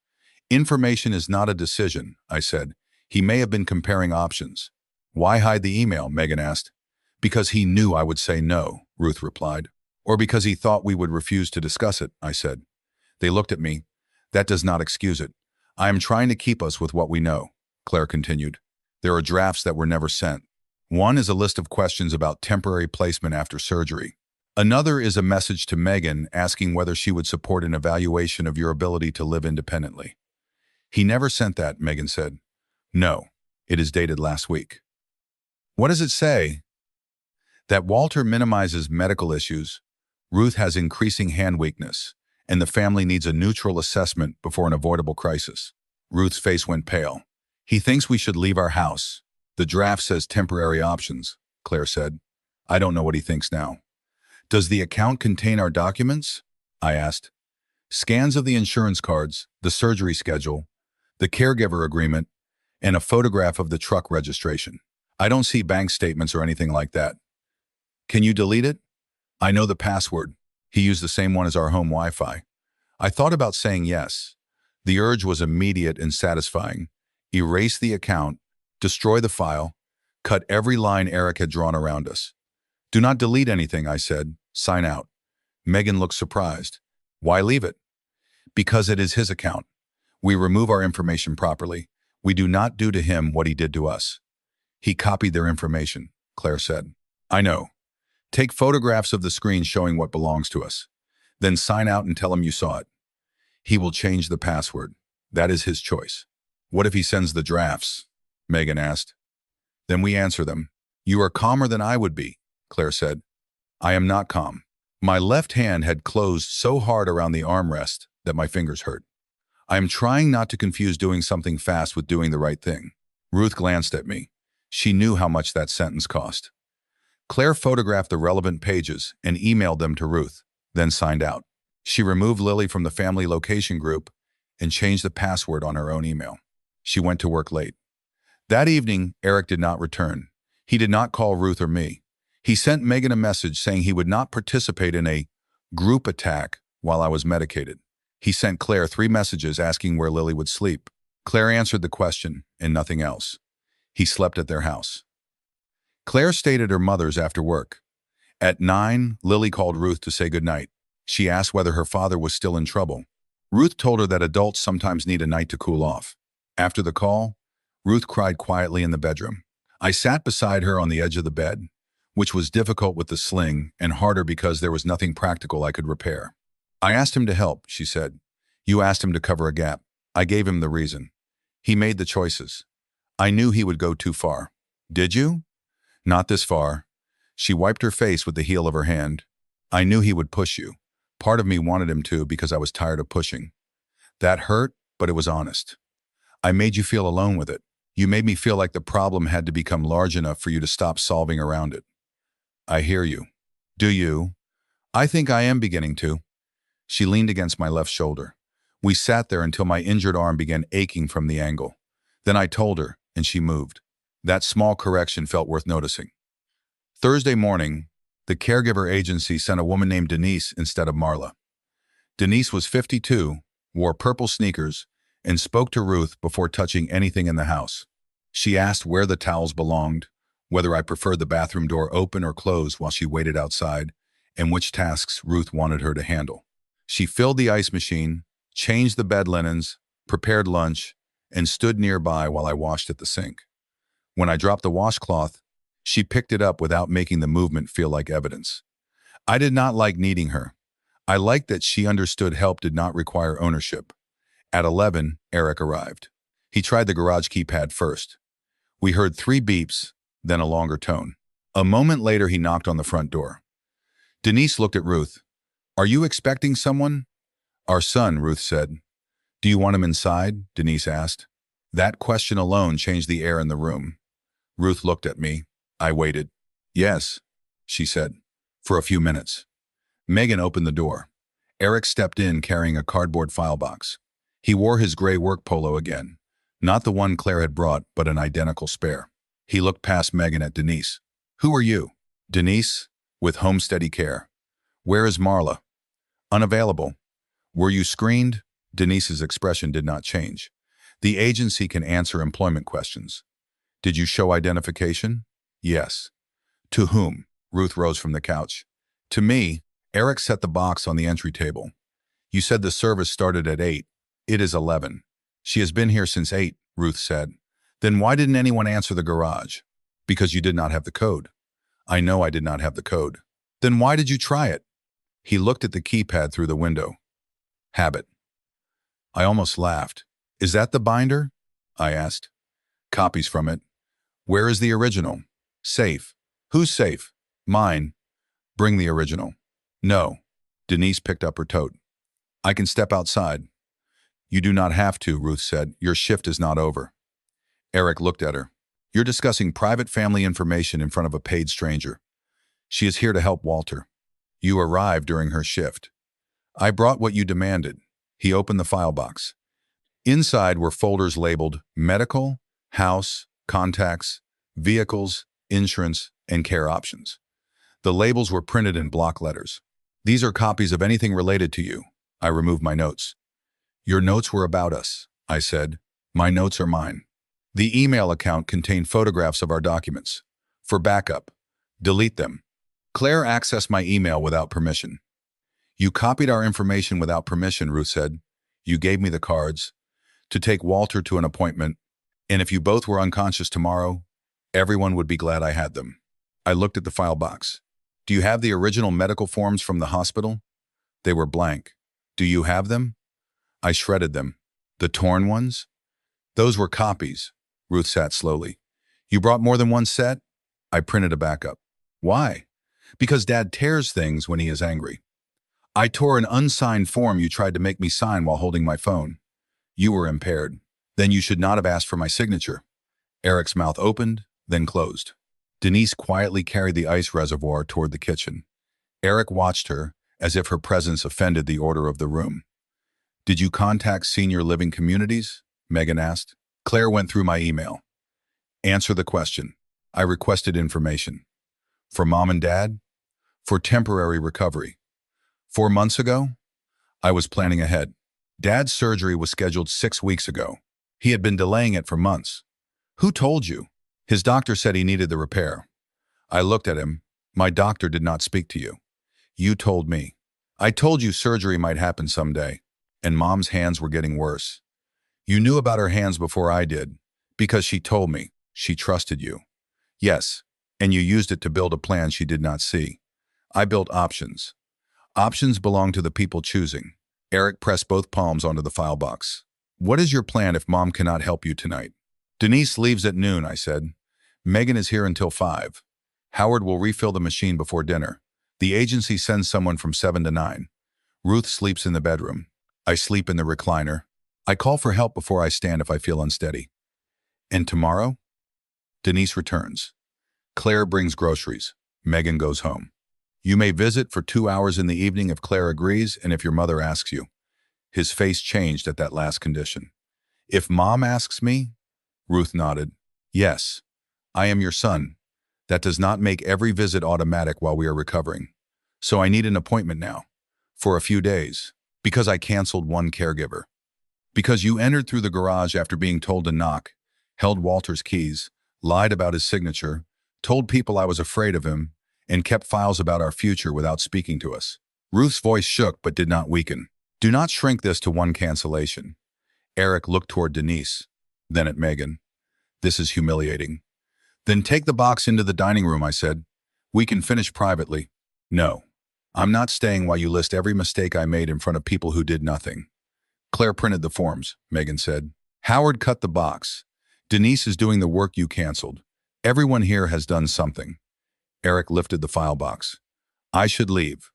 "Information is not a decision," I said. "He may have been comparing options." "Why hide the email?" Megan asked. "Because he knew I would say no," Ruth replied. "Or because he thought we would refuse to discuss it," I said. They looked at me. "That does not excuse it. I am trying to keep us with what we know," Claire continued. "There are drafts that were never sent. One is a list of questions about temporary placement after surgery. Another is a message to Megan asking whether she would support an evaluation of your ability to live independently." "He never sent that," Megan said. "No, it is dated last week." "What does it say?" "That Walter minimizes medical issues, Ruth has increasing hand weakness, and the family needs a neutral assessment before an avoidable crisis." Ruth's face went pale. "He thinks we should leave our house. The draft says temporary options," Claire said. "I don't know what he thinks now." "Does the account contain our documents?" I asked. "Scans of the insurance cards, the surgery schedule, the caregiver agreement, and a photograph of the truck registration. I don't see bank statements or anything like that." "Can you delete it?" "I know the password. He used the same one as our home Wi-Fi." I thought about saying yes. The urge was immediate and satisfying. Erase the account, destroy the file, cut every line Eric had drawn around us. "Do not delete anything," I said. "Sign out." Megan looked surprised. "Why leave it?" "Because it is his account. We remove our information properly. We do not do to him what he did to us." "He copied their information," Claire said. "I know. Take photographs of the screen showing what belongs to us. Then sign out and tell him you saw it. He will change the password. That is his choice." "What if he sends the drafts?" Megan asked. "Then we answer them." "You are calmer than I would be," Claire said. "I am not calm." My left hand had closed so hard around the armrest that my fingers hurt. "I am trying not to confuse doing something fast with doing the right thing." Ruth glanced at me. She knew how much that sentence cost. Claire photographed the relevant pages and emailed them to Ruth, then signed out. She removed Lily from the family location group and changed the password on her own email. She went to work late. That evening, Eric did not return. He did not call Ruth or me. He sent Megan a message saying he would not participate in a group attack while I was medicated. He sent Claire 3 messages asking where Lily would sleep. Claire answered the question and nothing else. He slept at their house. Claire stayed at her mother's after work. At 9, Lily called Ruth to say goodnight. She asked whether her father was still in trouble. Ruth told her that adults sometimes need a night to cool off. After the call, Ruth cried quietly in the bedroom. I sat beside her on the edge of the bed, which was difficult with the sling and harder because there was nothing practical I could repair. "I asked him to help," she said. "You asked him to cover a gap. I gave him the reason. He made the choices. I knew he would go too far." "Did you?" "Not this far." She wiped her face with the heel of her hand. "I knew he would push you. Part of me wanted him to because I was tired of pushing. That hurt, but it was honest. I made you feel alone with it. You made me feel like the problem had to become large enough for you to stop solving around it." "I hear you." "Do you?" "I think I am beginning to." She leaned against my left shoulder. We sat there until my injured arm began aching from the angle. Then I told her, and she moved. That small correction felt worth noticing. Thursday morning, the caregiver agency sent a woman named Denise instead of Marla. Denise was 52, wore purple sneakers, and spoke to Ruth before touching anything in the house. She asked where the towels belonged, whether I preferred the bathroom door open or closed while she waited outside, and which tasks Ruth wanted her to handle. She filled the ice machine, changed the bed linens, prepared lunch, and stood nearby while I washed at the sink. When I dropped the washcloth, she picked it up without making the movement feel like evidence. I did not like needing her. I liked that she understood help did not require ownership. At 11, Eric arrived. He tried the garage keypad first. We heard 3 beeps, then a longer tone. A moment later, he knocked on the front door. Denise looked at Ruth. "Are you expecting someone?" "Our son," Ruth said. "Do you want him inside?" Denise asked. That question alone changed the air in the room. Ruth looked at me. I waited. "Yes," she said, for a few minutes. Megan opened the door. Eric stepped in carrying a cardboard file box. He wore his gray work polo again. Not the one Claire had brought, but an identical spare. He looked past Megan at Denise. "Who are you?" "Denise, with Homesteady Care." "Where is Marla?" "Unavailable." "Were you screened?" Denise's expression did not change. "The agency can answer employment questions." "Did you show identification?" "Yes." "To whom?" Ruth rose from the couch. "To me." Eric set the box on the entry table. "You said the service started at 8. It is 11. She has been here since 8, Ruth said. "Then why didn't anyone answer the garage?" "Because you did not have the code." "I know I did not have the code." "Then why did you try it?" He looked at the keypad through the window. "Habit." I almost laughed. "Is that the binder?" I asked. "Copies from it." "Where is the original?" "Safe." "Whose safe?" "Mine." "Bring the original." "No." Denise picked up her tote. "I can step outside." "You do not have to," Ruth said. "Your shift is not over." Eric looked at her. "You're discussing private family information in front of a paid stranger. She is here to help Walter. You arrived during her shift." "I brought what you demanded." He opened the file box. Inside were folders labeled medical, house, contacts, vehicles, insurance, and care options. The labels were printed in block letters. "These are copies of anything related to you." I removed my notes. "Your notes were about us," I said. "My notes are mine." The email account contained photographs of our documents. "For backup. Delete them." Claire accessed my email without permission. "You copied our information without permission," Ruth said. "You gave me the cards to take Walter to an appointment, and if you both were unconscious tomorrow, everyone would be glad I had them." I looked at the file box. "Do you have the original medical forms from the hospital?" They were blank. "Do you have them?" I shredded them. "The torn ones?" "Those were copies." Ruth sat slowly. "You brought more than one set?" I printed a backup. "Why?" "Because Dad tears things when he is angry." "I tore an unsigned form you tried to make me sign while holding my phone." "You were impaired. Then you should not have asked for my signature." Eric's mouth opened, then closed. Denise quietly carried the ice reservoir toward the kitchen. Eric watched her, as if her presence offended the order of the room. "Did you contact Senior Living Communities?" Megan asked. Claire went through my email. "Answer the question." I requested information. "For Mom and Dad?" "For temporary recovery." 4 months ago? I was planning ahead. Dad's surgery was scheduled 6 weeks ago. He had been delaying it for months. "Who told you?" "His doctor said he needed the repair." I looked at him. "My doctor did not speak to you." "You told me." "I told you surgery might happen someday." "And Mom's hands were getting worse." "You knew about her hands before I did, because she told me. She trusted you." "Yes, and you used it to build a plan she did not see." "I built options." "Options belong to the people choosing." Eric pressed both palms onto the file box. "What is your plan if Mom cannot help you tonight?" "Denise leaves at noon," I said. "Megan is here until 5. Howard will refill the machine before dinner. The agency sends someone from 7 to 9. Ruth sleeps in the bedroom. I sleep in the recliner. I call for help before I stand if I feel unsteady." "And tomorrow?" Denise returns. Claire brings groceries. Megan goes home. "You may visit for 2 hours in the evening if Claire agrees and if your mother asks you." His face changed at that last condition. "If Mom asks me?" Ruth nodded. "Yes. I am your son. That does not make every visit automatic while we are recovering. So I need an appointment now. For a few days. Because I canceled one caregiver. Because you entered through the garage after being told to knock, held Walter's keys, lied about his signature, told people I was afraid of him, and kept files about our future without speaking to us." Ruth's voice shook but did not weaken. "Do not shrink this to one cancellation." Eric looked toward Denise, then at Megan. "This is humiliating. Then take the box into the dining room, I said. We can finish privately. No. I'm not staying while you list every mistake I made in front of people who did nothing. Claire printed the forms, Megan said. Howard cut the box. Denise is doing the work you canceled. Everyone here has done something. Eric lifted the file box. I should leave.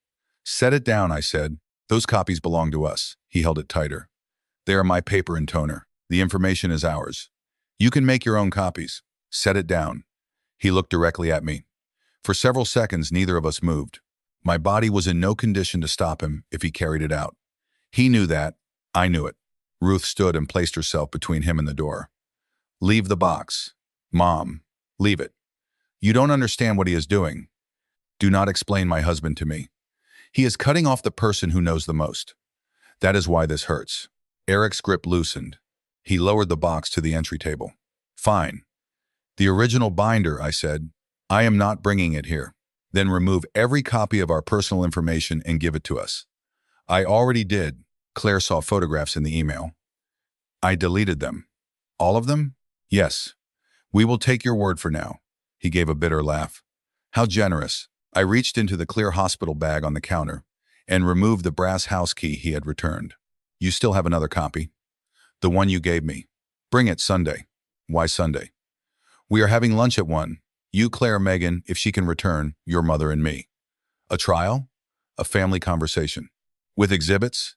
Set it down, I said. Those copies belong to us. He held it tighter. They are my paper and toner. The information is ours. You can make your own copies. Set it down. He looked directly at me. For several seconds, neither of us moved. My body was in no condition to stop him if he carried it out. He knew that. I knew it. Ruth stood and placed herself between him and the door. Leave the box. Mom, leave it. You don't understand what he is doing. Do not explain my husband to me. He is cutting off the person who knows the most. That is why this hurts. Eric's grip loosened. He lowered the box to the entry table. Fine. The original binder, I said. I am not bringing it here. Then remove every copy of our personal information and give it to us. I already did. Claire saw photographs in the email. I deleted them. All of them? Yes. We will take your word for now. He gave a bitter laugh. How generous. I reached into the clear hospital bag on the counter and removed the brass house key he had returned. You still have another copy? The one you gave me. Bring it Sunday. Why Sunday? We are having lunch at 1. You, Claire, Megan, if she can return, your mother and me. A trial? A family conversation. With exhibits?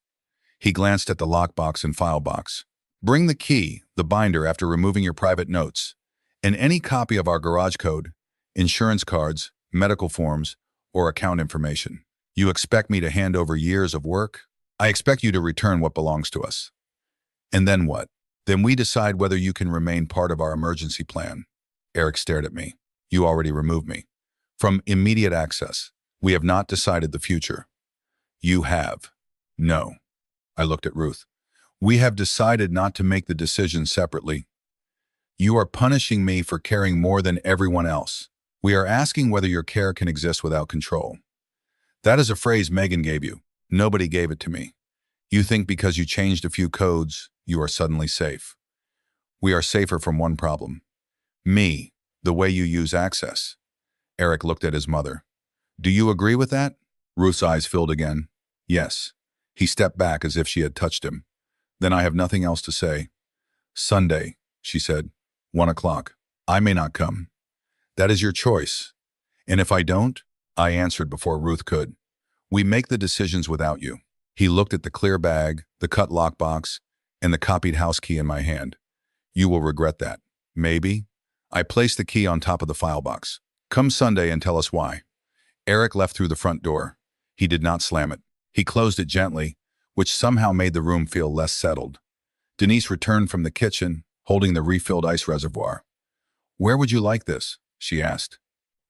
He glanced at the lockbox and file box. Bring the key, the binder after removing your private notes, and any copy of our garage code, insurance cards, medical forms, or account information. You expect me to hand over years of work? I expect you to return what belongs to us. And then what? Then we decide whether you can remain part of our emergency plan. Eric stared at me. You already removed me. From immediate access. We have not decided the future. You have. No. I looked at Ruth. We have decided not to make the decision separately. You are punishing me for caring more than everyone else. We are asking whether your care can exist without control. That is a phrase Megan gave you. Nobody gave it to me. You think because you changed a few codes, you are suddenly safe. We are safer from one problem. Me. The way you use access. Eric looked at his mother. Do you agree with that? Ruth's eyes filled again. Yes. He stepped back as if she had touched him. Then I have nothing else to say. Sunday, she said. 1 o'clock. I may not come. That is your choice. And if I don't, I answered before Ruth could. We make the decisions without you. He looked at the clear bag, the cut lockbox, and the copied house key in my hand. You will regret that. Maybe. I placed the key on top of the file box. Come Sunday and tell us why. Eric left through the front door. He did not slam it. He closed it gently, which somehow made the room feel less settled. Denise returned from the kitchen, holding the refilled ice reservoir. Where would you like this? She asked.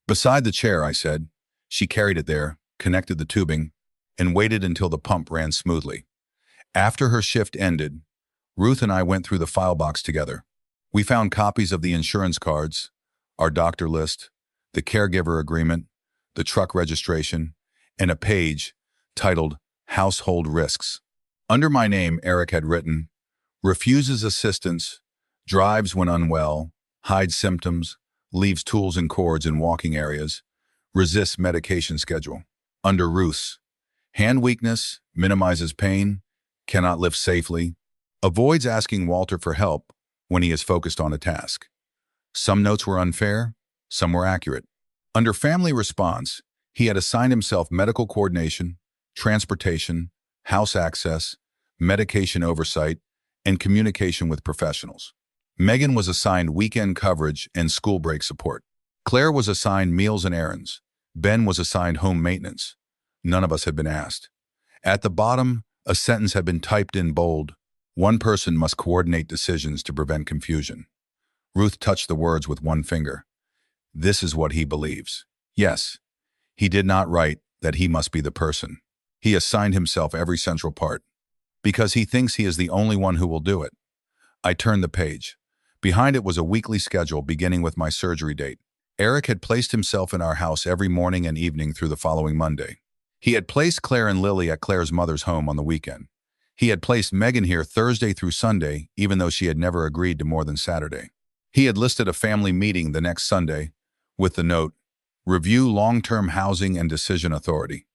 Beside the chair, I said. She carried it there, connected the tubing, and waited until the pump ran smoothly. After her shift ended, Ruth and I went through the file box together. We found copies of the insurance cards, our doctor list, the caregiver agreement, the truck registration, and a page titled Household Risks. Under my name, Eric had written, refuses assistance, drives when unwell, hides symptoms, leaves tools and cords in walking areas, resists medication schedule. Under Ruth's, hand weakness, minimizes pain, cannot lift safely, avoids asking Walter for help when he is focused on a task. Some notes were unfair, some were accurate. Under family response, he had assigned himself medical coordination, transportation, house access, medication oversight, and communication with professionals. Megan was assigned weekend coverage and school break support. Claire was assigned meals and errands. Ben was assigned home maintenance. None of us had been asked. At the bottom, a sentence had been typed in bold. One person must coordinate decisions to prevent confusion. Ruth touched the words with one finger. This is what he believes. Yes, he did not write that he must be the person. He assigned himself every central part, because he thinks he is the only one who will do it. I turned the page. Behind it was a weekly schedule beginning with my surgery date. Eric had placed himself in our house every morning and evening through the following Monday. He had placed Claire and Lily at Claire's mother's home on the weekend. He had placed Megan here Thursday through Sunday, even though she had never agreed to more than Saturday. He had listed a family meeting the next Sunday with the note, "Review long-term housing and decision authority."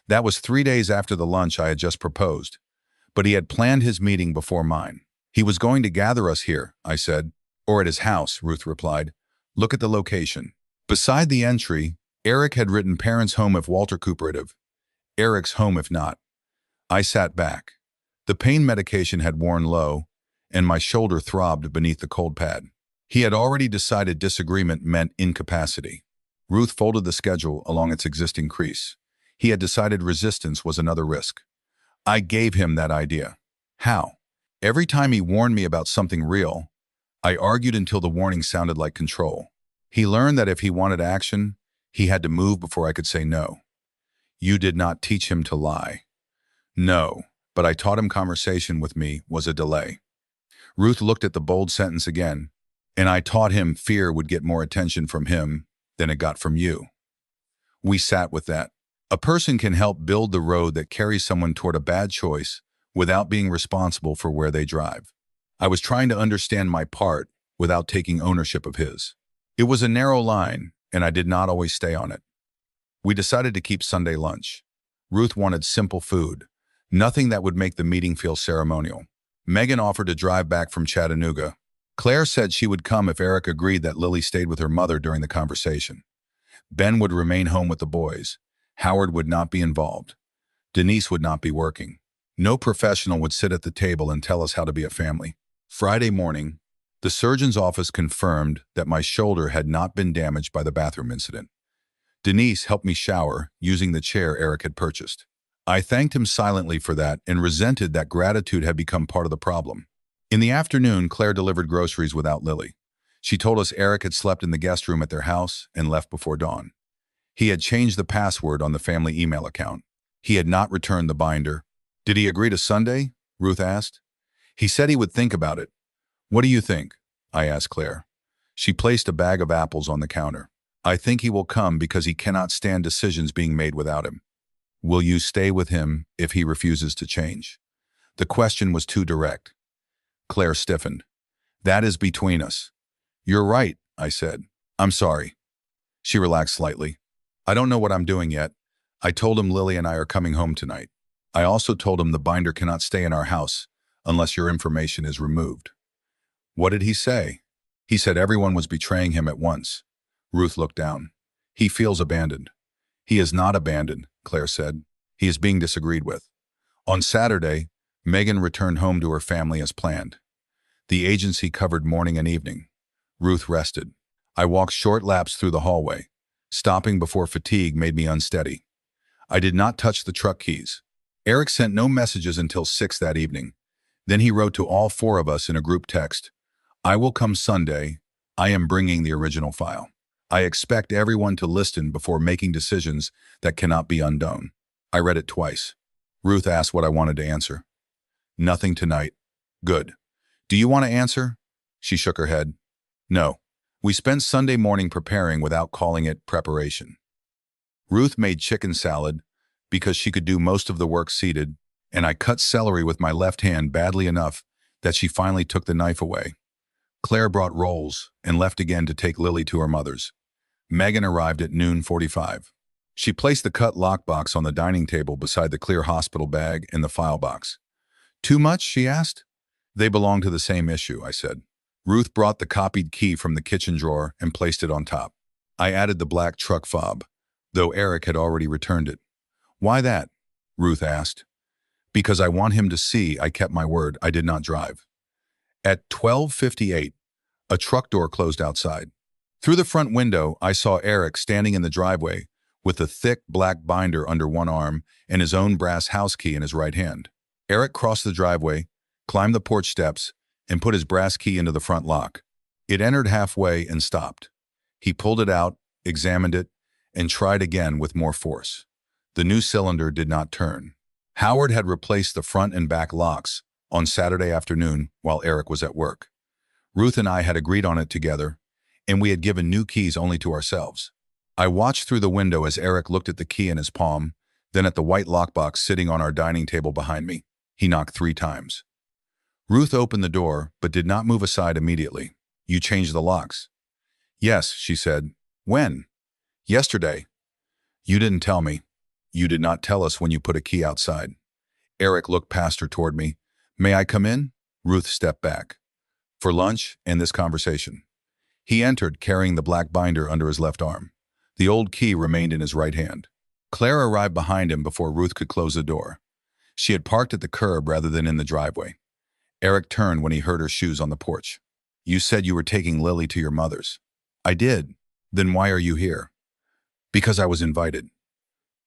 That was 3 days after the lunch I had just proposed, but he had planned his meeting before mine. "He was going to gather us here," I said. "Or at his house," Ruth replied. "Look at the location." Beside the entry, Eric had written "Parents' home if Walter Cooperative, Eric's home if not." I sat back. The pain medication had worn low, and my shoulder throbbed beneath the cold pad. He had already decided disagreement meant incapacity. Ruth folded the schedule along its existing crease. He had decided resistance was another risk. I gave him that idea. How? Every time he warned me about something real, I argued until the warning sounded like control. He learned that if he wanted action, he had to move before I could say no. You did not teach him to lie. No, but I taught him conversation with me was a delay. Ruth looked at the bold sentence again, and I taught him fear would get more attention from him than it got from you. We sat with that. A person can help build the road that carries someone toward a bad choice without being responsible for where they drive. I was trying to understand my part without taking ownership of his. It was a narrow line, and I did not always stay on it. We decided to keep Sunday lunch. Ruth wanted simple food, nothing that would make the meeting feel ceremonial. Megan offered to drive back from Chattanooga. Claire said she would come if Eric agreed that Lily stayed with her mother during the conversation. Ben would remain home with the boys. Howard would not be involved. Denise would not be working. No professional would sit at the table and tell us how to be a family. Friday morning, the surgeon's office confirmed that my shoulder had not been damaged by the bathroom incident. Denise helped me shower using the chair Eric had purchased. I thanked him silently for that and resented that gratitude had become part of the problem. In the afternoon, Claire delivered groceries without Lily. She told us Eric had slept in the guest room at their house and left before dawn. He had changed the password on the family email account. He had not returned the binder. "Did he agree to Sunday?" Ruth asked. "He said he would think about it." "What do you think?" I asked Claire. She placed a bag of apples on the counter. "I think he will come because he cannot stand decisions being made without him." "Will you stay with him if he refuses to change?" The question was too direct. Claire stiffened. "That is between us." "You're right," I said. "I'm sorry." She relaxed slightly. "I don't know what I'm doing yet. I told him Lily and I are coming home tonight. I also told him the binder cannot stay in our house unless your information is removed." "What did he say?" "He said everyone was betraying him at once." Ruth looked down. "He feels abandoned." "He is not abandoned," Claire said. "He is being disagreed with." On Saturday, Megan returned home to her family as planned. The agency covered morning and evening. Ruth rested. I walked short laps through the hallway. Stopping before fatigue made me unsteady. I did not touch the truck keys. Eric sent no messages until 6 that evening. Then he wrote to all 4 of us in a group text, "I will come Sunday. I am bringing the original file. I expect everyone to listen before making decisions that cannot be undone." I read it twice. Ruth asked what I wanted to answer. "Nothing tonight." "Good. Do you want to answer?" She shook her head. "No." We spent Sunday morning preparing without calling it preparation. Ruth made chicken salad because she could do most of the work seated, and I cut celery with my left hand badly enough that she finally took the knife away. Claire brought rolls and left again to take Lily to her mother's. Megan arrived at noon 45. She placed the cut lockbox on the dining table beside the clear hospital bag and the file box. "Too much?" she asked. "They belong to the same issue," I said. Ruth brought the copied key from the kitchen drawer and placed it on top. I added the black truck fob, though Eric had already returned it. "Why that?" Ruth asked. "Because I want him to see I kept my word. I did not drive." At 12:58, a truck door closed outside. Through the front window, I saw Eric standing in the driveway with a thick black binder under one arm and his own brass house key in his right hand. Eric crossed the driveway, climbed the porch steps, and put his brass key into the front lock. It entered halfway and stopped. He pulled it out, examined it, and tried again with more force. The new cylinder did not turn. Howard had replaced the front and back locks on Saturday afternoon while Eric was at work. Ruth and I had agreed on it together, and we had given new keys only to ourselves. I watched through the window as Eric looked at the key in his palm, then at the white lockbox sitting on our dining table behind me. He knocked 3 times. Ruth opened the door, but did not move aside immediately. You changed the locks. Yes, she said. When? Yesterday. You didn't tell me. You did not tell us when you put a key outside. Eric looked past her toward me. May I come in? Ruth stepped back. For lunch and this conversation. He entered, carrying the black binder under his left arm. The old key remained in his right hand. Claire arrived behind him before Ruth could close the door. She had parked at the curb rather than in the driveway. Eric turned when he heard her shoes on the porch. You said you were taking Lily to your mother's. I did. Then why are you here? Because I was invited.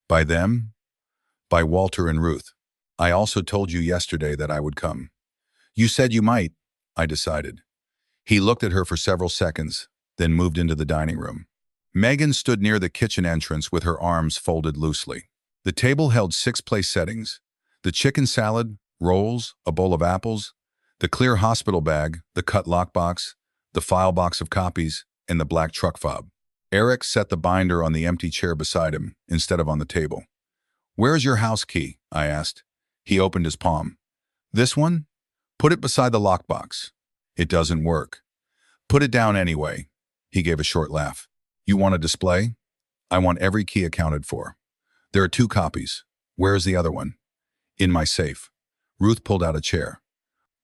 By them? By Walter and Ruth. I also told you yesterday that I would come. You said you might, I decided. He looked at her for several seconds, then moved into the dining room. Megan stood near the kitchen entrance with her arms folded loosely. The table held 6 place settings: the chicken salad, rolls, a bowl of apples, the clear hospital bag, the cut lockbox, the file box of copies, and the black truck fob. Eric set the binder on the empty chair beside him instead of on the table. Where is your house key? I asked. He opened his palm. This one? Put it beside the lockbox. It doesn't work. Put it down anyway. He gave a short laugh. You want a display? I want every key accounted for. There are 2 copies. Where is the other one? In my safe. Ruth pulled out a chair.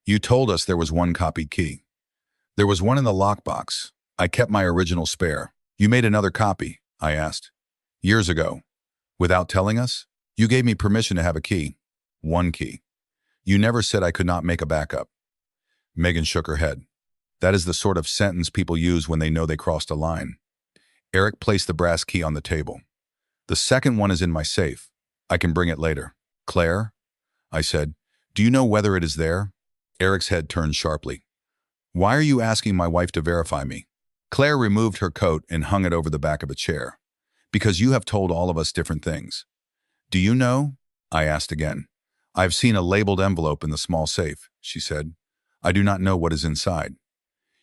You told us there was 1 copied key. There was one in the lockbox. I kept my original spare. You made another copy, I asked. Years ago. Without telling us? You gave me permission to have a key. 1 key. You never said I could not make a backup. Megan shook her head. That is the sort of sentence people use when they know they crossed a line. Eric placed the brass key on the table. The second one is in my safe. I can bring it later. Claire? I said. Do you know whether it is there? Eric's head turned sharply. Why are you asking my wife to verify me? Claire removed her coat and hung it over the back of a chair. Because you have told all of us different things. Do you know? I asked again. I've seen a labeled envelope in the small safe, she said. I do not know what is inside.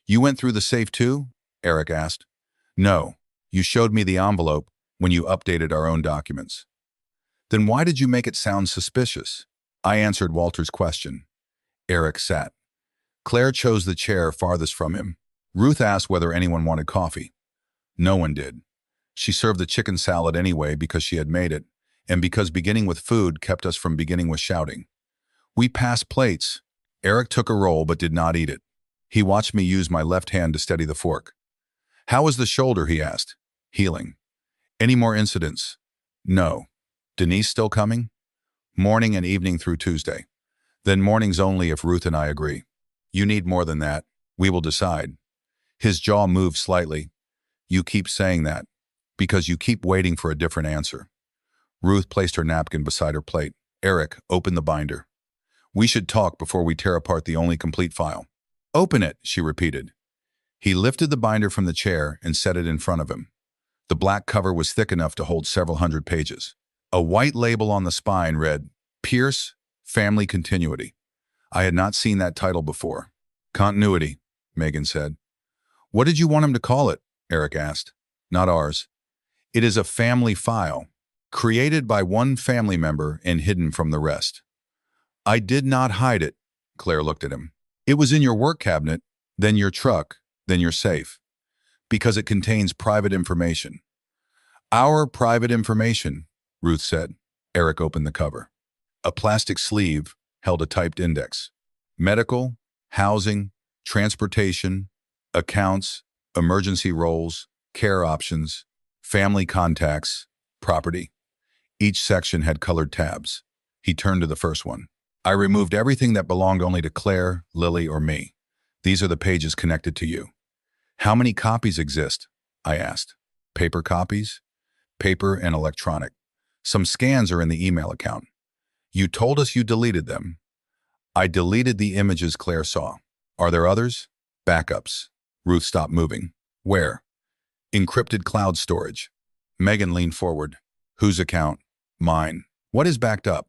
You went through the safe too? Eric asked. No. You showed me the envelope when you updated our own documents. Then why did you make it sound suspicious? I answered Walter's question. Eric sat. Claire chose the chair farthest from him. Ruth asked whether anyone wanted coffee. No one did. She served the chicken salad anyway because she had made it, and because beginning with food kept us from beginning with shouting. We passed plates. Eric took a roll but did not eat it. He watched me use my left hand to steady the fork. How is the shoulder? He asked. Healing. Any more incidents? No. Denise still coming? Morning and evening through Tuesday. Then mornings only if Ruth and I agree. You need more than that. We will decide. His jaw moved slightly. You keep saying that because you keep waiting for a different answer. Ruth placed her napkin beside her plate. Eric, open the binder. We should talk before we tear apart the only complete file. Open it, she repeated. He lifted the binder from the chair and set it in front of him. The black cover was thick enough to hold several hundred pages. A white label on the spine read, Pierce, Family Continuity. I had not seen that title before. Continuity, Megan said. What did you want him to call it? Eric asked. Not ours. It is a family file, created by one family member and hidden from the rest. I did not hide it, Claire looked at him. It was in your work cabinet, then your truck, then your safe. Because it contains private information. Our private information, Ruth said. Eric opened the cover. A plastic sleeve held a typed index. Medical, housing, transportation, accounts, emergency roles, care options, family contacts, property. Each section had colored tabs. He turned to the first one. I removed everything that belonged only to Claire, Lily, or me. These are the pages connected to you. How many copies exist? I asked. Paper copies? Paper and electronic. Some scans are in the email account. You told us you deleted them. I deleted the images Claire saw. Are there others? Backups. Ruth stopped moving. Where? Encrypted cloud storage. Megan leaned forward. Whose account? Mine. What is backed up?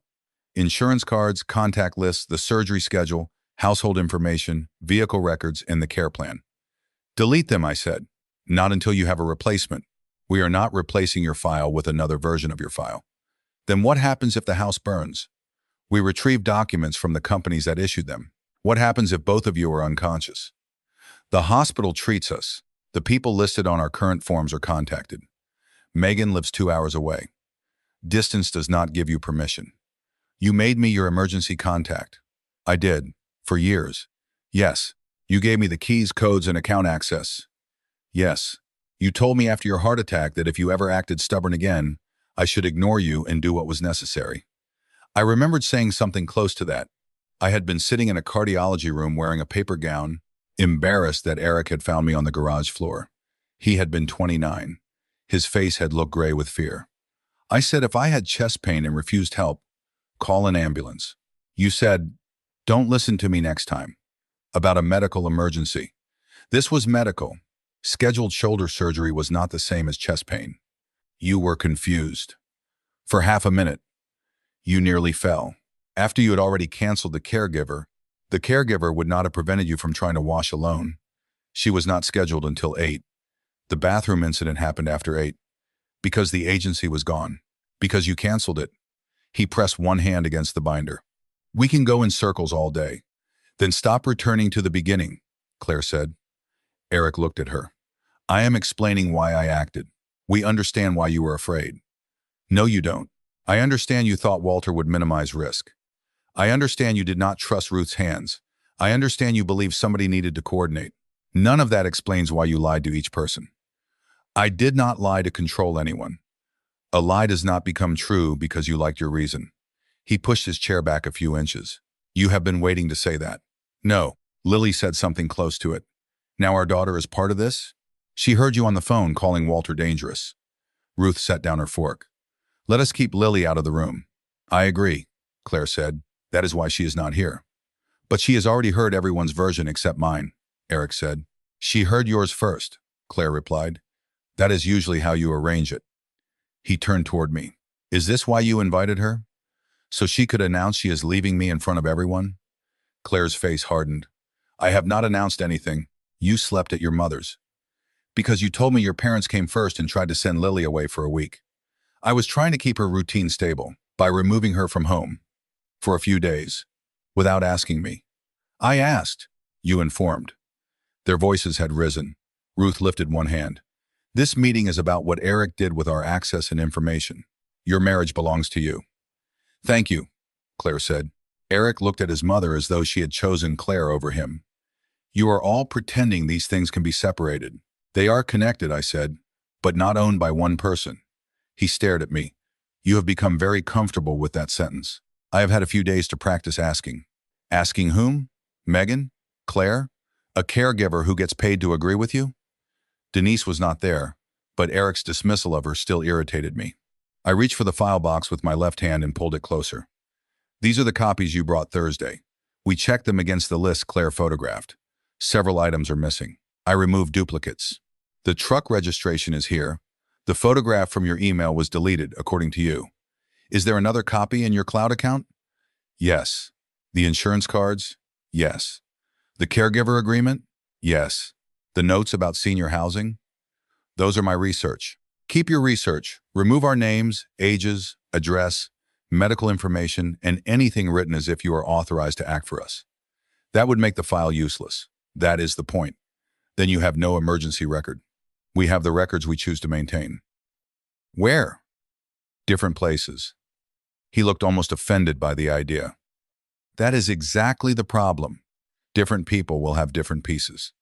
Insurance cards, contact lists, the surgery schedule, household information, vehicle records, and the care plan. Delete them, I said. Not until you have a replacement. We are not replacing your file with another version of your file. Then what happens if the house burns? We retrieve documents from the companies that issued them. What happens if both of you are unconscious? The hospital treats us. The people listed on our current forms are contacted. Megan lives 2 hours away. Distance does not give you permission. You made me your emergency contact. I did. For years. Yes. You gave me the keys, codes, and account access. Yes. You told me after your heart attack that if you ever acted stubborn again, I should ignore you and do what was necessary. I remembered saying something close to that. I had been sitting in a cardiology room wearing a paper gown, embarrassed that Eric had found me on the garage floor. He had been 29. His face had looked gray with fear. I said if I had chest pain and refused help, call an ambulance. You said, don't listen to me next time. About a medical emergency. This was medical. Scheduled shoulder surgery was not the same as chest pain. You were confused. For half a minute, you nearly fell. After you had already canceled the caregiver would not have prevented you from trying to wash alone. She was not scheduled until 8. The bathroom incident happened after 8. Because the agency was gone. Because you canceled it. He pressed one hand against the binder. We can go in circles all day. Then stop returning to the beginning, Claire said. Eric looked at her. I am explaining why I acted. We understand why you were afraid. No, you don't. I understand you thought Walter would minimize risk. I understand you did not trust Ruth's hands. I understand you believed somebody needed to coordinate. None of that explains why you lied to each person. I did not lie to control anyone. A lie does not become true because you liked your reason. He pushed his chair back a few inches. You have been waiting to say that. No, Lily said something close to it. Now our daughter is part of this? She heard you on the phone calling Walter dangerous. Ruth set down her fork. Let us keep Lily out of the room. I agree, Claire said. That is why she is not here. But she has already heard everyone's version except mine, Eric said. She heard yours first, Claire replied. That is usually how you arrange it. He turned toward me. Is this why you invited her? So she could announce she is leaving me in front of everyone? Claire's face hardened. I have not announced anything. You slept at your mother's. Because you told me your parents came first and tried to send Lily away for a week. I was trying to keep her routine stable by removing her from home for a few days without asking me. I asked, you informed. Their voices had risen. Ruth lifted one hand. This meeting is about what Eric did with our access and information. Your marriage belongs to you. Thank you, Claire said. Eric looked at his mother as though she had chosen Claire over him. You are all pretending these things can be separated. They are connected, I said, but not owned by one person. He stared at me. You have become very comfortable with that sentence. I have had a few days to practice asking. Asking whom? Megan? Claire? A caregiver who gets paid to agree with you? Denise was not there, but Eric's dismissal of her still irritated me. I reached for the file box with my left hand and pulled it closer. These are the copies you brought Thursday. We checked them against the list Claire photographed. Several items are missing. I removed duplicates. The truck registration is here. The photograph from your email was deleted, according to you. Is there another copy in your cloud account? Yes. The insurance cards? Yes. The caregiver agreement? Yes. The notes about senior housing? Those are my research. Keep your research. Remove our names, ages, address, medical information, and anything written as if you are authorized to act for us. That would make the file useless. That is the point. Then you have no emergency record. We have the records we choose to maintain. Where? Different places. He looked almost offended by the idea. That is exactly the problem. Different people will have different pieces.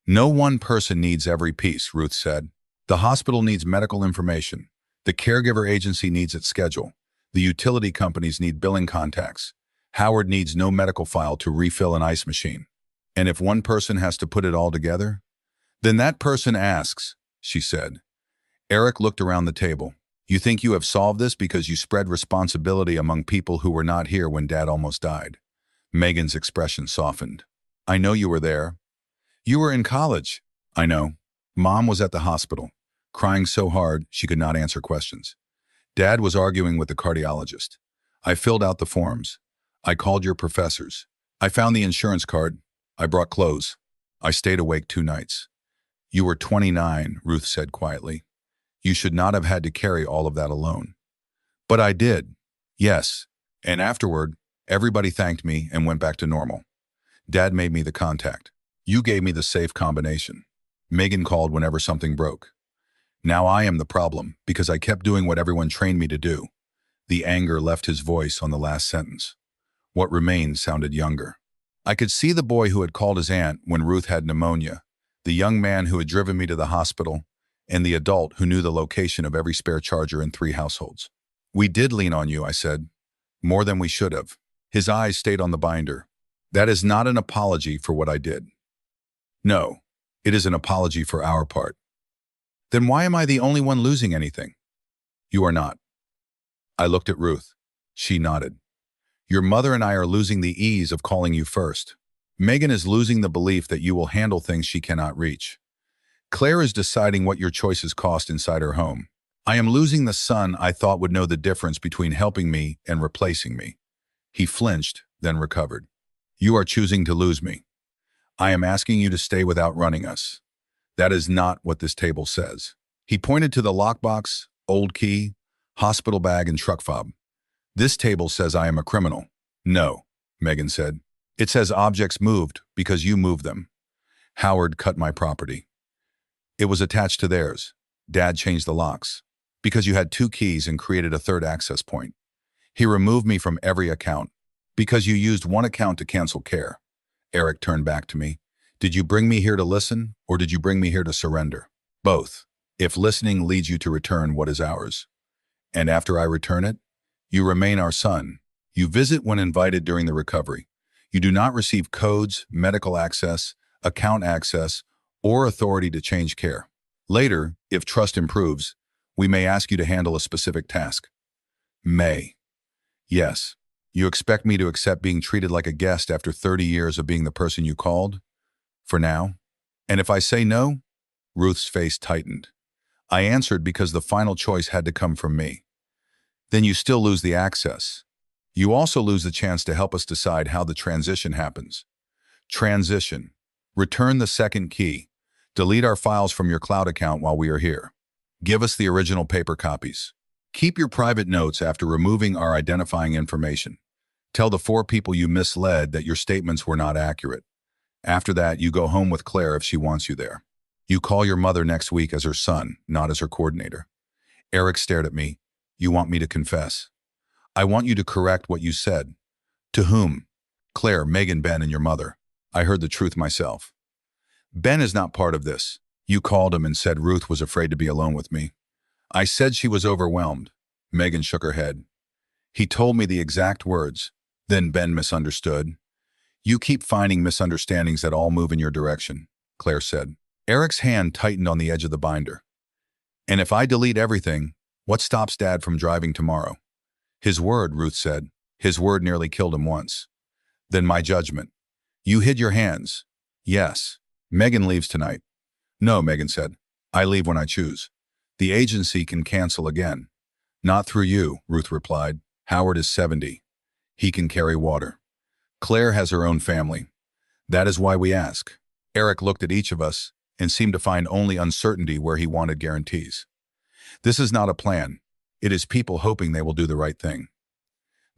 No one person needs every piece, Ruth said. The hospital needs medical information. The caregiver agency needs its schedule. The utility companies need billing contacts. Howard needs no medical file to refill an ice machine. And if one person has to put it all together, then that person asks, she said. Eric looked around the table. You think you have solved this because you spread responsibility among people who were not here when Dad almost died. Megan's expression softened. I know you were there. You were in college. I know. Mom was at the hospital, crying so hard she could not answer questions. Dad was arguing with the cardiologist. I filled out the forms. I called your professors. I found the insurance card. I brought clothes. I stayed awake 2 nights. You were 29, Ruth said quietly. You should not have had to carry all of that alone. But I did. Yes. And afterward, everybody thanked me and went back to normal. Dad made me the contact. You gave me the safe combination. Megan called whenever something broke. Now I am the problem because I kept doing what everyone trained me to do. The anger left his voice on the last sentence. What remained sounded younger. I could see the boy who had called his aunt when Ruth had pneumonia, the young man who had driven me to the hospital, and the adult who knew the location of every spare charger in 3 households. We did lean on you, I said. More than we should have. His eyes stayed on the binder. That is not an apology for what I did. No, it is an apology for our part. Then why am I the only one losing anything? You are not. I looked at Ruth. She nodded. Your mother and I are losing the ease of calling you first. Megan is losing the belief that you will handle things she cannot reach. Claire is deciding what your choices cost inside her home. I am losing the son I thought would know the difference between helping me and replacing me. He flinched, then recovered. You are choosing to lose me. I am asking you to stay without running us. That is not what this table says. He pointed to the lockbox, old key, hospital bag, and truck fob. This table says I am a criminal. No, Megan said. It says objects moved because you moved them. Howard cut my property. It was attached to theirs. Dad changed the locks. Because you had 2 keys and created a 3rd access point. He removed me from every account. Because you used one account to cancel care. Eric turned back to me. Did you bring me here to listen, or did you bring me here to surrender? Both. If listening leads you to return what is ours. And after I return it, you remain our son. You visit when invited during the recovery. You do not receive codes, medical access, account access, or authority to change care. Later, if trust improves, we may ask you to handle a specific task. May. Yes. You expect me to accept being treated like a guest after 30 years of being the person you called? For now? And if I say no? Ruth's face tightened. I answered because the final choice had to come from me. Then you still lose the access. You also lose the chance to help us decide how the transition happens. Transition. Return the 2nd key. Delete our files from your cloud account while we are here. Give us the original paper copies. Keep your private notes after removing our identifying information. Tell the 4 people you misled that your statements were not accurate. After that, you go home with Claire if she wants you there. You call your mother next week as her son, not as her coordinator. Eric stared at me. You want me to confess? I want you to correct what you said. To whom? Claire, Megan, Ben, and your mother. I heard the truth myself. Ben is not part of this. You called him and said Ruth was afraid to be alone with me. I said she was overwhelmed. Megan shook her head. He told me the exact words. Then Ben misunderstood. You keep finding misunderstandings that all move in your direction, Claire said. Eric's hand tightened on the edge of the binder. And if I delete everything, what stops Dad from driving tomorrow? His word, Ruth said. His word nearly killed him once. Then my judgment. You hid your hands. Yes. Megan leaves tonight. No, Megan said. I leave when I choose. The agency can cancel again. Not through you, Ruth replied. Howard is 70. He can carry water. Claire has her own family. That is why we ask. Eric looked at each of us and seemed to find only uncertainty where he wanted guarantees. This is not a plan. It is people hoping they will do the right thing.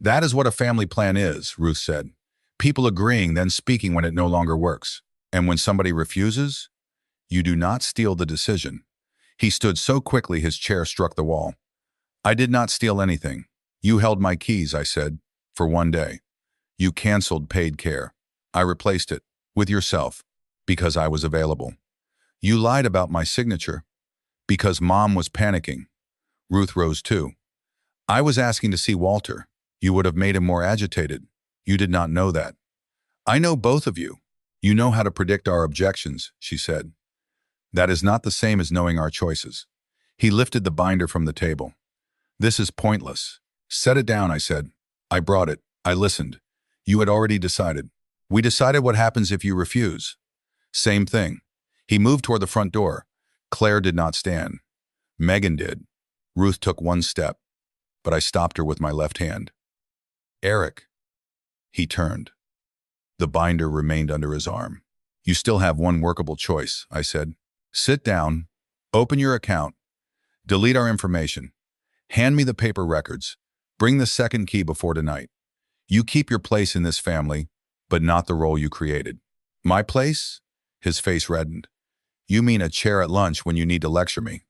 That is what a family plan is, Ruth said. People agreeing, then speaking when it no longer works. And when somebody refuses, you do not steal the decision. He stood so quickly his chair struck the wall. I did not steal anything. You held my keys, I said, for 1 day. You canceled paid care. I replaced it, with yourself, because I was available. You lied about my signature, because Mom was panicking. Ruth rose too. I was asking to see Walter. You would have made him more agitated. You did not know that. I know both of you. You know how to predict our objections, she said. That is not the same as knowing our choices. He lifted the binder from the table. This is pointless. Set it down, I said. I brought it. I listened. You had already decided. We decided what happens if you refuse. Same thing. He moved toward the front door. Claire did not stand. Megan did. Ruth took 1 step, but I stopped her with my left hand. Eric. He turned. The binder remained under his arm. You still have 1 workable choice, I said. Sit down, open your account, delete our information, hand me the paper records, bring the 2nd key before tonight. You keep your place in this family, but not the role you created. My place? His face reddened. You mean a chair at lunch when you need to lecture me?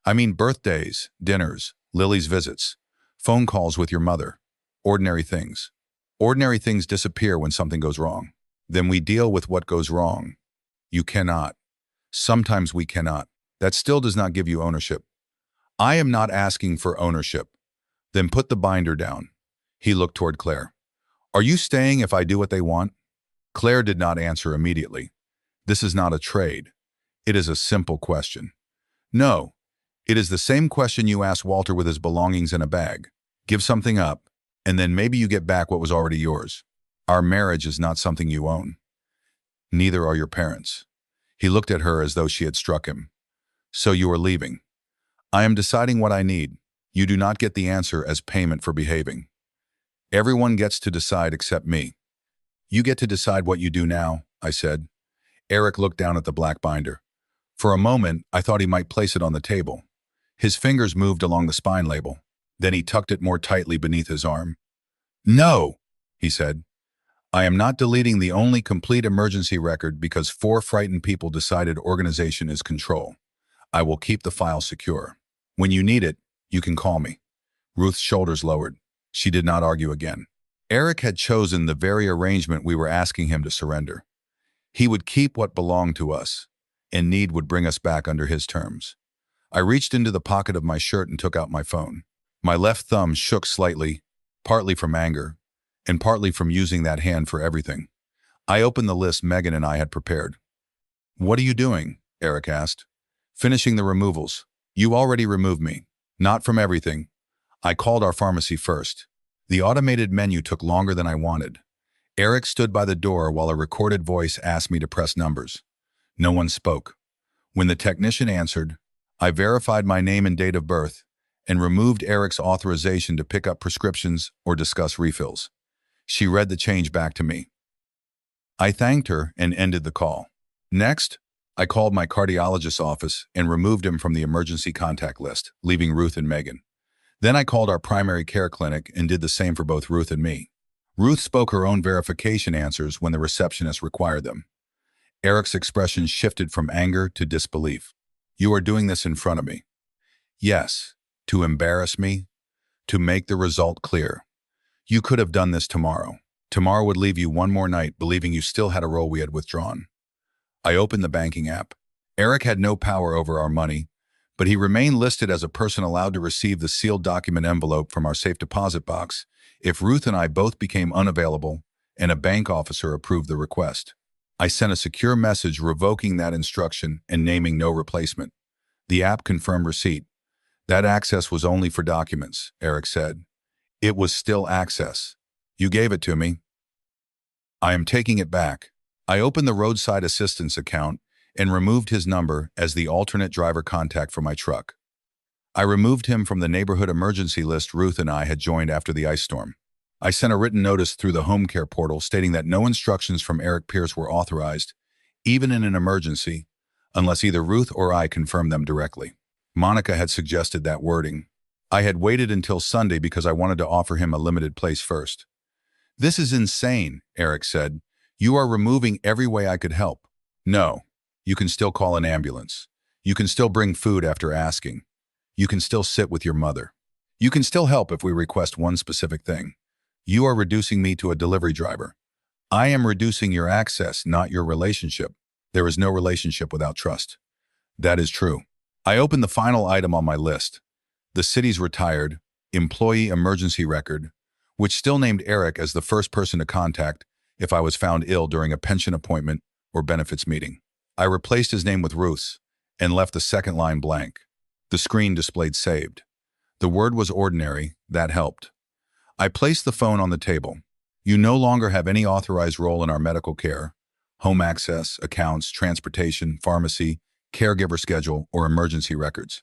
I mean birthdays, dinners, Lily's visits, phone calls with your mother. Ordinary things. Ordinary things disappear when something goes wrong. Then we deal with what goes wrong. You cannot. Sometimes we cannot. That still does not give you ownership. I am not asking for ownership. Then put the binder down. He looked toward Claire. Are you staying if I do what they want? Claire did not answer immediately. This is not a trade. It is a simple question. No, it is the same question you asked Walter with his belongings in a bag. Give something up, and then maybe you get back what was already yours. Our marriage is not something you own. Neither are your parents. He looked at her as though she had struck him. So you are leaving. I am deciding what I need. You do not get the answer as payment for behaving. Everyone gets to decide except me. You get to decide what you do now, I said. Eric looked down at the black binder. For a moment, I thought he might place it on the table. His fingers moved along the spine label. Then he tucked it more tightly beneath his arm. No, he said. I am not deleting the only complete emergency record because 4 frightened people decided organization is control. I will keep the file secure. When you need it, you can call me. Ruth's shoulders lowered. She did not argue again. Eric had chosen the very arrangement we were asking him to surrender. He would keep what belonged to us, and need would bring us back under his terms. I reached into the pocket of my shirt and took out my phone. My left thumb shook slightly, partly from anger, and partly from using that hand for everything. I opened the list Megan and I had prepared. What are you doing? Eric asked. Finishing the removals. You already removed me. Not from everything. I called our pharmacy first. The automated menu took longer than I wanted. Eric stood by the door while a recorded voice asked me to press numbers. No one spoke. When the technician answered, I verified my name and date of birth and removed Eric's authorization to pick up prescriptions or discuss refills. She read the change back to me. I thanked her and ended the call. Next, I called my cardiologist's office and removed him from the emergency contact list, leaving Ruth and Megan. Then I called our primary care clinic and did the same for both Ruth and me. Ruth spoke her own verification answers when the receptionist required them. Eric's expression shifted from anger to disbelief. You are doing this in front of me. Yes, to embarrass me, to make the result clear. You could have done this tomorrow. Tomorrow would leave you one more night believing you still had a role we had withdrawn. I opened the banking app. Eric had no power over our money, but he remained listed as a person allowed to receive the sealed document envelope from our safe deposit box if Ruth and I both became unavailable and a bank officer approved the request. I sent a secure message revoking that instruction and naming no replacement. The app confirmed receipt. That access was only for documents, Eric said. It was still access. You gave it to me. I am taking it back. I opened the roadside assistance account and removed his number as the alternate driver contact for my truck. I removed him from the neighborhood emergency list Ruth and I had joined after the ice storm. I sent a written notice through the home care portal stating that no instructions from Eric Pierce were authorized, even in an emergency, unless either Ruth or I confirmed them directly. Monica had suggested that wording. I had waited until Sunday because I wanted to offer him a limited place first. This is insane, Eric said. You are removing every way I could help. No, you can still call an ambulance. You can still bring food after asking. You can still sit with your mother. You can still help if we request one specific thing. You are reducing me to a delivery driver. I am reducing your access, not your relationship. There is no relationship without trust. That is true. I opened the final item on my list, the city's retired employee emergency record, which still named Eric as the first person to contact if I was found ill during a pension appointment or benefits meeting. I replaced his name with Ruth's and left the second line blank. The screen displayed saved. The word was ordinary. That helped. I placed the phone on the table. You no longer have any authorized role in our medical care, home access, accounts, transportation, pharmacy, caregiver schedule, or emergency records.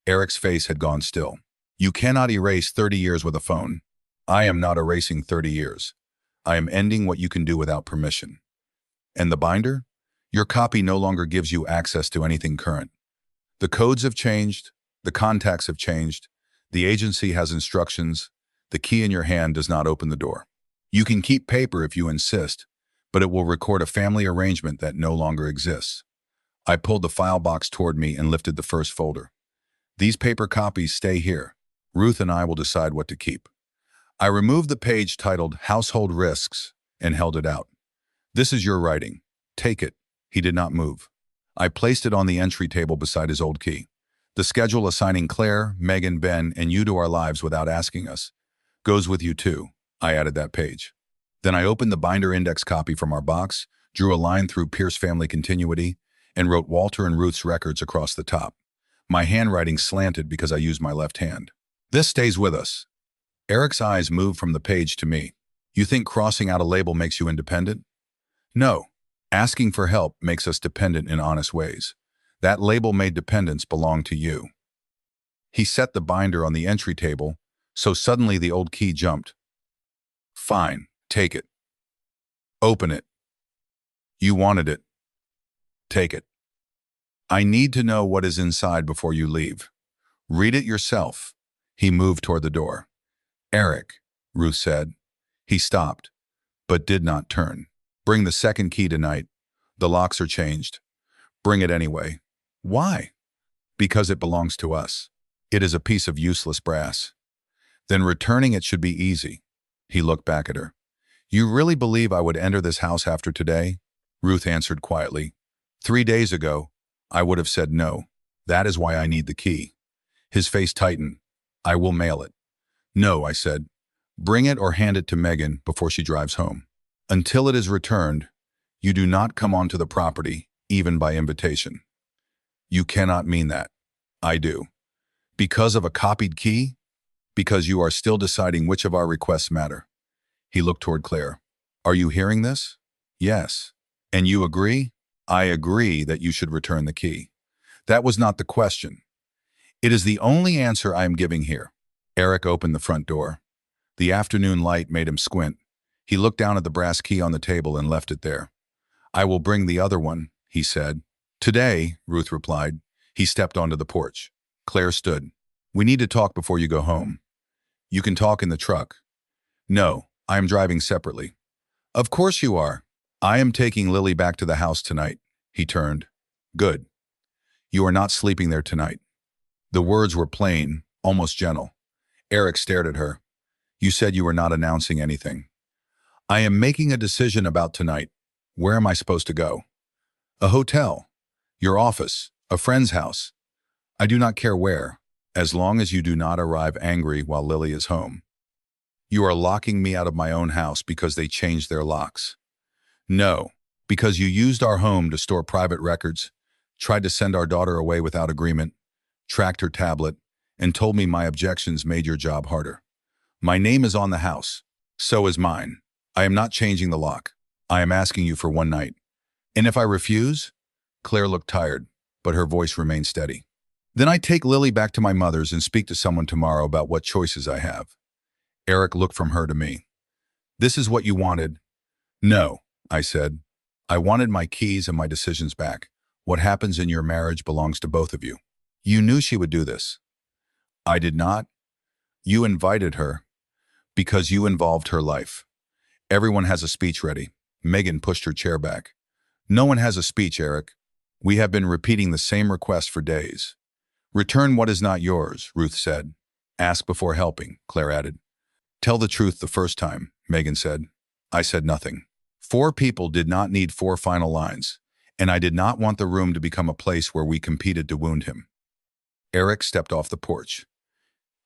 Eric's face had gone still. You cannot erase 30 years with a phone. I am not erasing 30 years. I am ending what you can do without permission. And the binder? Your copy no longer gives you access to anything current. The codes have changed. The contacts have changed. The agency has instructions. The key in your hand does not open the door. You can keep paper if you insist, but it will record a family arrangement that no longer exists. I pulled the file box toward me and lifted the first folder. These paper copies stay here. Ruth and I will decide what to keep. I removed the page titled Household Risks and held it out. This is your writing. Take it. He did not move. I placed it on the entry table beside his old key. The schedule assigning Claire, Megan, Ben, and you to our lives without asking us goes with you too. I added that page. Then I opened the binder index copy from our box, drew a line through Pierce family continuity, and wrote Walter and Ruth's records across the top. My handwriting slanted because I used my left hand. This stays with us. Eric's eyes moved from the page to me. You think crossing out a label makes you independent? No. Asking for help makes us dependent in honest ways. That label made dependence belong to you. He set the binder on the entry table, so suddenly the old key jumped. Fine, take it. Open it. You wanted it. Take it. I need to know what is inside before you leave. Read it yourself. He moved toward the door. Eric, Ruth said. He stopped, but did not turn. Bring the second key tonight. The locks are changed. Bring it anyway. Why? Because it belongs to us. It is a piece of useless brass. Then returning it should be easy. He looked back at her. You really believe I would enter this house after today? Ruth answered quietly. 3 days ago, I would have said no. That is why I need the key. His face tightened. I will mail it. No, I said. Bring it or hand it to Megan before she drives home. Until it is returned, you do not come onto the property, even by invitation. You cannot mean that. I do. Because of a copied key? Because you are still deciding which of our requests matter. He looked toward Claire. Are you hearing this? Yes. And you agree? I agree that you should return the key. That was not the question. It is the only answer I am giving here. Eric opened the front door. The afternoon light made him squint. He looked down at the brass key on the table and left it there. I will bring the other one, he said. Today, Ruth replied. He stepped onto the porch. Claire stood. We need to talk before you go home. You can talk in the truck. No, I am driving separately. Of course you are. I am taking Lily back to the house tonight. He turned. Good. You are not sleeping there tonight. The words were plain, almost gentle. Eric stared at her. You said you were not announcing anything. I am making a decision about tonight. Where am I supposed to go? A hotel. Your office. A friend's house. I do not care where, as long as you do not arrive angry while Lily is home. You are locking me out of my own house because they changed their locks. No, because you used our home to store private records, tried to send our daughter away without agreement, tracked her tablet, and told me my objections made your job harder. My name is on the house. So is mine. I am not changing the lock. I am asking you for one night. And if I refuse? Claire looked tired, but her voice remained steady. Then I take Lily back to my mother's and speak to someone tomorrow about what choices I have. Eric looked from her to me. This is what you wanted? No, I said. I wanted my keys and my decisions back. What happens in your marriage belongs to both of you. You knew she would do this. I did not. You invited her because you involved her life. Everyone has a speech ready. Megan pushed her chair back. No one has a speech, Eric. We have been repeating the same request for days. Return what is not yours, Ruth said. Ask before helping, Claire added. Tell the truth the first time, Megan said. I said nothing. 4 people did not need 4 final lines, and I did not want the room to become a place where we competed to wound him. Eric stepped off the porch.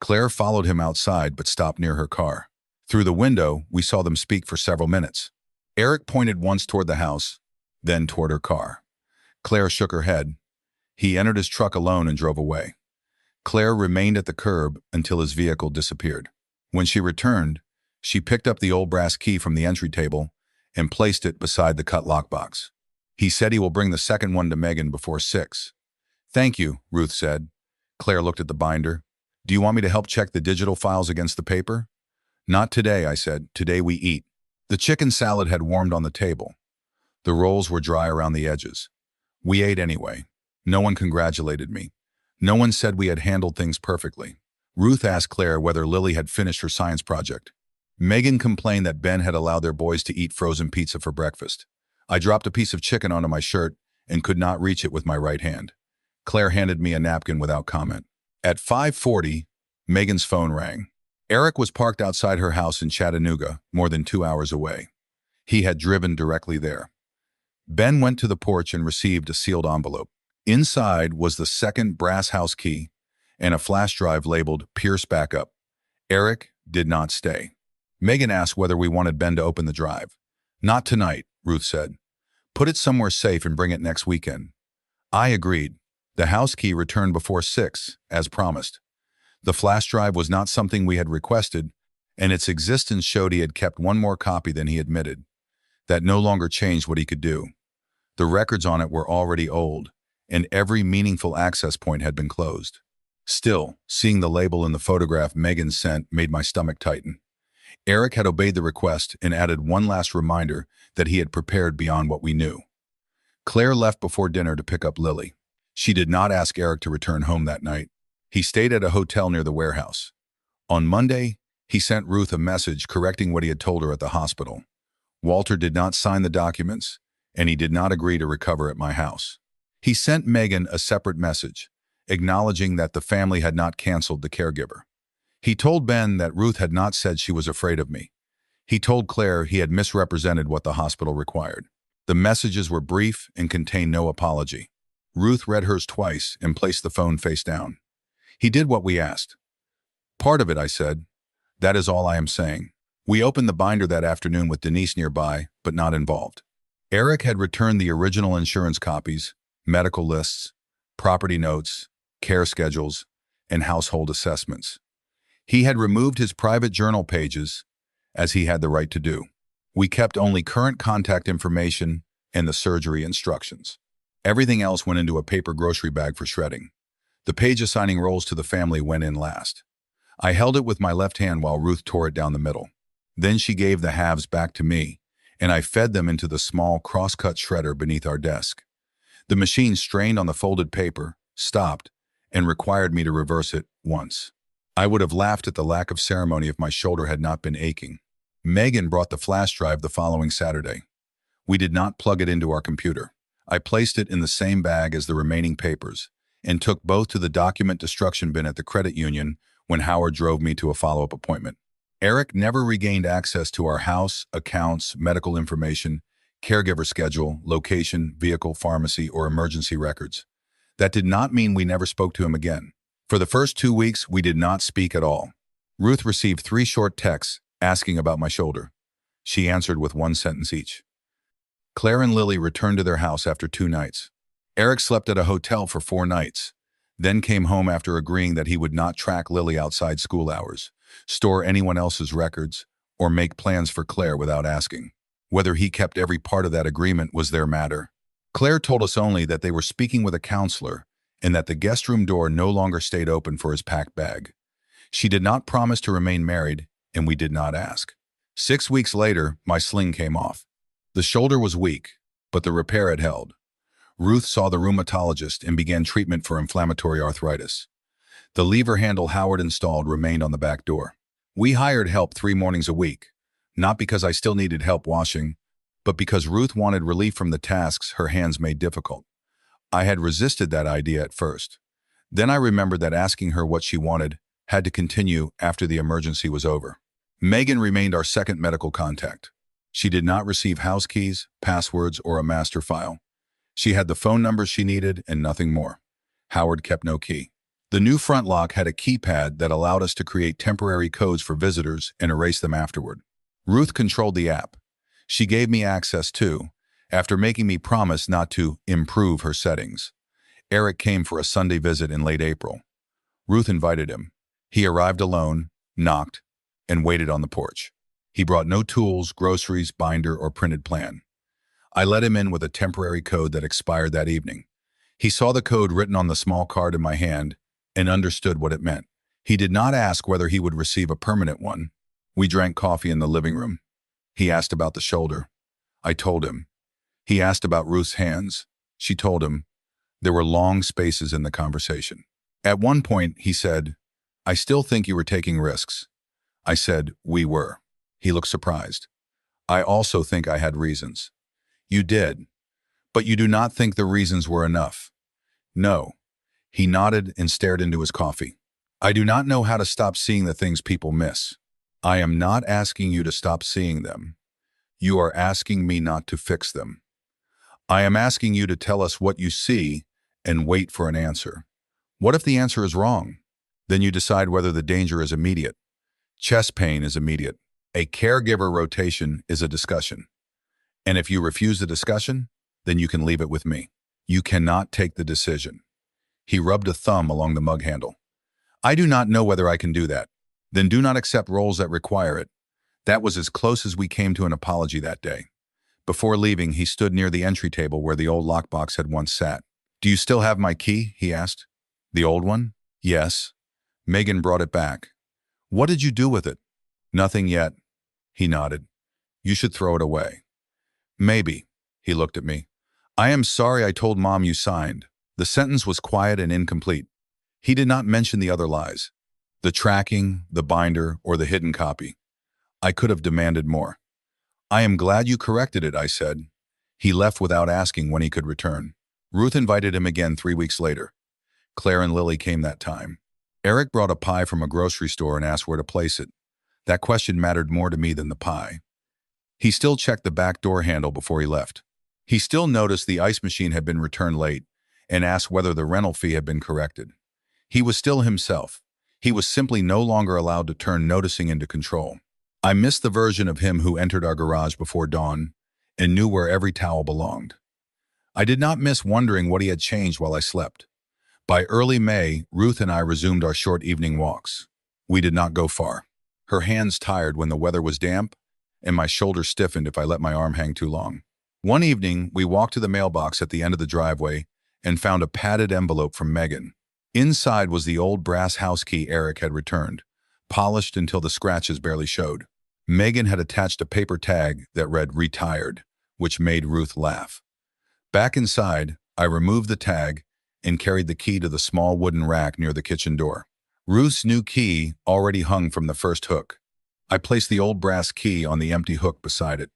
Claire followed him outside but stopped near her car. Through the window, we saw them speak for several minutes. Eric pointed once toward the house, then toward her car. Claire shook her head. He entered his truck alone and drove away. Claire remained at the curb until his vehicle disappeared. When she returned, she picked up the old brass key from the entry table and placed it beside the cut lockbox. He said he will bring the second one to Megan before 6. Thank you, Ruth said. Claire looked at the binder. Do you want me to help check the digital files against the paper? Not today, I said. Today we eat. The chicken salad had warmed on the table. The rolls were dry around the edges. We ate anyway. No one congratulated me. No one said we had handled things perfectly. Ruth asked Claire whether Lily had finished her science project. Megan complained that Ben had allowed their boys to eat frozen pizza for breakfast. I dropped a piece of chicken onto my shirt and could not reach it with my right hand. Claire handed me a napkin without comment. At 5:40, Megan's phone rang. Eric was parked outside her house in Chattanooga, more than 2 hours away. He had driven directly there. Ben went to the porch and received a sealed envelope. Inside was the second brass house key and a flash drive labeled Pierce Backup. Eric did not stay. Megan asked whether we wanted Ben to open the drive. "Not tonight," Ruth said. "Put it somewhere safe and bring it next weekend." I agreed. The house key returned before 6, as promised. The flash drive was not something we had requested, and its existence showed he had kept one more copy than he admitted. That no longer changed what he could do. The records on it were already old, and every meaningful access point had been closed. Still, seeing the label in the photograph Megan sent made my stomach tighten. Eric had obeyed the request and added one last reminder that he had prepared beyond what we knew. Claire left before dinner to pick up Lily. She did not ask Eric to return home that night. He stayed at a hotel near the warehouse. On Monday, he sent Ruth a message correcting what he had told her at the hospital. Walter did not sign the documents, and he did not agree to recover at my house. He sent Megan a separate message, acknowledging that the family had not canceled the caregiver. He told Ben that Ruth had not said she was afraid of me. He told Claire he had misrepresented what the hospital required. The messages were brief and contained no apology. Ruth read hers twice and placed the phone face down. "He did what we asked." "Part of it," I said. "That is all I am saying." We opened the binder that afternoon with Denise nearby, but not involved. Eric had returned the original insurance copies, medical lists, property notes, care schedules, and household assessments. He had removed his private journal pages, as he had the right to do. We kept only current contact information and the surgery instructions. Everything else went into a paper grocery bag for shredding. The page assigning roles to the family went in last. I held it with my left hand while Ruth tore it down the middle. Then she gave the halves back to me, and I fed them into the small cross-cut shredder beneath our desk. The machine strained on the folded paper, stopped, and required me to reverse it once. I would have laughed at the lack of ceremony if my shoulder had not been aching. Megan brought the flash drive the following Saturday. We did not plug it into our computer. I placed it in the same bag as the remaining papers and took both to the document destruction bin at the credit union when Howard drove me to a follow-up appointment. Eric never regained access to our house, accounts, medical information, caregiver schedule, location, vehicle, pharmacy, or emergency records. That did not mean we never spoke to him again. For the first 2 weeks, we did not speak at all. Ruth received 3 short texts asking about my shoulder. She answered with 1 sentence each. Claire and Lily returned to their house after 2 nights. Eric slept at a hotel for 4 nights, then came home after agreeing that he would not track Lily outside school hours, store anyone else's records, or make plans for Claire without asking. Whether he kept every part of that agreement was their matter. Claire told us only that they were speaking with a counselor and that the guest room door no longer stayed open for his packed bag. She did not promise to remain married, and we did not ask. 6 weeks later, my sling came off. The shoulder was weak, but the repair had held. Ruth saw the rheumatologist and began treatment for inflammatory arthritis. The lever handle Howard installed remained on the back door. We hired help 3 mornings a week, not because I still needed help washing, but because Ruth wanted relief from the tasks her hands made difficult. I had resisted that idea at first. Then I remembered that asking her what she wanted had to continue after the emergency was over. Megan remained our second medical contact. She did not receive house keys, passwords, or a master file. She had the phone numbers she needed and nothing more. Howard kept no key. The new front lock had a keypad that allowed us to create temporary codes for visitors and erase them afterward. Ruth controlled the app. She gave me access too, after making me promise not to improve her settings. Eric came for a Sunday visit in late April. Ruth invited him. He arrived alone, knocked, and waited on the porch. He brought no tools, groceries, binder, or printed plan. I let him in with a temporary code that expired that evening. He saw the code written on the small card in my hand and understood what it meant. He did not ask whether he would receive a permanent one. We drank coffee in the living room. He asked about the shoulder. I told him. He asked about Ruth's hands. She told him. There were long spaces in the conversation. At one point, he said, "I still think you were taking risks." I said, "We were." He looked surprised. I also think I had reasons. You did, but you do not think the reasons were enough. No. He nodded and stared into his coffee. I do not know how to stop seeing the things people miss. I am not asking you to stop seeing them. You are asking me not to fix them. I am asking you to tell us what you see and wait for an answer. What if the answer is wrong? Then you decide whether the danger is immediate. Chest pain is immediate. A caregiver rotation is a discussion. And if you refuse the discussion, then you can leave it with me. You cannot take the decision. He rubbed a thumb along the mug handle. I do not know whether I can do that. Then do not accept roles that require it. That was as close as we came to an apology that day. Before leaving, he stood near the entry table where the old lockbox had once sat. Do you still have my key? He asked. The old one? Yes. Megan brought it back. What did you do with it? Nothing yet. He nodded. You should throw it away. Maybe. He looked at me. I am sorry I told Mom you signed. The sentence was quiet and incomplete. He did not mention the other lies. The tracking, the binder, or the hidden copy. I could have demanded more. I am glad you corrected it, I said. He left without asking when he could return. Ruth invited him again 3 weeks later. Claire and Lily came that time. Eric brought a pie from a grocery store and asked where to place it. That question mattered more to me than the pie. He still checked the back door handle before he left. He still noticed the ice machine had been returned late and asked whether the rental fee had been corrected. He was still himself. He was simply no longer allowed to turn noticing into control. I missed the version of him who entered our garage before dawn and knew where every towel belonged. I did not miss wondering what he had changed while I slept. By early May, Ruth and I resumed our short evening walks. We did not go far. Her hands tired when the weather was damp, and my shoulders stiffened if I let my arm hang too long. One evening, we walked to the mailbox at the end of the driveway and found a padded envelope from Megan. Inside was the old brass house key Eric had returned, polished until the scratches barely showed. Megan had attached a paper tag that read "Retired," which made Ruth laugh. Back inside, I removed the tag and carried the key to the small wooden rack near the kitchen door. Ruth's new key already hung from the first hook. I placed the old brass key on the empty hook beside it.